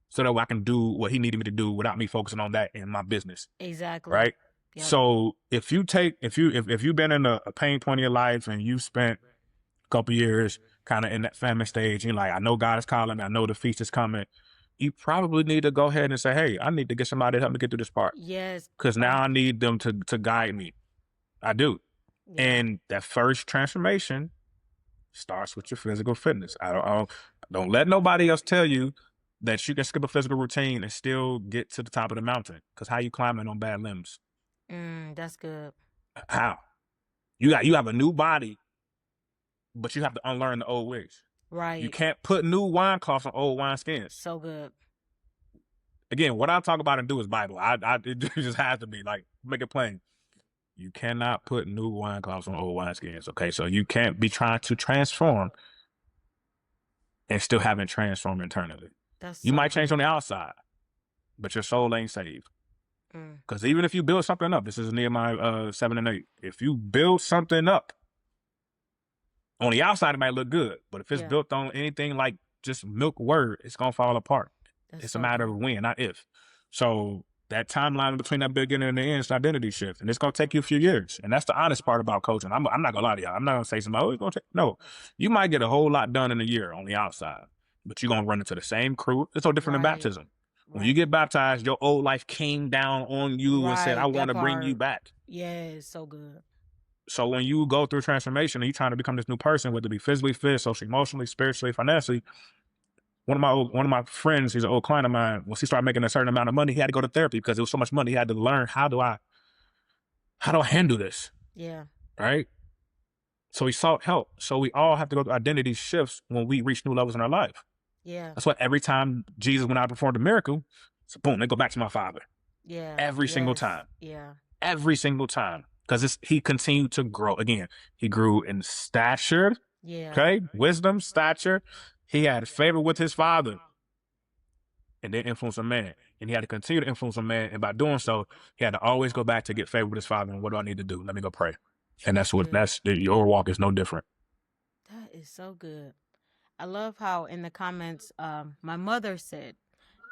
so that I can do what he needed me to do without me focusing on that in my business. Exactly. Right. Yep. So if you've been in a pain point in your life and you spent a couple years kind of in that famine stage, you're like, I know God is calling me, I know the feast is coming, you probably need to go ahead and say, hey, I need to get somebody to help me get through this part. Yes. Because now I need them to guide me. I do. Yeah. And that first transformation starts with your physical fitness. Don't let nobody else tell you that you can skip a physical routine and still get to the top of the mountain. Because how you climbing on bad limbs? That's good. How? You have a new body, but you have to unlearn the old ways. Right. You can't put new wine cloths on old wine skins. So good. Again, what I talk about and do is Bible. It just has to be, like, make it plain. You cannot put new wine cloths on old wine skins, okay? So you can't be trying to transform and still haven't transformed internally. You might change on the outside, but your soul ain't saved. Because even if you build something up, this is Nehemiah 7 and 8. If you build something up, on the outside it might look good, but if it's built on anything like just milk word, it's going to fall apart. It's a matter of when, not if. So that timeline between that beginning and the end is an identity shift, and it's going to take you a few years. And that's the honest part about coaching. I'm not going to lie to y'all. I'm not going to say something, it's going to take. No, you might get a whole lot done in a year on the outside, but you're going to run into the same crew. It's so different than baptism. When you get baptized, your old life came down on you and said, I want to bring you back. Yeah, it's so good. So when you go through transformation and you're trying to become this new person, whether it be physically fit, socially, emotionally, spiritually, financially, one of my friends, he's an old client of mine, once he started making a certain amount of money, he had to go to therapy because it was so much money. He had to learn, how do I handle this? Yeah. Right? So he sought help. So we all have to go through identity shifts when we reach new levels in our life. Yeah. That's why every time Jesus went out and performed a miracle, so boom, they go back to my Father. Yeah. Every single time. Yeah. Every single time. Because he continued to grow. Again, he grew in stature. Yeah. Okay? Wisdom, stature. He had favor with his Father. And then influence a man. And he had to continue to influence a man. And by doing so, he had to always go back to get favor with his Father. And what do I need to do? Let me go pray. And your walk is no different. That is so good. I love how in the comments, my mother said,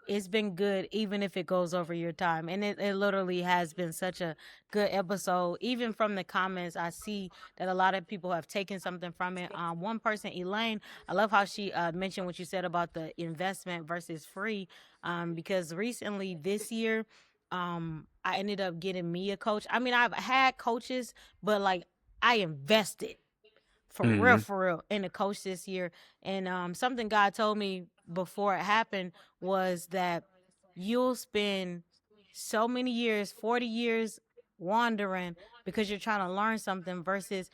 it's been good even if it goes over your time. And it literally has been such a good episode. Even from the comments, I see that a lot of people have taken something from it. One person, Elaine, I love how she mentioned what you said about the investment versus free. Because recently this year, I ended up getting me a coach. I mean, I've had coaches, but like I invested for real in a coach this year. And something God told me before it happened was that you'll spend so many years, 40 years wandering because you're trying to learn something versus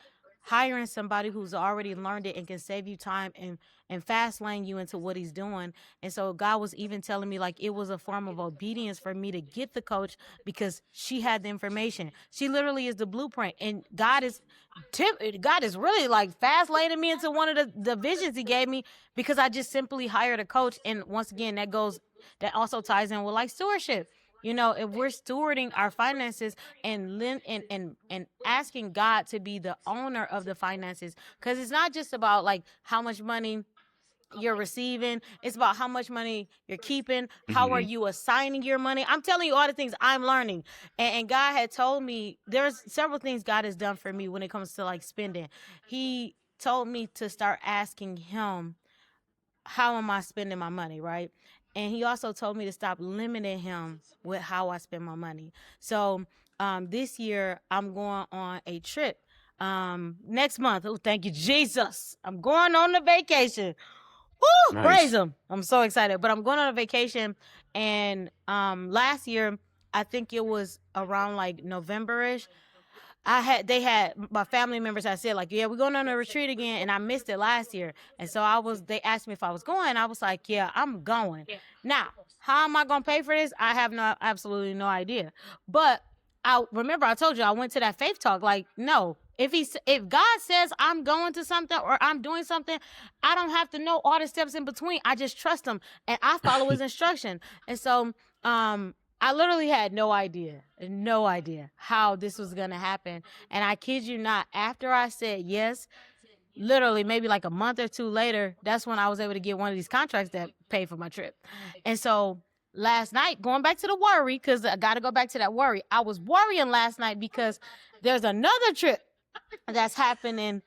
hiring somebody who's already learned it and can save you time and fast lane you into what he's doing. And so God was even telling me like it was a form of obedience for me to get the coach because she had the information. She literally is the blueprint, and God is really like fast laning me into one of the visions he gave me because I just simply hired a coach. And once again, that also ties in with like stewardship. You know, if we're stewarding our finances and asking God to be the owner of the finances, because it's not just about like how much money you're receiving, it's about how much money you're keeping. How are you assigning your money? I'm telling you all the things I'm learning, and God had told me there's several things God has done for me when it comes to like spending. He told me to start asking him, how am I spending my money, right? And he also told me to stop limiting him with how I spend my money. So this year I'm going on a trip next month. Oh, thank you, Jesus. I'm going on a vacation. Woo! Nice. Praise him. I'm so excited. But I'm going on a vacation. And last year, I think it was around like November-ish, they had my family members had said like, yeah, we're going on a retreat again, and I missed it last year. And so they asked me if I was going. I was like, yeah, I'm going. Now, how am I going to pay for this? I have absolutely no idea. But I remember I told you I went to that faith talk. Like, no, if God says I'm going to something or I'm doing something, I don't have to know all the steps in between. I just trust him and I follow his instruction. And so, I literally had no idea how this was going to happen. And I kid you not, after I said yes, literally maybe like a month or two later, that's when I was able to get one of these contracts that paid for my trip. And so last night, going back to the worry, because I got to go back to that worry. I was worrying last night because there's another trip that's happening.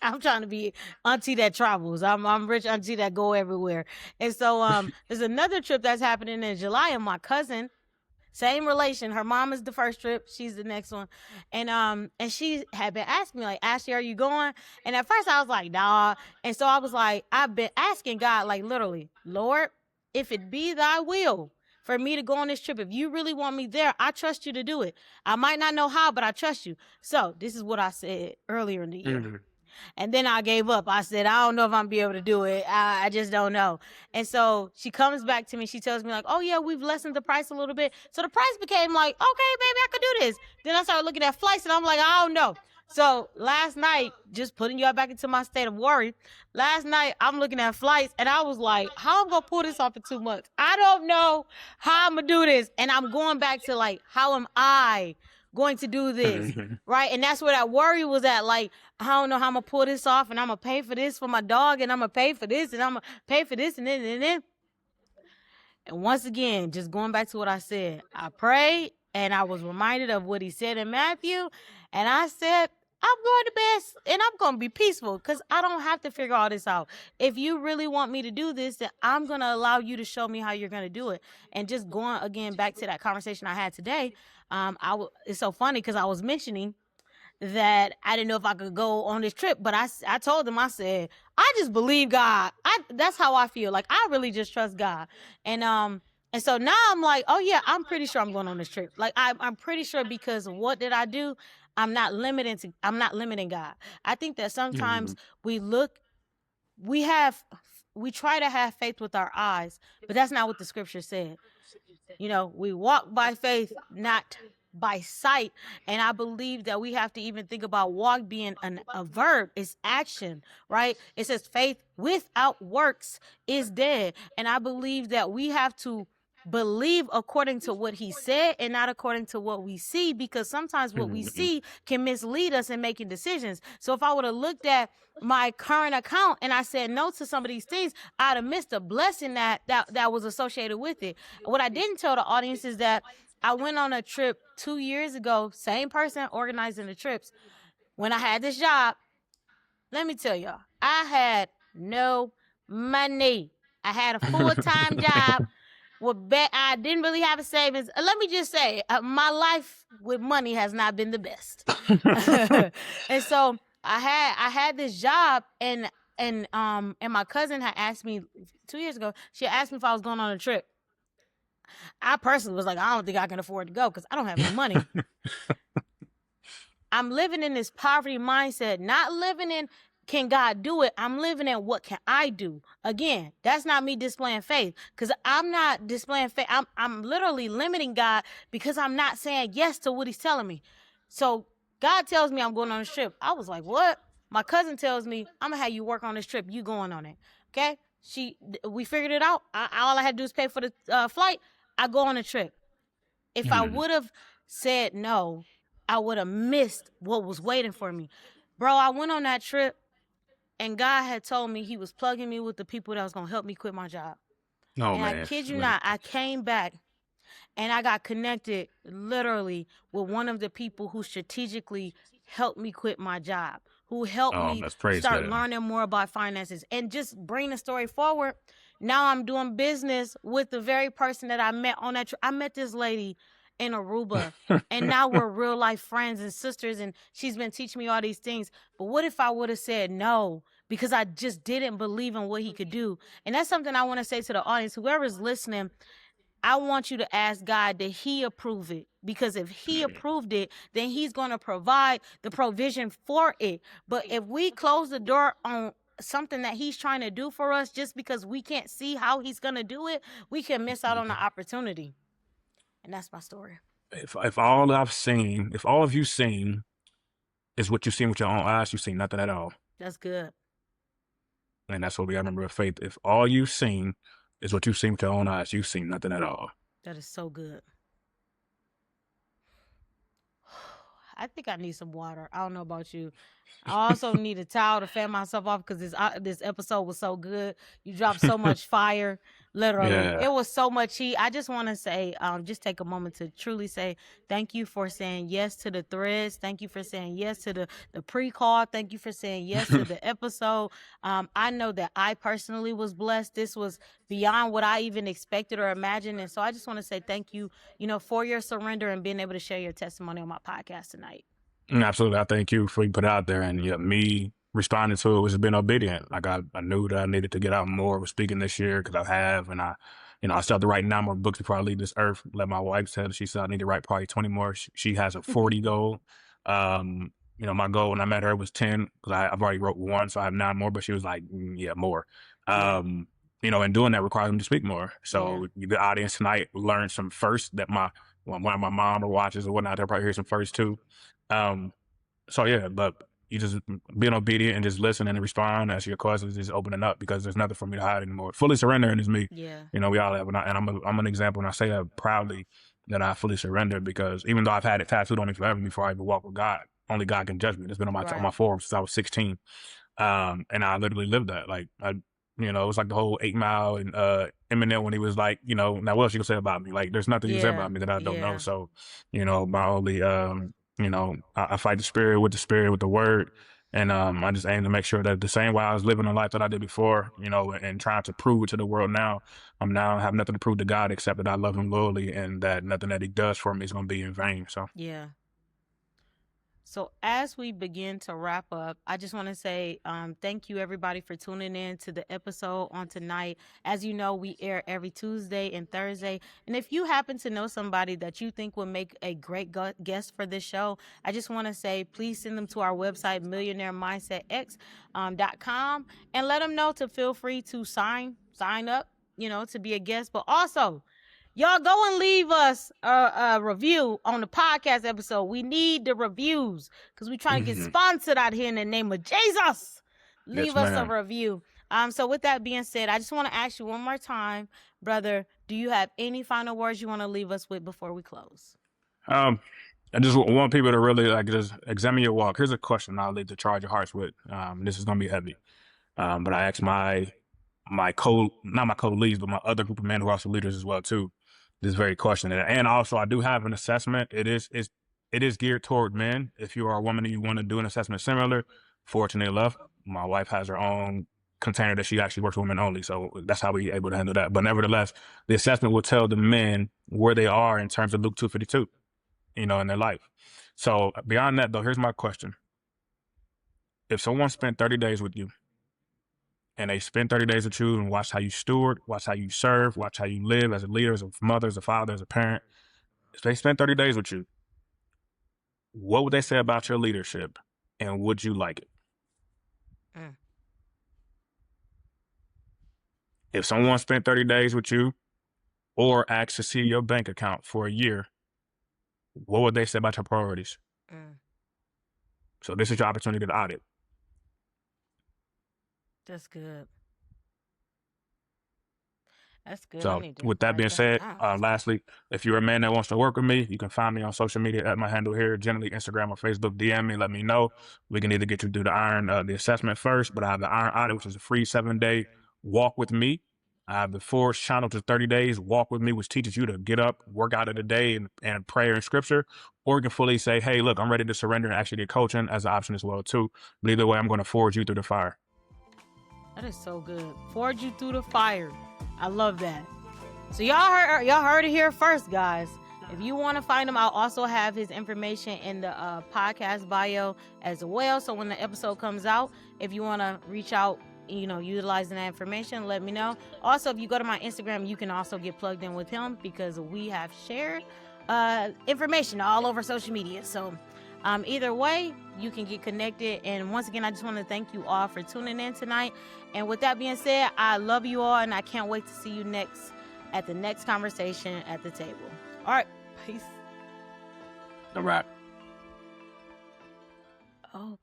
I'm trying to be auntie that travels. I'm rich auntie that go everywhere. And so there's another trip that's happening in July, and my cousin, same relation. Her mom is the first trip. She's the next one. And she had been asking me, like, Ashley, are you going? And at first I was like, nah. And so I was like, I've been asking God, like, literally, Lord, if it be thy will for me to go on this trip, if you really want me there, I trust you to do it. I might not know how, but I trust you. So this is what I said earlier in the year. And then I gave up. I said, I don't know if I'm be able to do it. I just don't know. And so she comes back to me. She tells me like, oh yeah, we've lessened the price a little bit. So the price became like, okay, baby, I could do this. Then I started looking at flights and I'm like, I don't know. So last night, just putting y'all back into my state of worry, last night I'm looking at flights and I was like, how am I going to pull this off in 2 months? I don't know how I'm going to do this. And I'm going back to like, how am I going to do this, right? And that's where that worry was at. Like, I don't know how I'm going to pull this off, and I'm going to pay for this for my dog, and I'm going to pay for this, and I'm going to pay for this, and then. And once again, just going back to what I said, I prayed, and I was reminded of what he said in Matthew, and I said, I'm going to bed, and I'm going to be peaceful, because I don't have to figure all this out. If you really want me to do this, then I'm going to allow you to show me how you're going to do it. And just going, again, back to that conversation I had today, it's so funny because I was mentioning that I didn't know if I could go on this trip, but I told him, I said, I just believe God. That's how I feel. Like, I really just trust God. And so now I'm like, oh yeah, I'm pretty sure I'm going on this trip. Like, I'm pretty sure, because what did I do? I'm not limiting God. I think that sometimes we try to have faith with our eyes, but that's not what the scripture said. You know, we walk by faith, not by sight. And I believe that we have to even think about walk being a verb. It's action, right? It says faith without works is dead. And I believe that we have to believe according to what he said and not according to what we see, because sometimes what we see can mislead us in making decisions. So if I would have looked at my current account and I said no to some of these things, I'd have missed a blessing that was associated with it. What I didn't tell the audience is that I went on a trip 2 years ago, same person organizing the trips. When I had this job, let me tell y'all, I had no money. I had a full-time job. I didn't really have a savings. Let me just say, my life with money has not been the best. And so I had this job, and my cousin had asked me 2 years ago. She asked me if I was going on a trip. I personally was like, I don't think I can afford to go because I don't have any money. I'm living in this poverty mindset, not living in, can God do it? I'm living in, what can I do? Again, that's not me displaying faith, because I'm not displaying faith. I'm literally limiting God because I'm not saying yes to what he's telling me. So God tells me I'm going on this trip. I was like, what? My cousin tells me, I'm going to have you work on this trip. You going on it. Okay? We figured it out. All I had to do is pay for the flight. I go on a trip. If I would have said no, I would have missed what was waiting for me. Bro, I went on that trip, and God had told me he was plugging me with the people that was going to help me quit my job. Oh, And man. I kid you not, I came back, and I got connected literally with one of the people who strategically helped me quit my job, who helped me start learning more about finances. And just bring the story forward, now I'm doing business with the very person that I met on that trip. I met this lady in Aruba, and now we're real life friends and sisters, and she's been teaching me all these things. But what if I would have said no because I just didn't believe in what he could do? And that's something I want to say to the audience, whoever's listening. I want you to ask God that he approve it, because if he approved it, then he's going to provide the provision for it. But if we close the door on something that he's trying to do for us just because we can't see how he's going to do it, we can miss out on the opportunity. And that's my story. If all I've seen, if all of you seen is what you've seen with your own eyes, you've seen nothing at all. That's good. And that's what we got to remember with faith. If all you've seen is what you've seen with your own eyes, you've seen nothing at all. That is so good. I think I need some water. I don't know about you. I also need a towel to fan myself off because this episode was so good. You dropped so much fire. Literally, It was so much heat. I just want to say, just take a moment to truly say thank you for saying yes to the threads. Thank you for saying yes to the pre-call. Thank you for saying yes to the episode. I know that I personally was blessed. This was beyond what I even expected or imagined. And so I just want to say thank you, for your surrender and being able to share your testimony on my podcast tonight. Absolutely. I thank you for you put it out there, and me responding to it was being obedient. Like I knew that I needed to get out more with speaking this year because I have, and I still have to write 9 more books before I leave this earth. Let my wife say, she said I need to write probably 20 more. She has a 40 goal. My goal when I met her was 10 because I've already wrote 1, so I have 9 more. But she was like, yeah, more. And doing that requires me to speak more. So the audience tonight learned some first that one of my mom or watches or whatnot. They'll probably hear some first too. But you just being obedient and just listen and respond as your questions, just opening up because there's nothing for me to hide anymore. Fully surrendering is me. Yeah. We all have, and I'm an example, and I say that proudly that I fully surrender because even though I've had it tattooed on me forever before I even walk with God, only God can judge me. It's been on my forearm since I was 16. And I literally lived that. Like it was like the whole 8 Mile and Eminem when he was like, now what else you can say about me? Like there's nothing you can say about me that I don't know. So, my only I fight the spirit with the word. And I just aim to make sure that the same way I was living the life that I did before, and trying to prove it to the world now, I'm now have nothing to prove to God except that I love him loyally and that nothing that he does for me is going to be in vain. So, yeah. So as we begin to wrap up, I just want to say thank you, everybody, for tuning in to the episode on tonight. As you know, we air every Tuesday and Thursday. And if you happen to know somebody that you think would make a great guest for this show, I just want to say, please send them to our website, millionairemindsetx.com, and let them know to feel free to sign up, to be a guest. But also, y'all go and leave us a review on the podcast episode. We need the reviews because we're trying to get sponsored out here in the name of Jesus. Leave us a review. So with that being said, I just want to ask you one more time, brother, do you have any final words you want to leave us with before we close? I just want people to really just examine your walk. Here's a question I'll leave to charge your hearts with. This is going to be heavy. But I asked not my co-leads, but my other group of men who are also leaders as well too, this very question. And also I do have an assessment. It is geared toward men. If you are a woman and you want to do an assessment similar, fortunately enough, my wife has her own container that she actually works with women only. So that's how we're able to handle that. But nevertheless, the assessment will tell the men where they are in terms of Luke 2:52, in their life. So beyond that though, here's my question. If someone spent 30 days with you, and they spend 30 days with you and watch how you steward, watch how you serve, watch how you live as a leader, as a mother, as a father, as a parent. If they spend 30 days with you, what would they say about your leadership, and would you like it? If someone spent 30 days with you or asked to see your bank account for a year, what would they say about your priorities? So this is your opportunity to audit. That's good. That's good. I So need to with that write being said, down. lastly, if you're a man that wants to work with me, you can find me on social media at my handle here, generally Instagram or Facebook. DM me, let me know. We can either get you through the assessment first, but I have the Iron Audit, which is a free 7-day walk with me. I have the Force Channel, which is 30 days walk with me, which teaches you to get up, work out of the day and prayer and scripture. Or you can fully say, hey, look, I'm ready to surrender and actually get coaching as an option as well too. But either way, I'm going to forge you through the fire. That is so good. Forge you through the fire. I love that. So y'all heard it here first, guys. If you want to find him, I'll also have his information in the podcast bio as well. So when the episode comes out, if you want to reach out, utilizing that information, let me know. Also, if you go to my Instagram, you can also get plugged in with him because we have shared information all over social media. So either way, you can get connected. And once again, I just want to thank you all for tuning in tonight. And with that being said, I love you all, and I can't wait to see you at the next conversation at the table. All right, peace. All right. Oh.